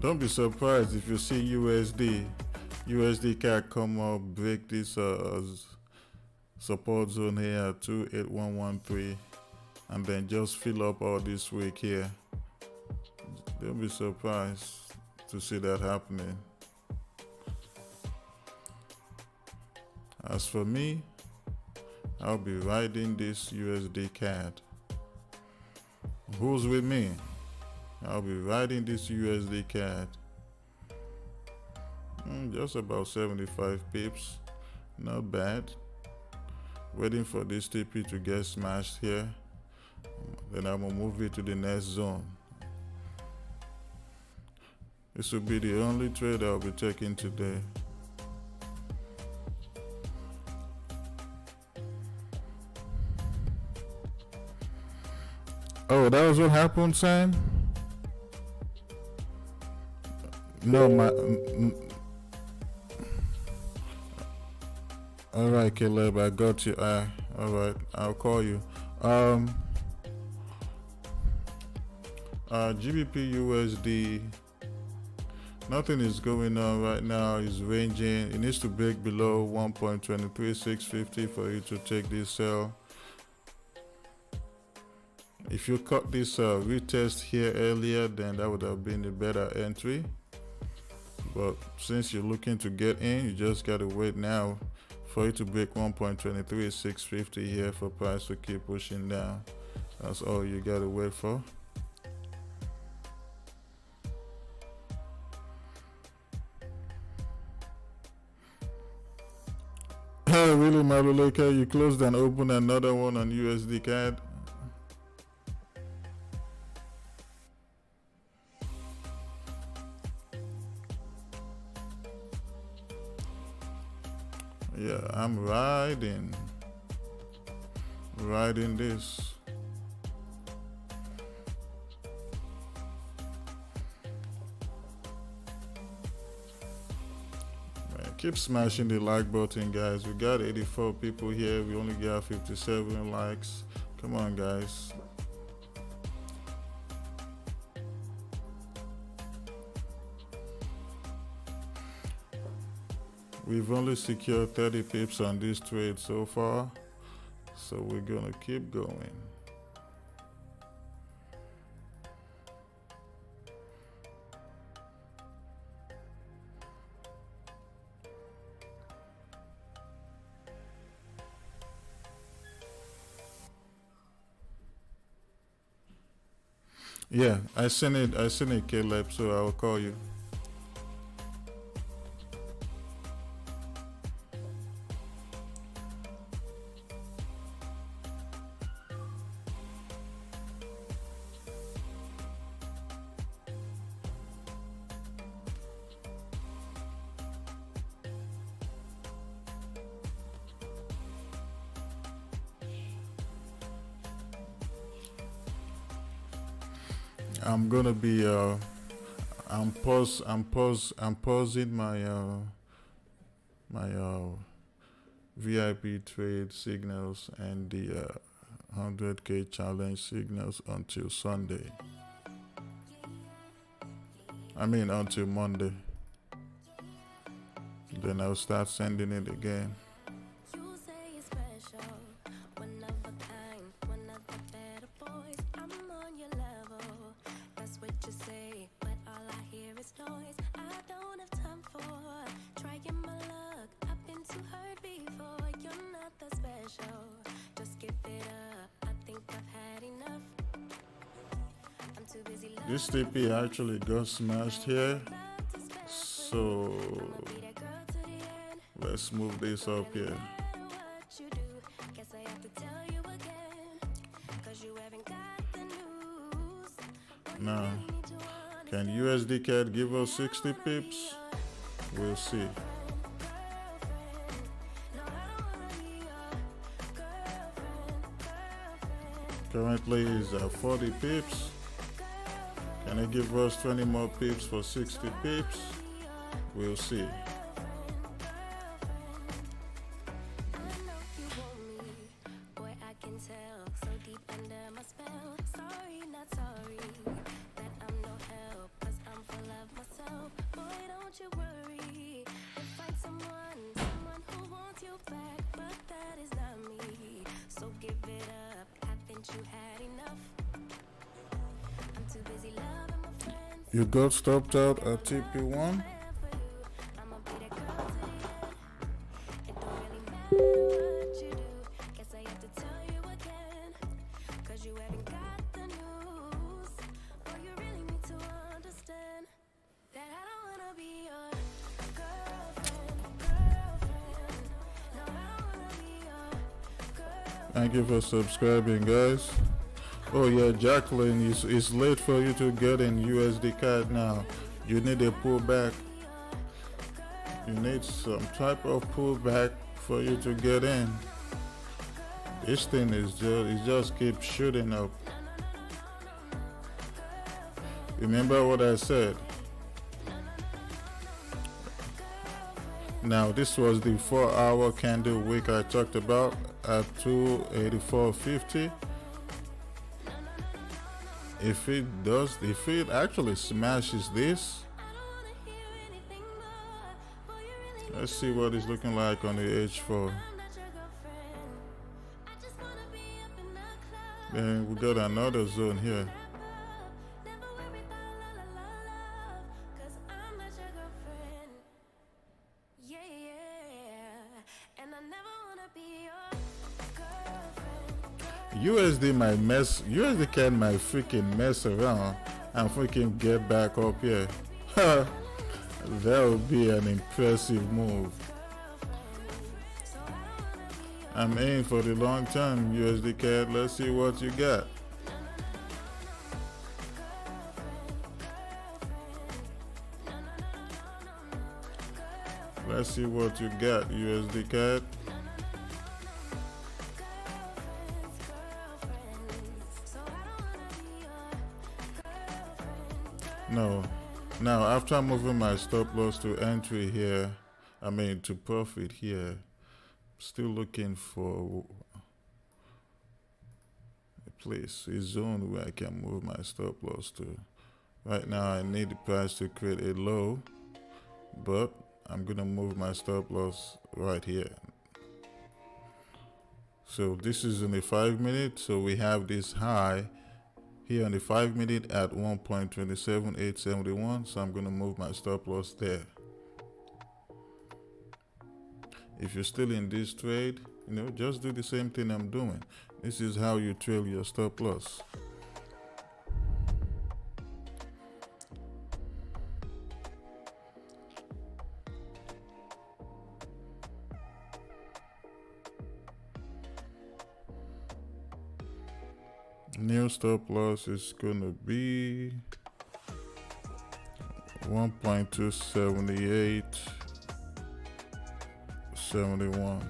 Don't be surprised if you see USD CAC come up, break this support zone here at 28113. and then just fill up all this week here. Don't be surprised to see that happening. As for me, I'll be riding this USD CAD. Who's with me? I'll be riding this USD CAD. Just about 75 pips. Not bad. Waiting for this TP to get smashed here. Then I'm gonna move it to the next zone. This will be the only trade I'll be taking today. Oh, that was what happened, Sam? No, all right, Caleb, I got you. All right, I'll call you. GBP USD, nothing is going on right now. It's ranging. It needs to break below 1.23650 for you to take this sell. If you caught this retest here earlier, then that would have been a better entry. But since you're looking to get in, you just gotta wait now for it to break 1.23650 here for price to keep pushing down. That's all you gotta wait for. Hey, really, Maluleka, you closed and opened another one on USD CAD. Yeah, I'm riding this. Man, keep smashing the like button, guys. We got 84 people here. We only got 57 likes. Come on, guys. We've only secured 30 pips on this trade so far, so we're gonna keep going. Yeah, I sent it, Caleb, so I'll call you. I'm gonna be I'm pausing my VIP trade signals and the 100K challenge signals until Sunday. I mean until Monday. Then I'll start sending it again. This TP actually got smashed here, so let's move this up here. Now, can USD CAD give us 60 pips? We'll see. Currently is 40 pips. Can it give us 20 more pips for 60 pips? We'll see. Didn't you had enough? I'm too busy loving my friends. You got stopped out at TP1? For you, I'ma be that girl to the end. It don't really matter what you do. Guess I have to tell you again. Cause you haven't got the news. Or you really need to understand that I don't wanna be your girlfriend. No, I don't wanna be your girlfriend. Thank you for subscribing, guys. Oh yeah, Jacqueline, it's late for you to get in USD card now. You need a pullback. You need some type of pullback for you to get in. This thing is just keeps shooting up. Remember what I said? Now this was the 4-hour candle wick I talked about at 284.50. If it actually smashes this, let's see what it's looking like on the H4. Then we got another zone here. USD can might freaking mess around and freaking get back up here. That would be an impressive move. I'm aiming for the long term, USD CAD. Let's see what you got. Let's see what you got, USD CAD. No. Now, after moving my stop loss to entry here, to profit here, still looking for a place, a zone where I can move my stop loss to. Right now, I need the price to create a low, but I'm gonna move my stop loss right here. So this is in the 5 minute, so we have this high here on the 5 minute at 1.27871, so I'm going to move my stop loss there. If you're still in this trade, just do the same thing I'm doing. This is how you trail your stop loss. New stop loss is gonna be 1.27871.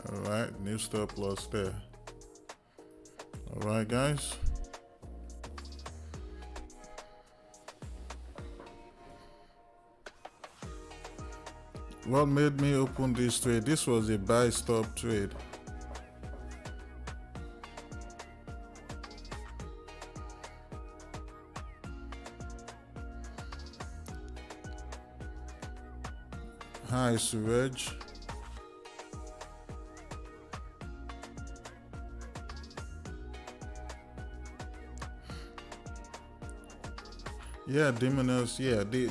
Alright, new stop loss there. Alright, guys. What made me open this trade? This was a buy stop trade. Hi, Suraj. Yeah, Dominos, yeah. The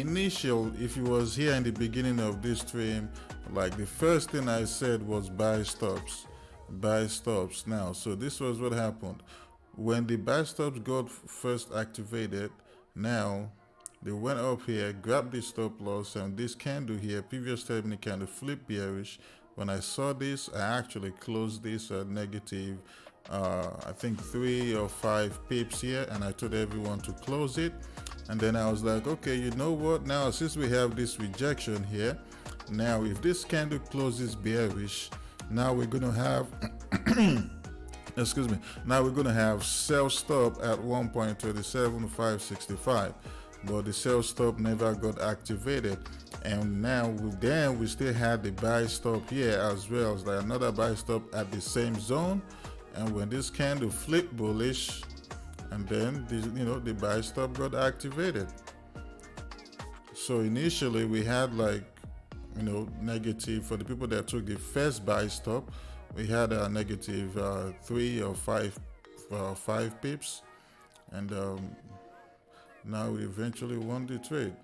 initial, if it was here in the beginning of this stream, like the first thing I said was buy stops now. So this was what happened. When the buy stops got first activated, now they went up here, grabbed the stop loss, and this candle here, previous terminal candle, flip bearish. When I saw this, I actually closed this at negative I think 3 or 5 pips here, and I told everyone to close it. And then I was like, okay, you know what, now since we have this rejection here, Now, if this candle closes bearish, now we're gonna have excuse me, now we're gonna have sell stop at 1.27565, but the sell stop never got activated. And now we still had the buy stop here as well as like another buy stop at the same zone. And when this candle flipped bullish, and then the buy stop got activated. So initially we had like negative for the people that took the first buy stop. We had a negative 3 or 5 pips, and now we eventually won the trade.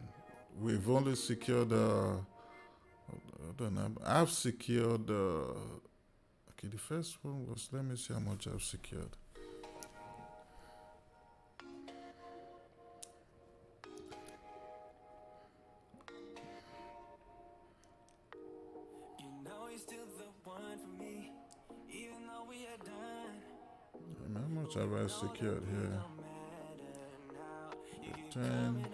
We've only secured I've secured okay, the first one was, let me see how much I've secured. How much have I secured here? 10.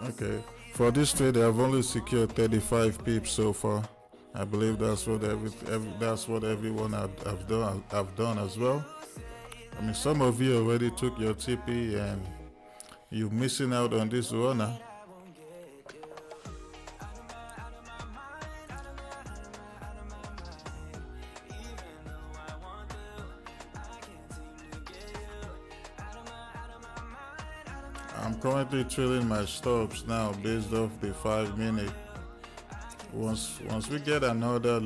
Okay, for this trade I've only secured 35 pips so far. I believe that's what everyone have done as well. I mean, some of you already took your TP and you're missing out on this runner. I'm currently trailing my stops now based off the 5-minute. Once we get another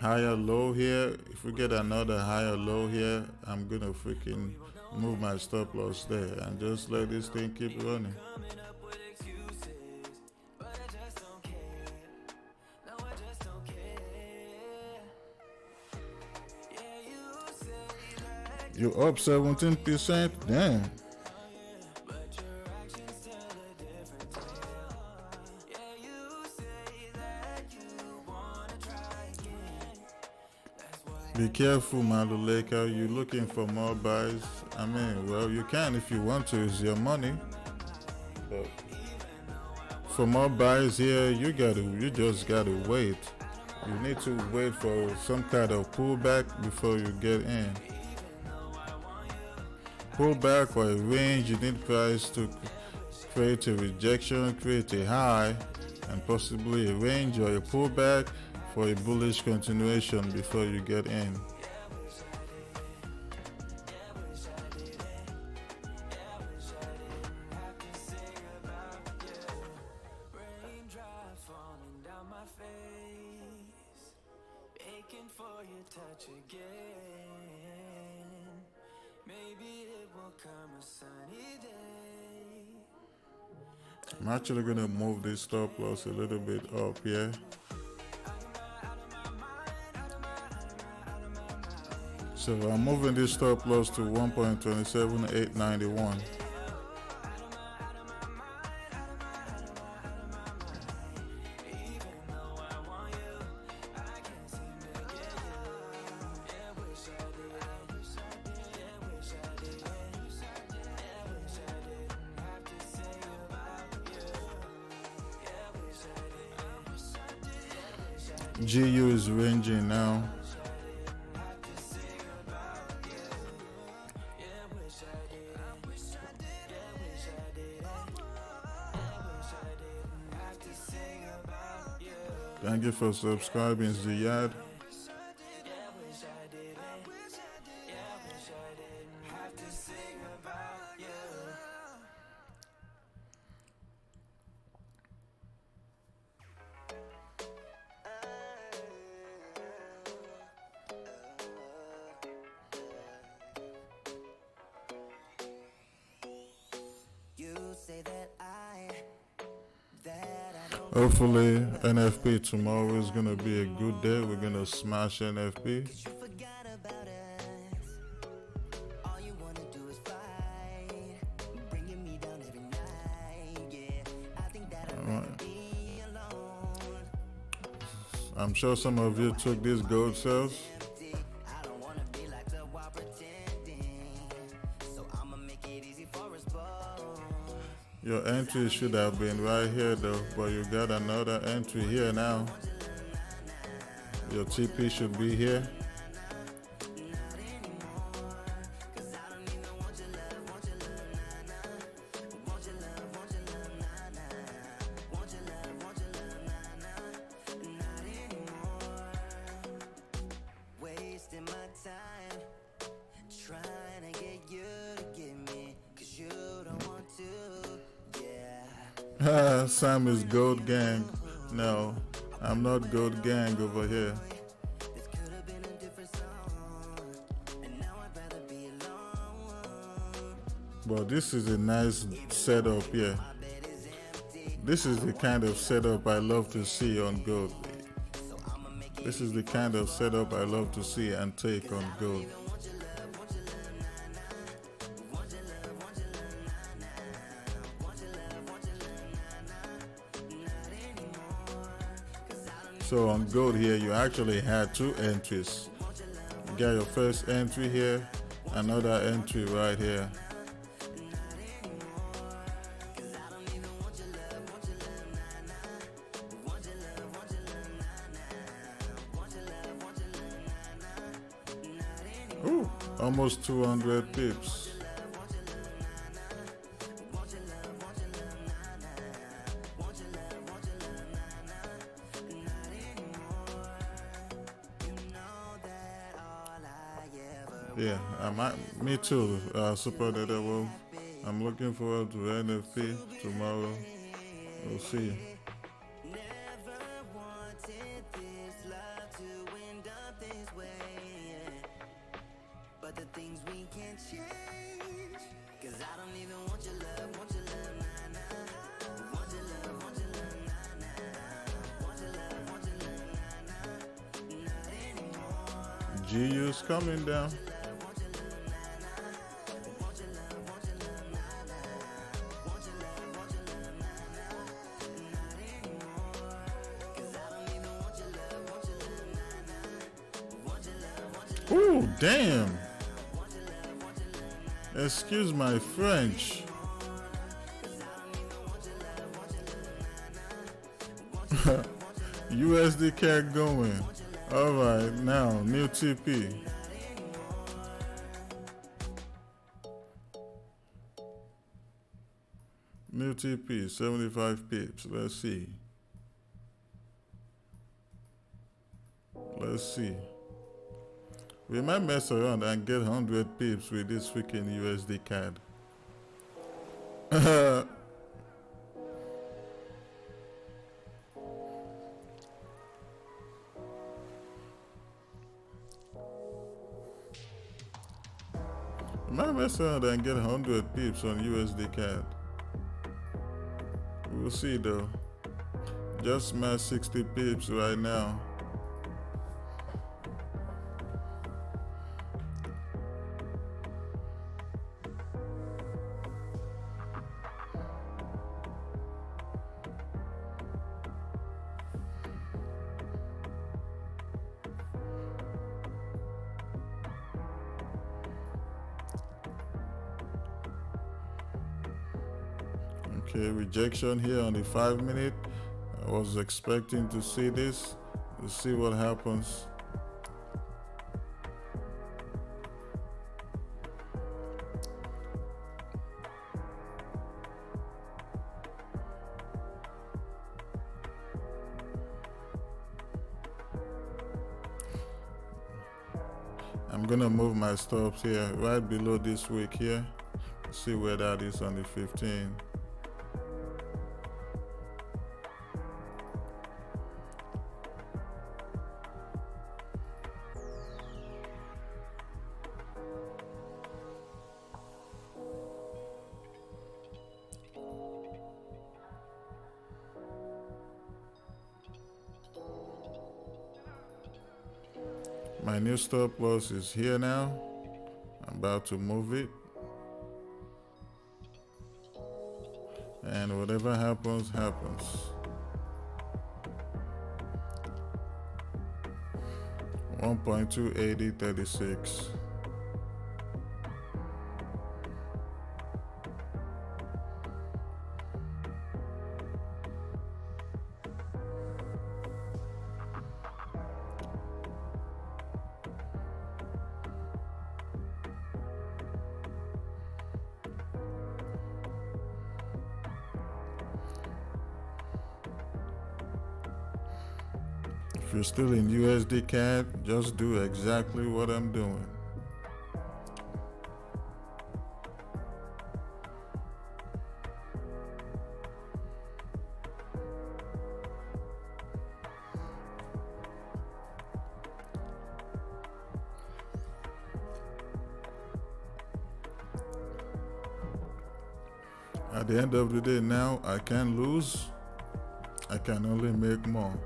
higher low here, if we get another higher low here, I'm gonna freaking move my stop loss there and just let this thing keep running. You're up 17%? Damn. Be careful, Maluleka. You're looking for more buys. I mean, well, you can if you want to. It's your money. But for more buys here, you just gotta wait. You need to wait for some kind of pullback before you get in. Pullback or a range, you need price to create a rejection, create a high, and possibly a range or a pullback for a bullish continuation before you get in. I'm actually going to move this stop loss a little bit up here. So I'm moving this stop loss to 1.27891. GU is ranging now. Thank you for subscribing, Ziyad. Hopefully NFP tomorrow is gonna be a good day. We're gonna smash NFP. Alright. I'm sure some of you took these gold sales. Your entry should have been right here though, but you got another entry here now. Your TP should be here. Wasting my time trying to get you to give me, 'cause you don't want to. Yeah. Sam is Gold Gang. No, I'm not Gold Gang over here. This could have been a different song, and now I'd rather be alone. But this is a nice setup here. This is the kind of setup I love to see on Gold. This is the kind of setup I love to see and take on Gold. So on Gold here, you actually had two entries. You got your first entry here, another entry right here. Ooh, almost 200 pips. Yeah, me too, Super Data Wolf. I'm looking forward to NFP tomorrow. We'll see. Never wanted this love to end up this way, but the things we can't change, 'cause I don't even want your love, nah, nah. Want your love, nah, nah. Want your love, nah, nah. Not anymore. GU's coming down. Ooh, damn. Excuse my French. USD CAD going. Alright, now, new TP. New TP, 75 pips. Let's see. Let's see. We might mess around and get 100 pips with this freaking USD CAD. We might mess around and get 100 pips on USD CAD. We'll see though. Just smash 60 pips right now. Okay, rejection here on the 5 minute. I was expecting to see this. Let's see what happens. I'm gonna move my stops here right below this wick here. See where that is on the 15. My new stop loss is here now. I'm about to move it. And whatever happens, happens. $1.28036. If you're still in USD CAD, just do exactly what I'm doing. At the end of the day now, I can't lose. I can only make more.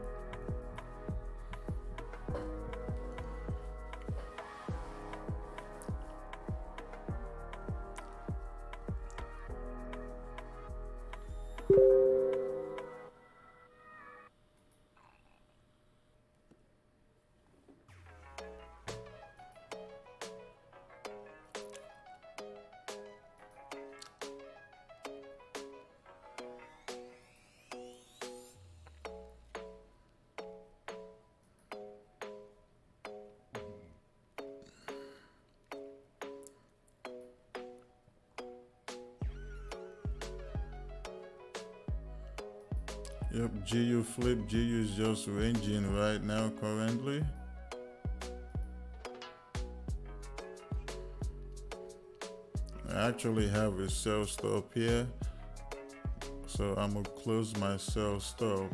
Yep, GU flip. GU is just ranging right now currently. I actually have a sell stop here, so I'm gonna close my sell stop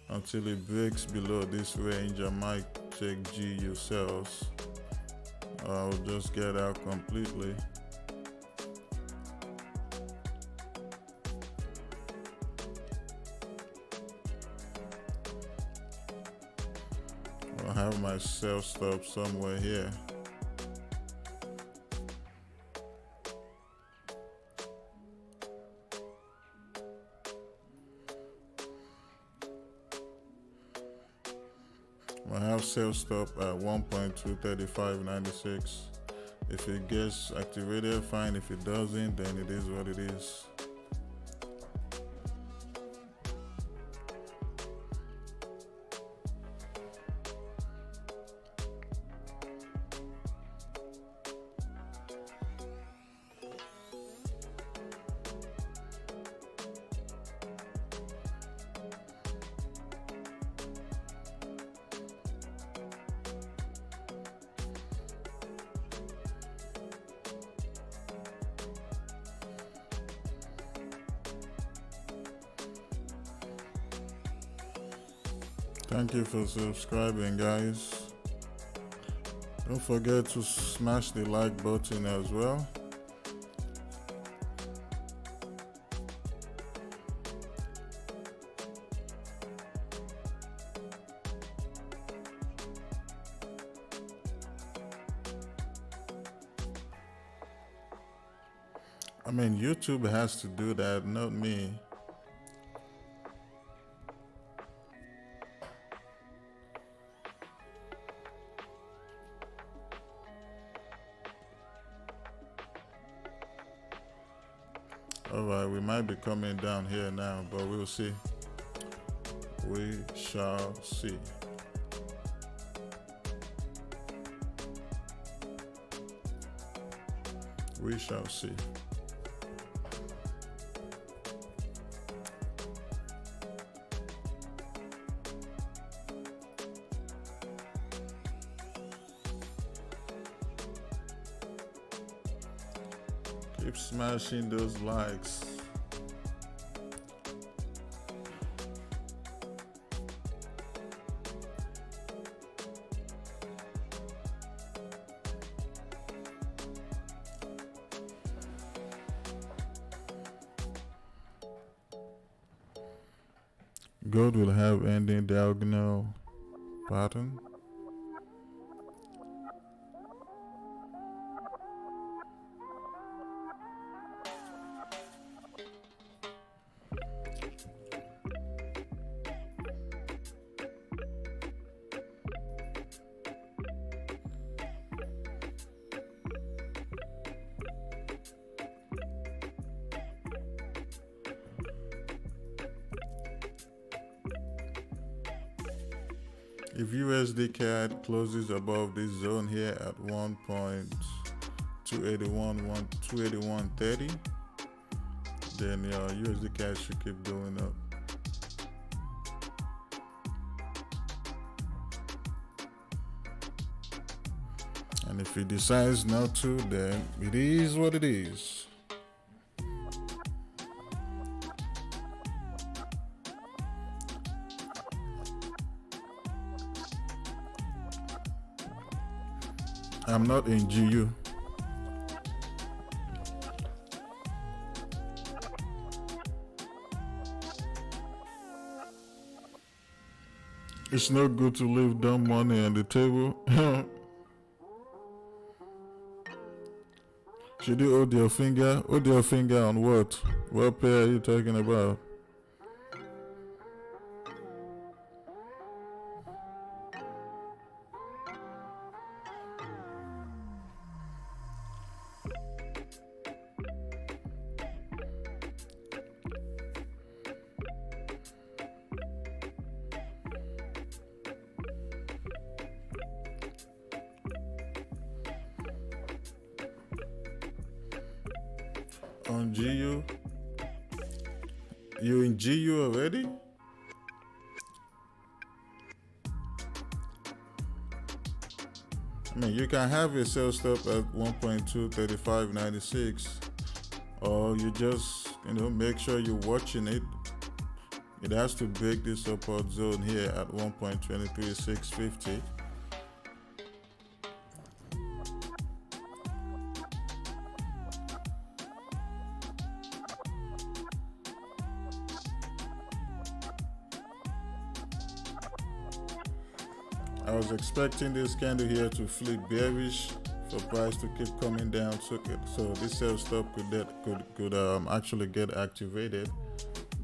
until it breaks below this range. I might take GU sells. I'll just get out completely. I'll have my sell stop somewhere here. I have sell stop at 1.23596. If it gets activated, fine. If it doesn't, then it is what it is. Thank you for subscribing, guys. Don't forget to smash the like button as well. I mean, YouTube has to do that, not me. Alright, we might be coming down here now, but we'll see. We shall see. We shall see. Keep smashing those likes. Gold will have ending diagonal pattern. If USD CAD closes above this zone here at 281.30, then USD CAD should keep going up. And if he decides not to, then it is what it is. I'm not in GU. It's not good to leave dumb money on the table. Should you hold your finger? Hold your finger on what? What pair are you talking about? On GU? You in GU already? I mean, you can have a sell stop at 1.23596, or you just, make sure you're watching it. It has to break this support zone here at 1.23650. I was expecting this candle here to flip bearish for price to keep coming down. So this sell stop could actually get activated,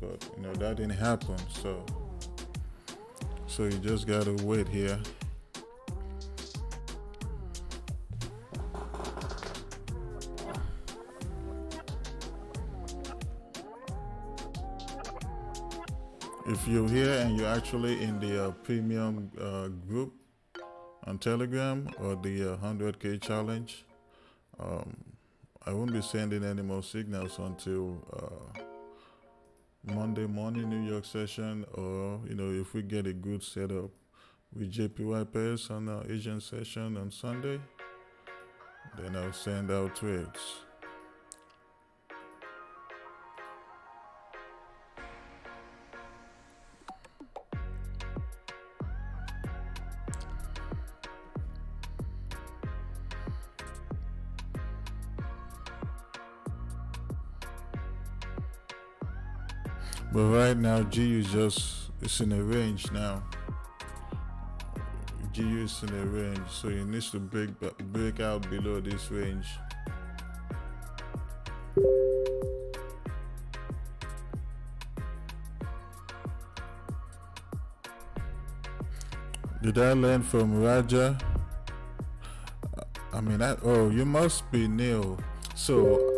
but that didn't happen. So you just gotta wait here. If you're here and you're actually in the premium group on Telegram or the 100K challenge, I won't be sending any more signals until Monday morning New York session, or if we get a good setup with JPY pairs on our Asian session on Sunday, then I'll send out trades. But right now, GU it's in a range now. GU is in a range, so it needs to break out below this range. Did I learn from Raja? You must be Neil. So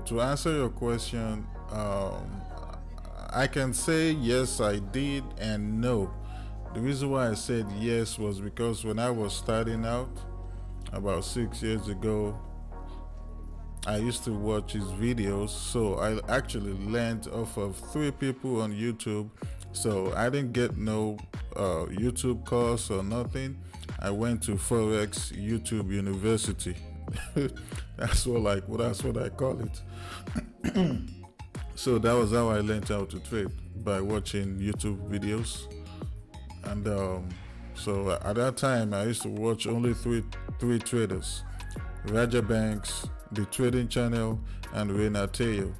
to answer your question, I can say yes, I did, and no. The reason why I said yes was because when I was starting out about 6 years ago, I used to watch his videos. So I actually learned off of 3 people on YouTube. So I didn't get no YouTube course or nothing. I went to Forex YouTube University. That's what I call it. So that was how I learned how to trade, by watching YouTube videos. And so at that time I used to watch only three traders: Raja Banks, the Trading Channel, and Renateo.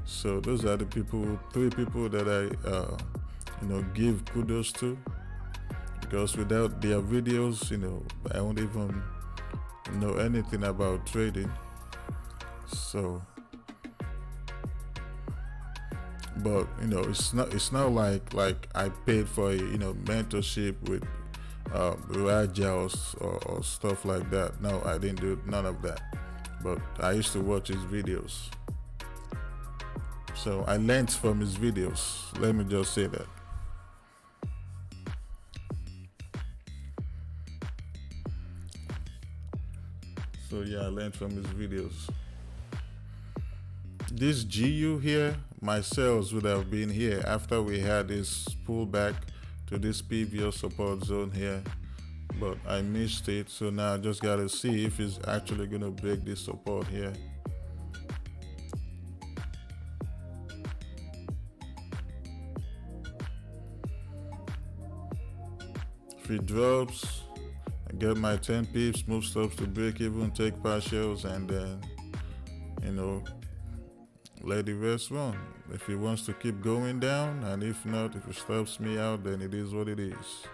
So those are the 3 people that I give kudos to, because without their videos, I won't even know anything about trading. So, but it's not like I paid for a mentorship with Raja or stuff like that. No, I didn't do none of that. But I used to watch his videos, so I learned from his videos. Let me just say that. So yeah, I learned from his videos. This GU here, my sales would have been here after we had this pullback to this previous support zone here. but I missed it. So now I just gotta see if it's actually gonna break this support here. If it drops, I get my 10 pips, move stops to break even, take partials, and then, you know, let the rest run. If it wants to keep going down, and if not, if it stops me out, then it is what it is.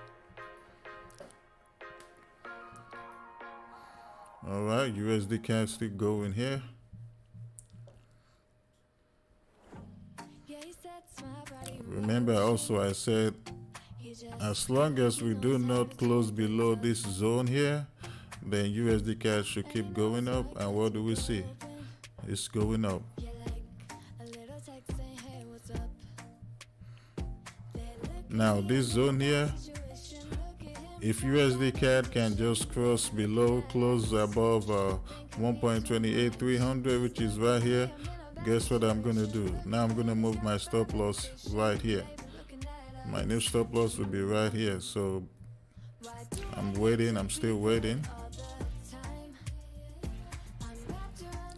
All right, USD candlestick still going here. Remember also I said, as long as we do not close below this zone here, then USD CAD should keep going up. And what do we see? It's going up. Now this zone here, if USD CAD can just cross below, close above 1.28300, which is right here, guess what I'm gonna do? Now I'm gonna move my stop loss right here. My new stop loss will be right here. So I'm waiting, I'm still waiting.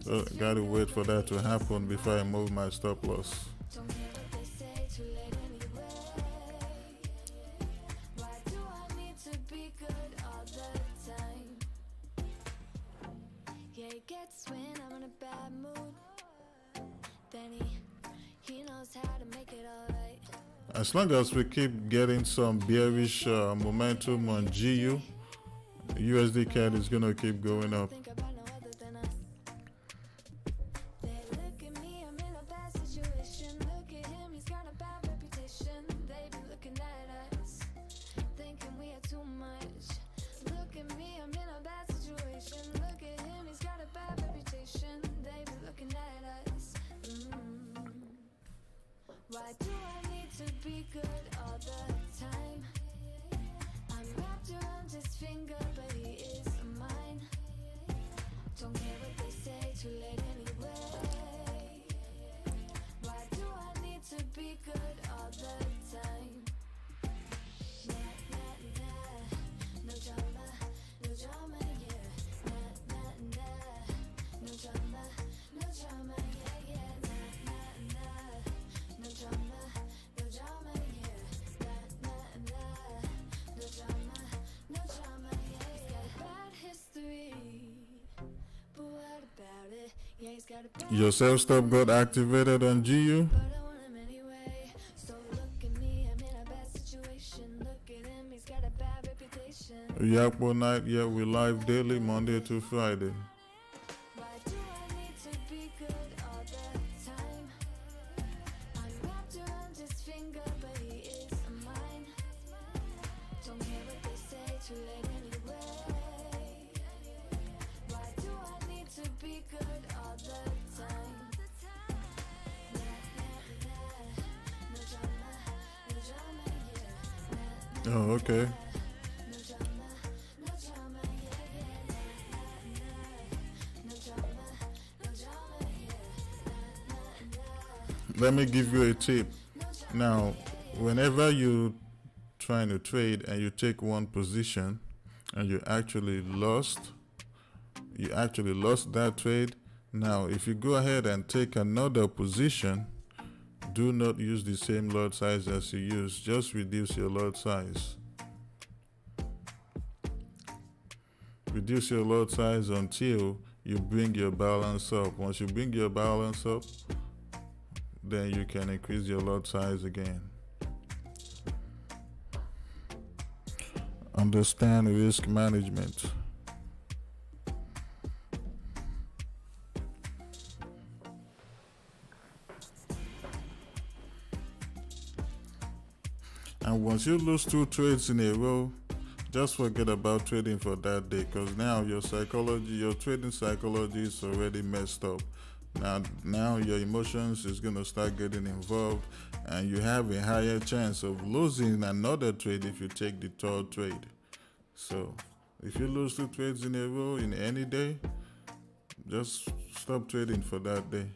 So gotta wait for that to happen before I move my stop loss. As long as we keep getting some bearish momentum on GU, USD CAD is gonna keep going up. Why do I need to be good all the time? I'm wrapped around his finger, but he is mine. Don't care what they say, too late anyway. Why do I need to be good all the time? Nah, nah, nah, no drama, yeah. Nah, nah, nah, no drama, yeah, yeah. Nah, nah, nah, no drama, yeah. Nah, nah, nah, no drama, yeah, yeah. He's got a bad history, but what about it? Yeah, he's got a bad Your sell stop got activated on GU. but I want him anyway. So look at me, I'm in a bad situation. Look at him, he's got a bad reputation. Yakpo Night, yeah, we live daily, Monday to Friday. Why do I need to be good all the time? I'm wrapped around his finger, but he is mine. Don't care what they say, too late anyway. Why do I need to be good all the time? Nah, nah, nah, no drama, yeah. Oh, okay. No drama, yeah, yeah. No drama, yeah. Let me give you a tip. Now, whenever you're trying to trade and you take one position and you actually lost that trade. Now, if you go ahead and take another position, do not use the same lot size as you use. Just reduce your lot size. Reduce your lot size until you bring your balance up. Once you bring your balance up, then you can increase your lot size again. Understand risk management. And once you lose 2 trades in a row, just forget about trading for that day, because now your trading psychology is already messed up. Now your emotions is gonna start getting involved, and you have a higher chance of losing another trade if you take the 3rd trade. So if you lose 2 trades in a row in any day, just stop trading for that day.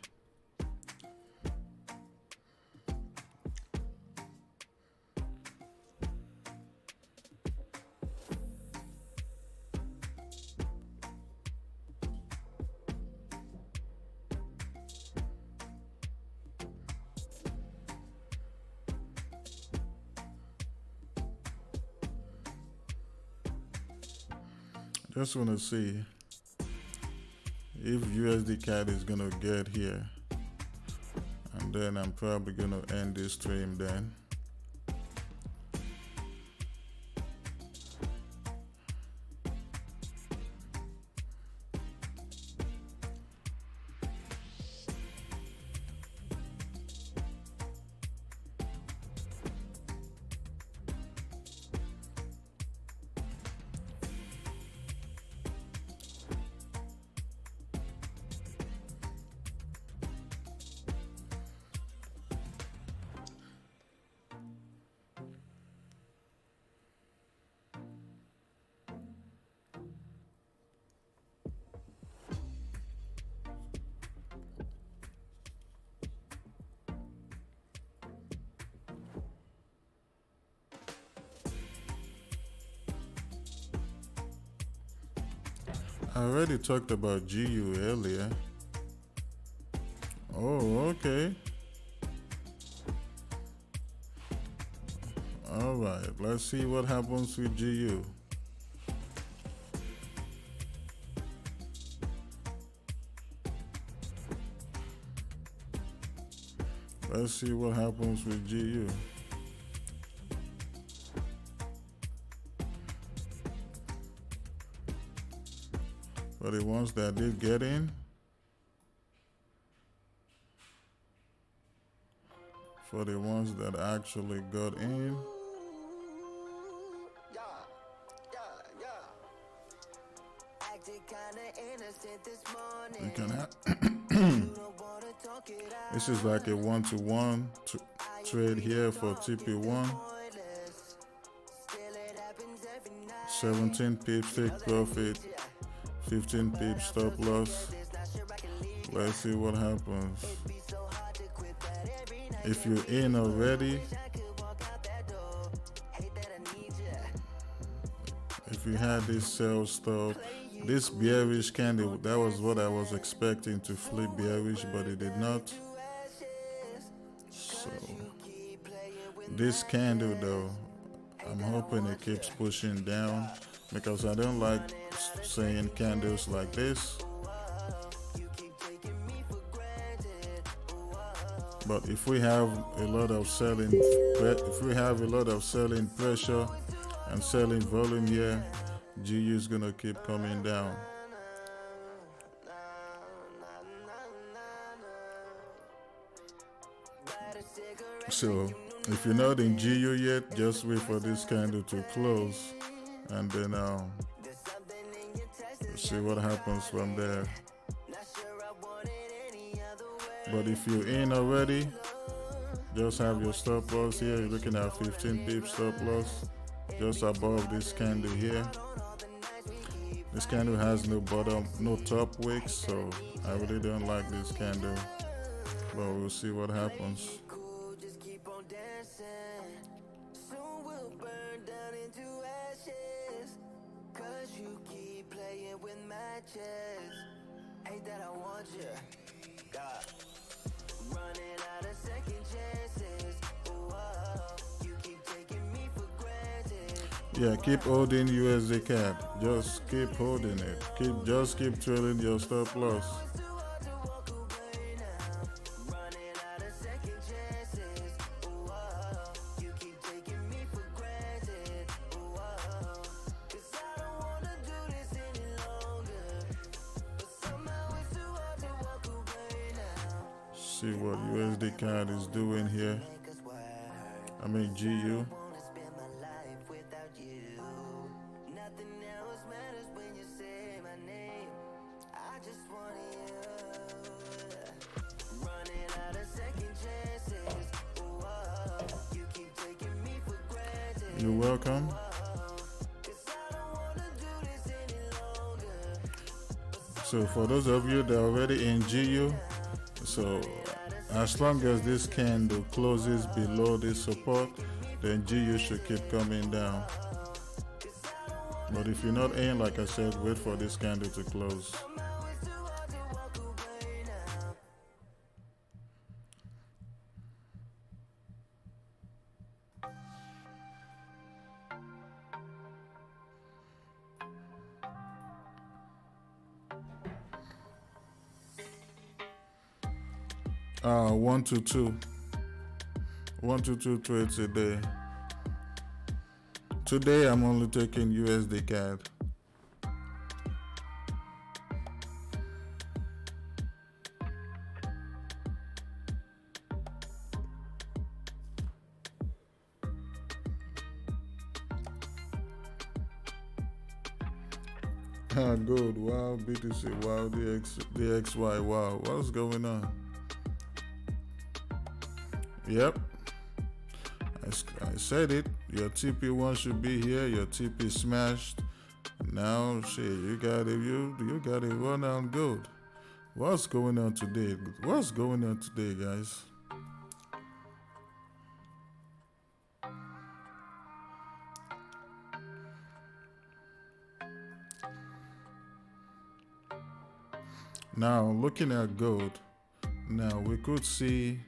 Just want to see if USD CAD is gonna get here, and then I'm probably gonna end this stream then. I already talked about GU earlier. Oh, okay. All right, let's see what happens with GU. Let's see what happens with GU. For the ones that did get in, for the ones that actually got in, you can have. This is like a one-to-one trade here for TP1. 17 pips take profit, 15 pips stop loss. Let's see what happens. If you're in already, if you had this sell stop, this bearish candle, that was what I was expecting to flip bearish, but it did not. So this candle though, I'm hoping it keeps pushing down, because I don't like seeing candles like this. But if we have a lot of selling pressure and selling volume here, GU is gonna keep coming down. So if you're not in GU yet, just wait for this candle to close, and then see what happens from there. But if you're in already, just have your stop loss here. You're looking at 15 pips stop loss just above this candle here. This candle has no bottom, no top wick, so I really don't like this candle, but we'll see what happens. Hate that I want you. God. Running out of second chances. You keep taking me for granted. Yeah, keep holding USD CAD. Just keep holding it. Just keep trailing your stop loss. See what USD CAD is doing here. I mean GU. You're welcome. So for those of you that are already in GU, so as long as this candle closes below this support, then GU should keep coming down. But if you're not in, like I said, wait for this candle to close. 1 to 2. 1 to 2 trades a day. Today I'm only taking USD CAD. Good. Wow, BTC. Wow, DXY. Wow, what's going on? Yep, I said it. Your TP1 should be here. Your TP smashed. Now, shit, you got it. You got it run on good. What's going on today? What's going on today, guys? Now, looking at gold, now we could see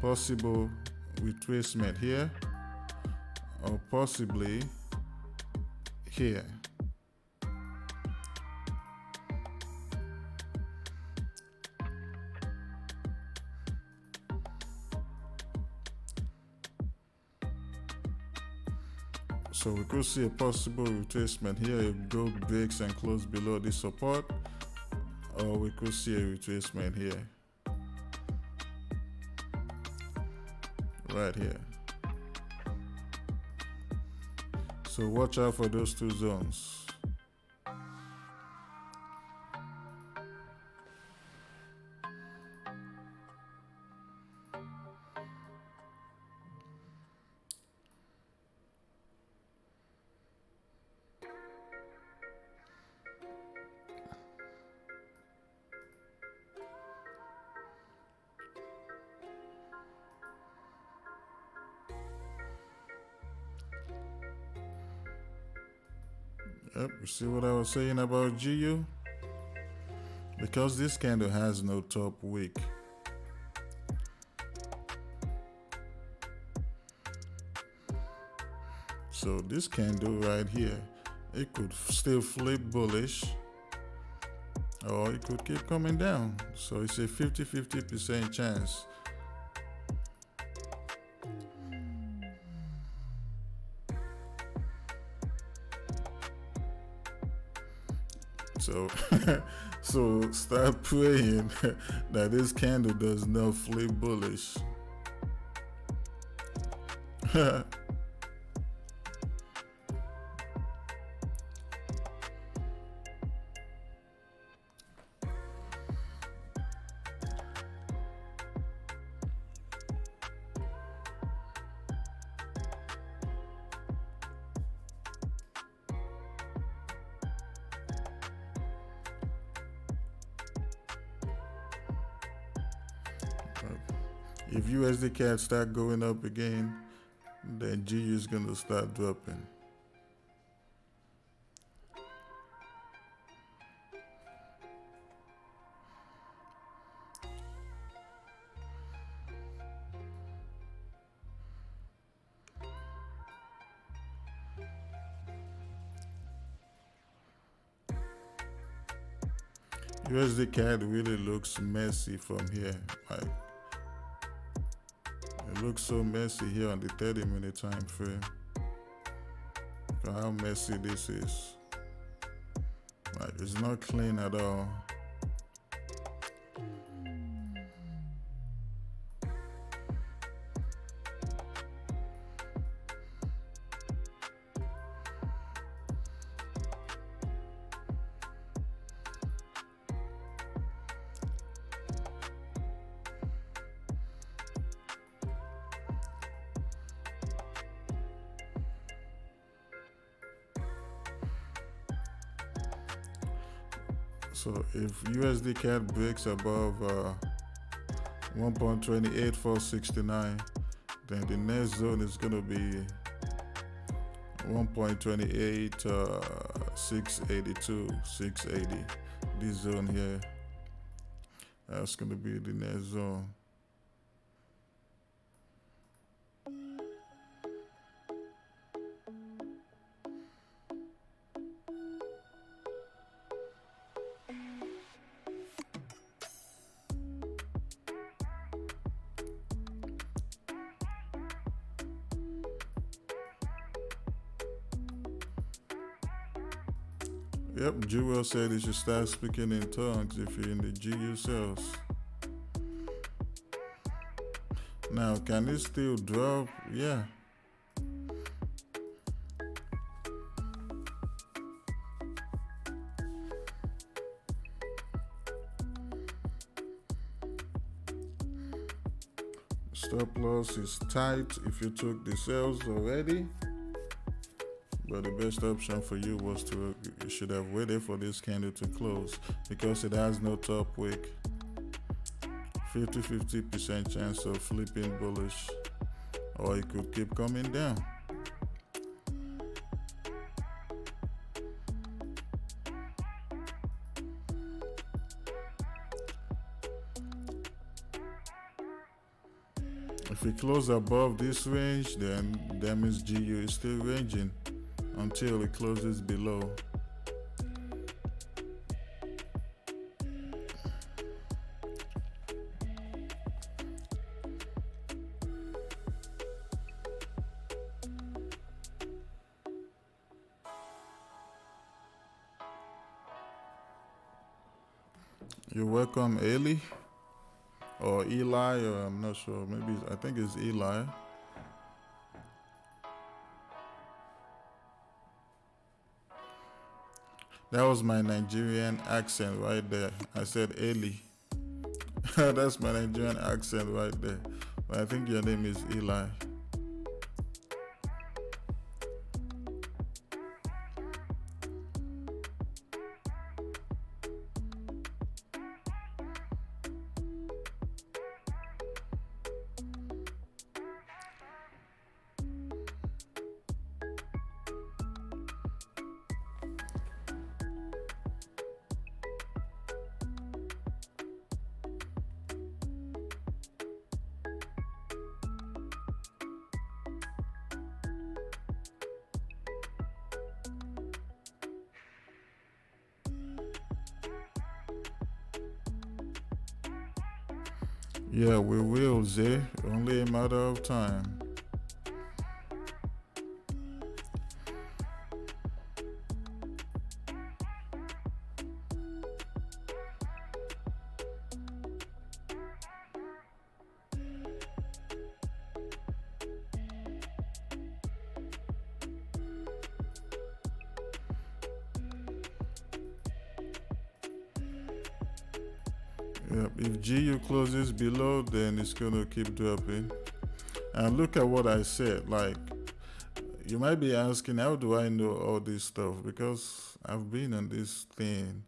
possible retracement here or possibly here. So we could see a possible retracement here if gold breaks and close below this support, or we could see a retracement here, right here. So watch out for those two zones. Yep, you see what I was saying about GU? Because this candle has no top wick. So this candle right here, it could still flip bullish, or it could keep coming down. So it's a 50-50% chance. So, so start praying that this candle does not flip bullish. If USD CAD start going up again, then GU is gonna start dropping. USD CAD really looks messy from here. Like, it looks so messy here on the 30-minute time frame. Look at how messy this is. Like, it's not clean at all. So if USD CAD breaks above 1.28469, then the next zone is going to be 1.28 680. This zone here, that's going to be the next zone. Yep, Jewel said you should start speaking in tongues if you're in the GU cells. Now, can it still drop? Yeah. Stop loss is tight if you took the sales already. But the best option for you was you should have waited for this candle to close because it has no top wick. 50% chance of flipping bullish, or it could keep coming down. If it closes above this range, then that means GU is still ranging until it closes below. You're welcome, Eli, or Eli, or I'm not sure. Maybe I think it's Eli. That was my Nigerian accent right there. I said Eli. That's my Nigerian accent right there. But I think your name is Eli. Yeah, we will, Zay. Only a matter of time. Yep, if GU closes below, then it's gonna keep dropping. And look at what I said. Like, you might be asking, how do I know all this stuff? Because I've been on this thing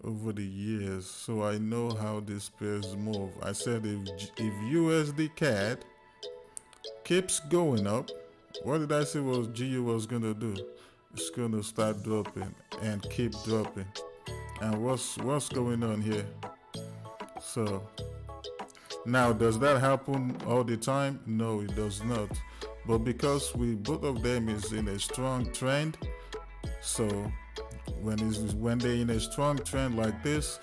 over the years, so I know how these pairs move. I said if USD CAD keeps going up, what did I say was GU was gonna do? It's gonna start dropping and keep dropping. And what's going on here? So now, does that happen all the time? No, it does not. But because both of them is in a strong trend, so when they're in a strong trend like this,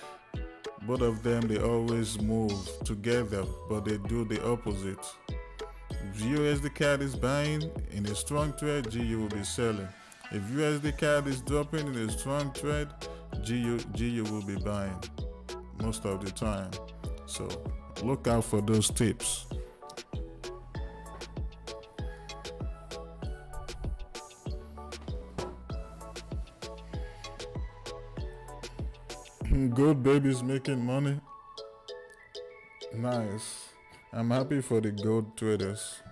both of them, they always move together, but they do the opposite. If USD CAD is buying in a strong trend, GU will be selling. If USD CAD is dropping in a strong trend, GU will be buying most of the time. So look out for those tips. Gold babies making money. Nice. I'm happy for the gold traders.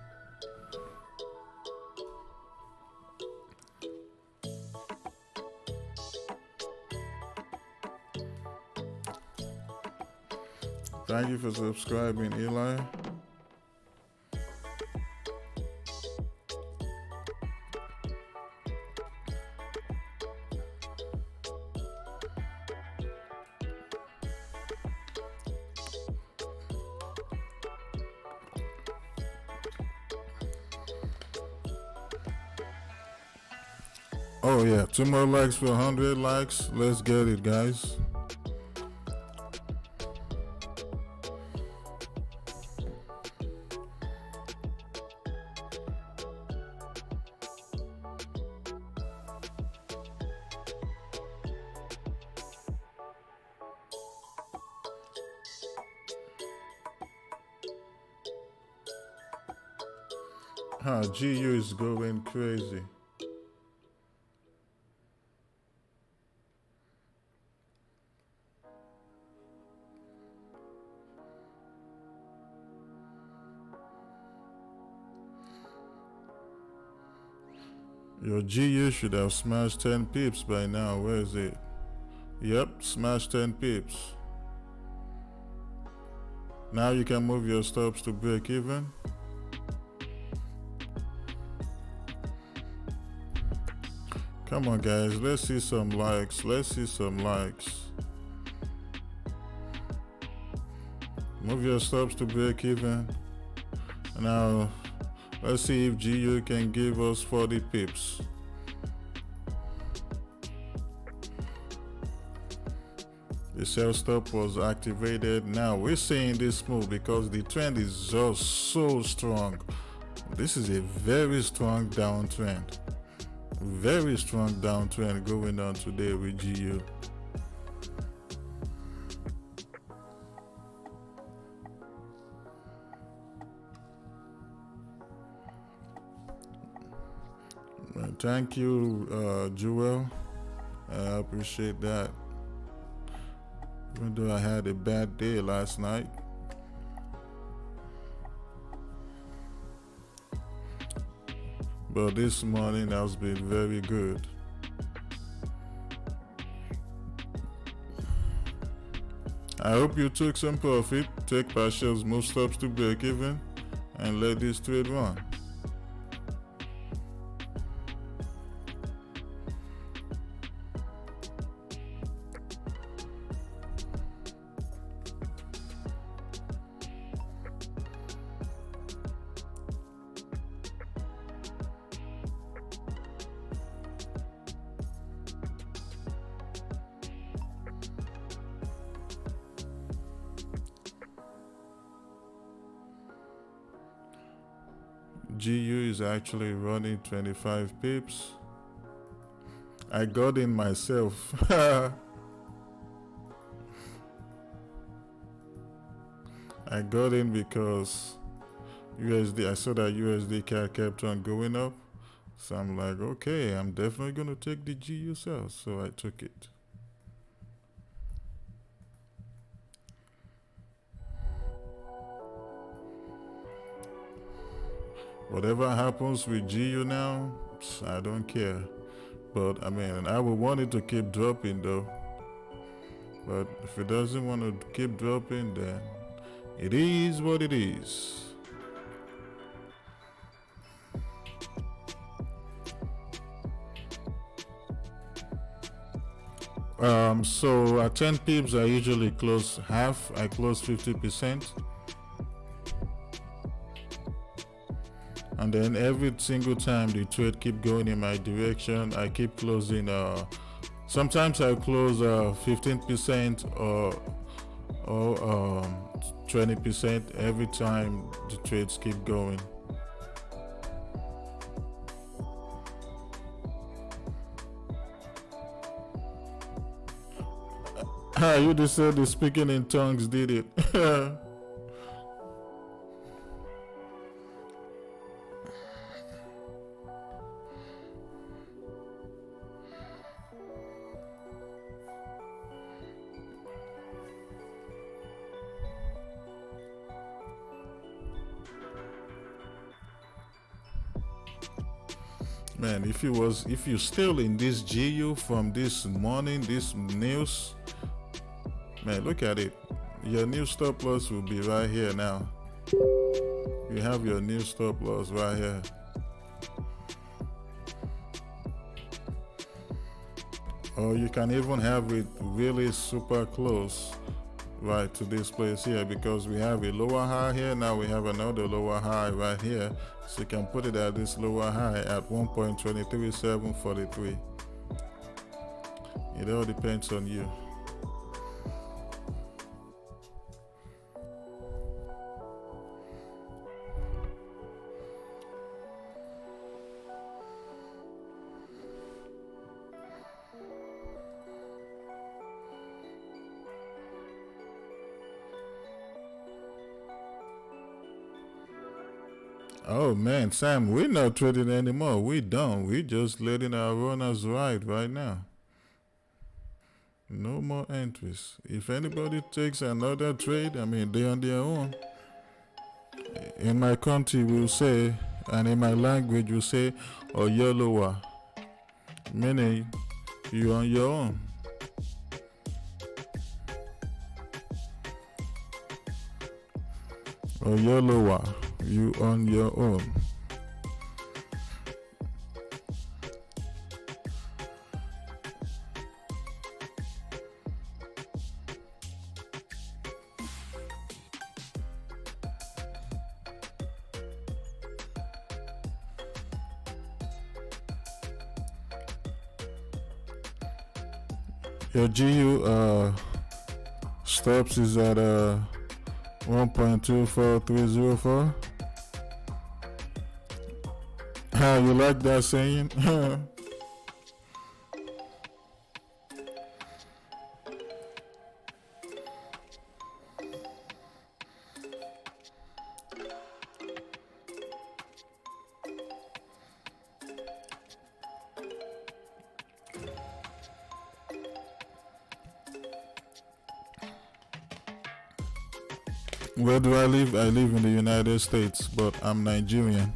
Thank you for subscribing, Eli. Oh yeah, 2 more likes for 100 likes. Let's get it, guys. GU is going crazy. Your GU should have smashed 10 pips by now. Where is it? Yep, smashed 10 pips. Now you can move your stops to break even. Come on, guys. Let's see some likes. Let's see some likes. Move your stops to break even. Now, let's see if GU can give us 40 pips. The sell stop was activated. Now we're seeing this move because the trend is just so strong. This is a very strong downtrend. Very strong downtrend going on today with GU. Thank you, Jewel. I appreciate that. Even though I had a bad day last night. But this morning has been very good. I hope you took some profit, take partials, move stops to break even, and let this trade run. GU is actually running 25 pips. I got in myself. I got in because USD, I saw that USD kept on going up. So I'm like, okay, I'm definitely going to take the GU sell. So I took it. Whatever happens with GU now, I don't care. But I mean, I would want it to keep dropping though. But if it doesn't want to keep dropping, then it is what it is. So at 10 pips, I usually close half. I close 50%. And then every single time the trade keep going in my direction, I keep closing. Sometimes I close 15% or 20% every time the trades keep going. You just said the speaking in tongues did it. Man, if you're still in this GU from this morning, this news, man, look at it. Your new stop loss will be right here now. You have your new stop loss right here. Or you can even have it really super close right to this place here, because we have a lower high here. Now we have another lower high right here. So you can put it at this lower high at 1.23743. It all depends on you. Oh man, Sam, we're not trading anymore. We don't. We just letting our runners ride right now. No more entries. If anybody takes another trade, I mean they on their own. In my country we'll say, and in my language we'll say Oyolowa. Meaning you on your own. Oyolowa, you on your own. Your GU stops is at 1.24304. How you like that saying? Where do I live? I live in the United States, but I'm Nigerian.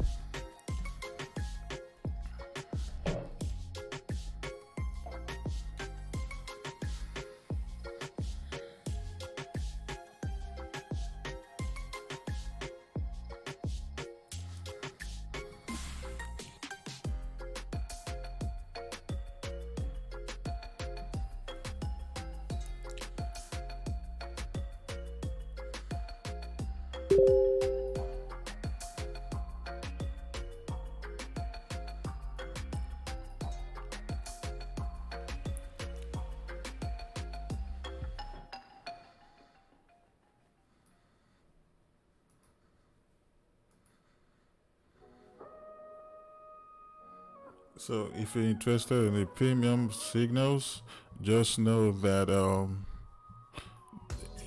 So if you're interested in the premium signals, just know that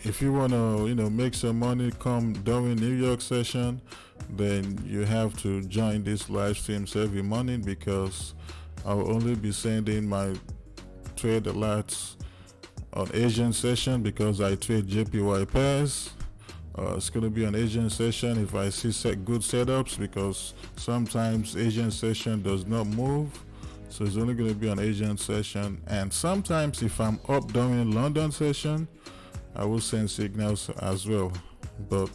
if you want to make some money come during New York session, then you have to join this live streams every morning, because I'll only be sending my trade alerts on Asian session, because I trade JPY pairs. It's going to be an Asian session if I see good setups, because sometimes Asian session does not move. So it's only going to be an Asian session. And sometimes if I'm up during London session, I will send signals as well. But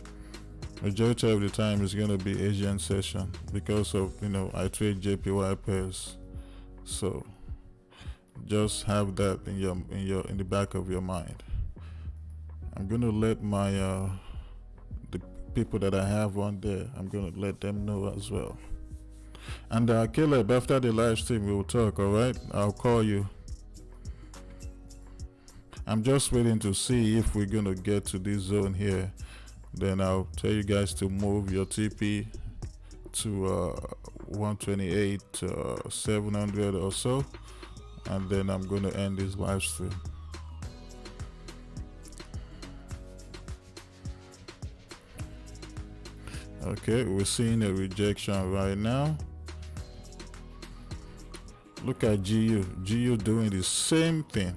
majority of the time it's going to be Asian session, because of, I trade JPY pairs. So just have that in the back of your mind. I'm going to let my the people that I have on there, I'm going to let them know as well. And Caleb, after the live stream, we will talk, all right? I'll call you. I'm just waiting to see if we're going to get to this zone here. Then I'll tell you guys to move your TP to 128, 700 or so. And then I'm going to end this live stream. Okay, we're seeing a rejection right now. Look at GU doing the same thing.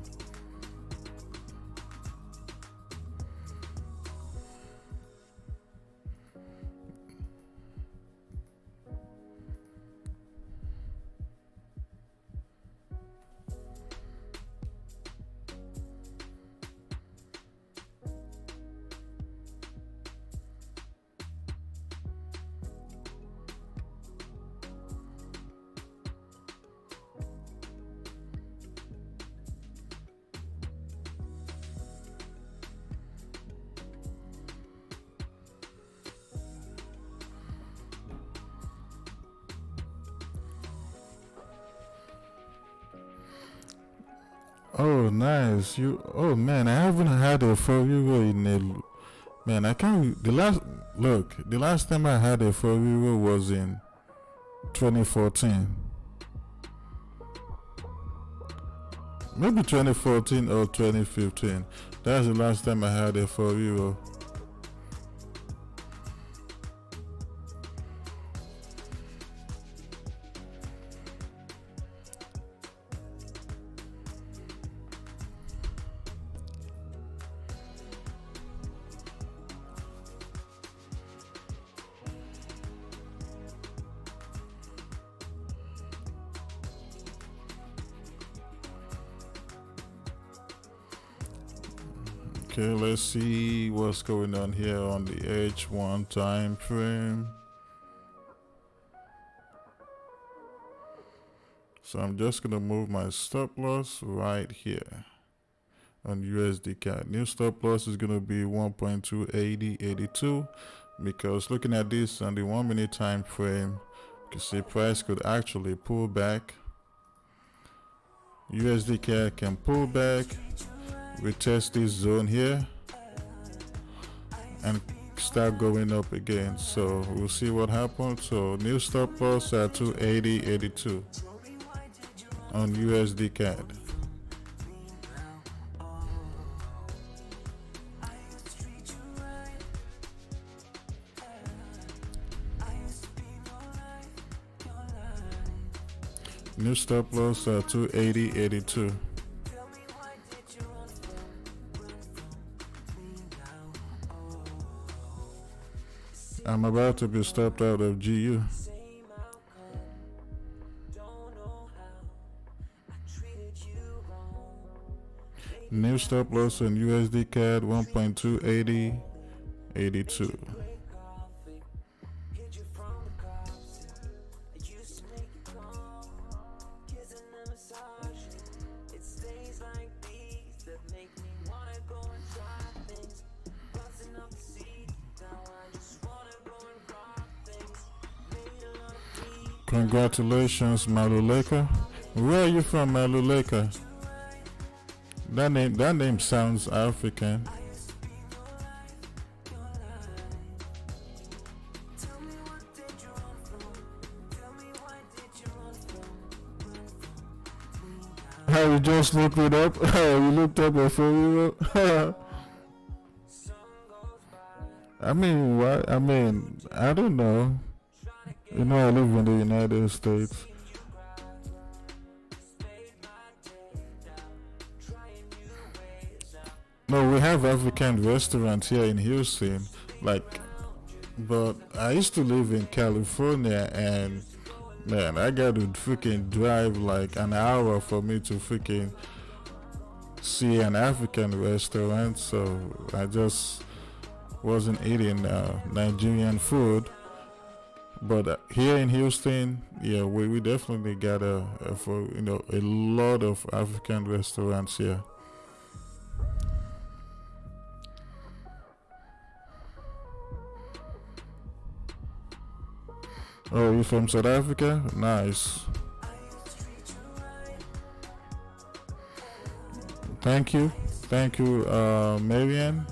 Oh, nice. Oh man, I haven't had a 4 euro in a, man, I can't, the last time I had a 4 euro was in 2014. Maybe 2014 or 2015. That's the last time I had a 4 euro. Okay, let's see what's going on here on the H1 time frame. So I'm just gonna move my stop loss right here on USD CAD. New stop loss is gonna be 1.28082 because looking at this on the 1 minute time frame, you can see price could actually pull back. USD CAD can pull back, retest this zone here, and start going up again. So we'll see what happens. So new stop loss at 280.82 on USD CAD. New stop loss at 280.82. I'm about to be stopped out of GU. New stop loss on USD CAD 1.280.82. Congratulations, Maluleka. Where are you from, Maluleka? That name sounds African. How you just looked it up? You looked up before you wrote? I mean, what? I mean, I don't know. You know, I live in the United States. No, we have African restaurants here in Houston, like, but I used to live in California, and man, I got to freaking drive like an hour for me to freaking see an African restaurant, so I just wasn't eating Nigerian food. But here in Houston, yeah, we definitely got a lot of African restaurants here. Oh, you from South Africa? Nice. Thank you, Marianne.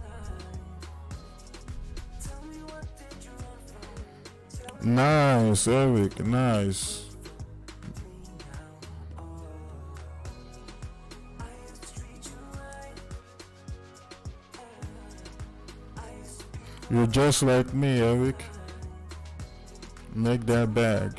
Nice, Eric, nice. You're just like me, Eric. Make that bag.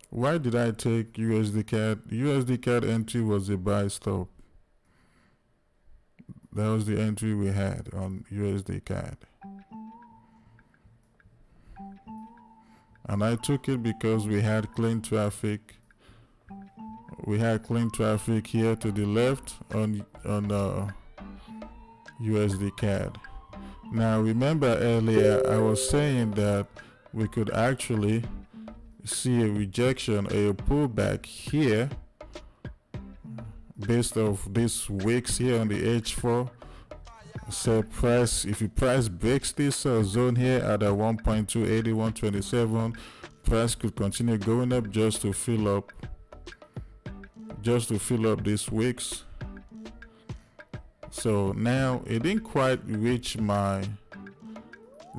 Why did I take USD CAD? USD CAD entry was a buy stop. That was the entry we had on USD CAD. And I took it because we had clean traffic. We had clean traffic here to the left on USD CAD. Now remember earlier I was saying that we could actually see a rejection, a pullback here based off these wicks here on the H4. So if price breaks this zone here at a 1.280-127, price could continue going up just to fill up these wicks. So now it didn't quite reach my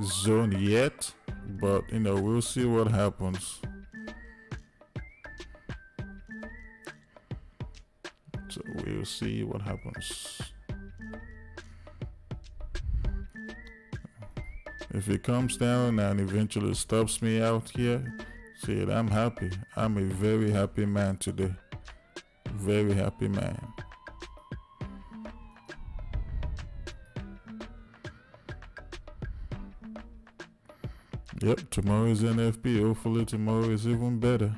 zone yet, but we'll see what happens. So we'll see what happens. If it comes down and eventually stops me out here, see it, I'm happy. I'm a very happy man today. Very happy man. Yep, tomorrow is NFP. Hopefully tomorrow is even better.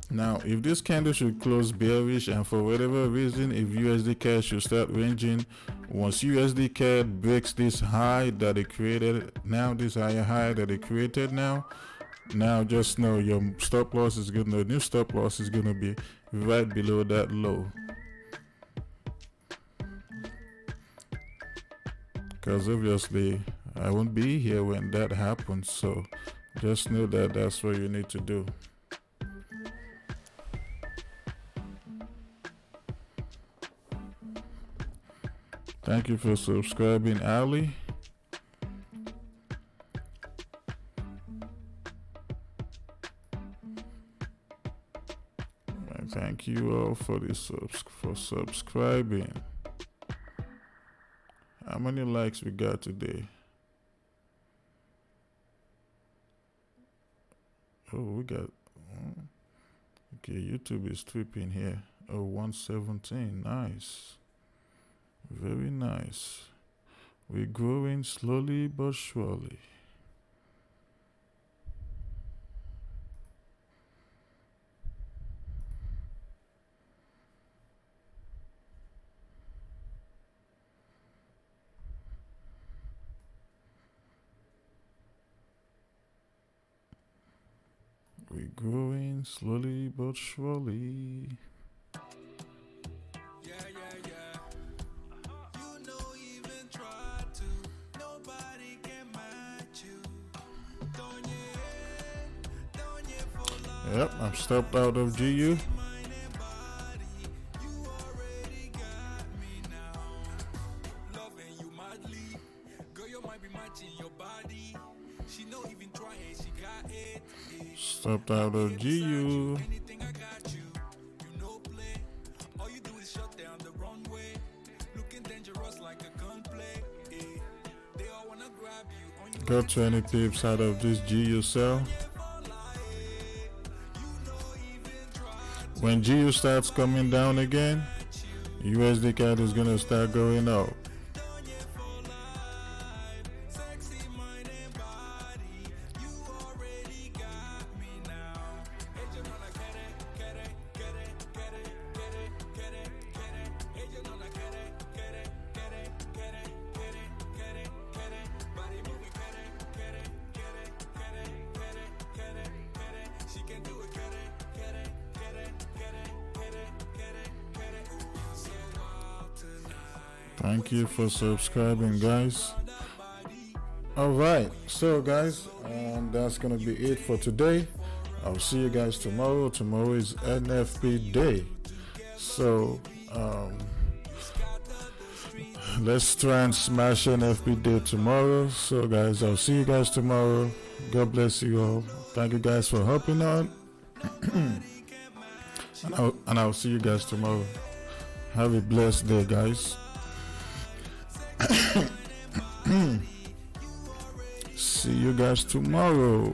Now, if this candle should close bearish and for whatever reason, if USD CAD should start ranging, once USD CAD breaks this high that it created now, this higher high that it created now just know your stop loss is gonna, new stop loss is gonna be right below that low. Because obviously I won't be here when that happens, so just know that that's what you need to do. Thank you for subscribing, Ali. And thank you all for subscribing. How many likes we got today? Oh, we got. Okay, YouTube is tripping here. Oh, 117. Nice. Very nice. We're growing slowly but surely. We're growing slowly but surely. Yep, I'm stopped out of GU. Stopped out of GU. Got 20 pips out of this GU sell. When GU starts coming down again, USD CAD is gonna start going up. Thank you for subscribing, guys. Alright, so guys, that's gonna be it for today. I'll see you guys tomorrow. Tomorrow is NFP day, so let's try and smash NFP day tomorrow. So guys, I'll see you guys tomorrow. God bless you all. Thank you guys for hopping on. and I'll see you guys tomorrow. Have a blessed day, guys. See you guys tomorrow.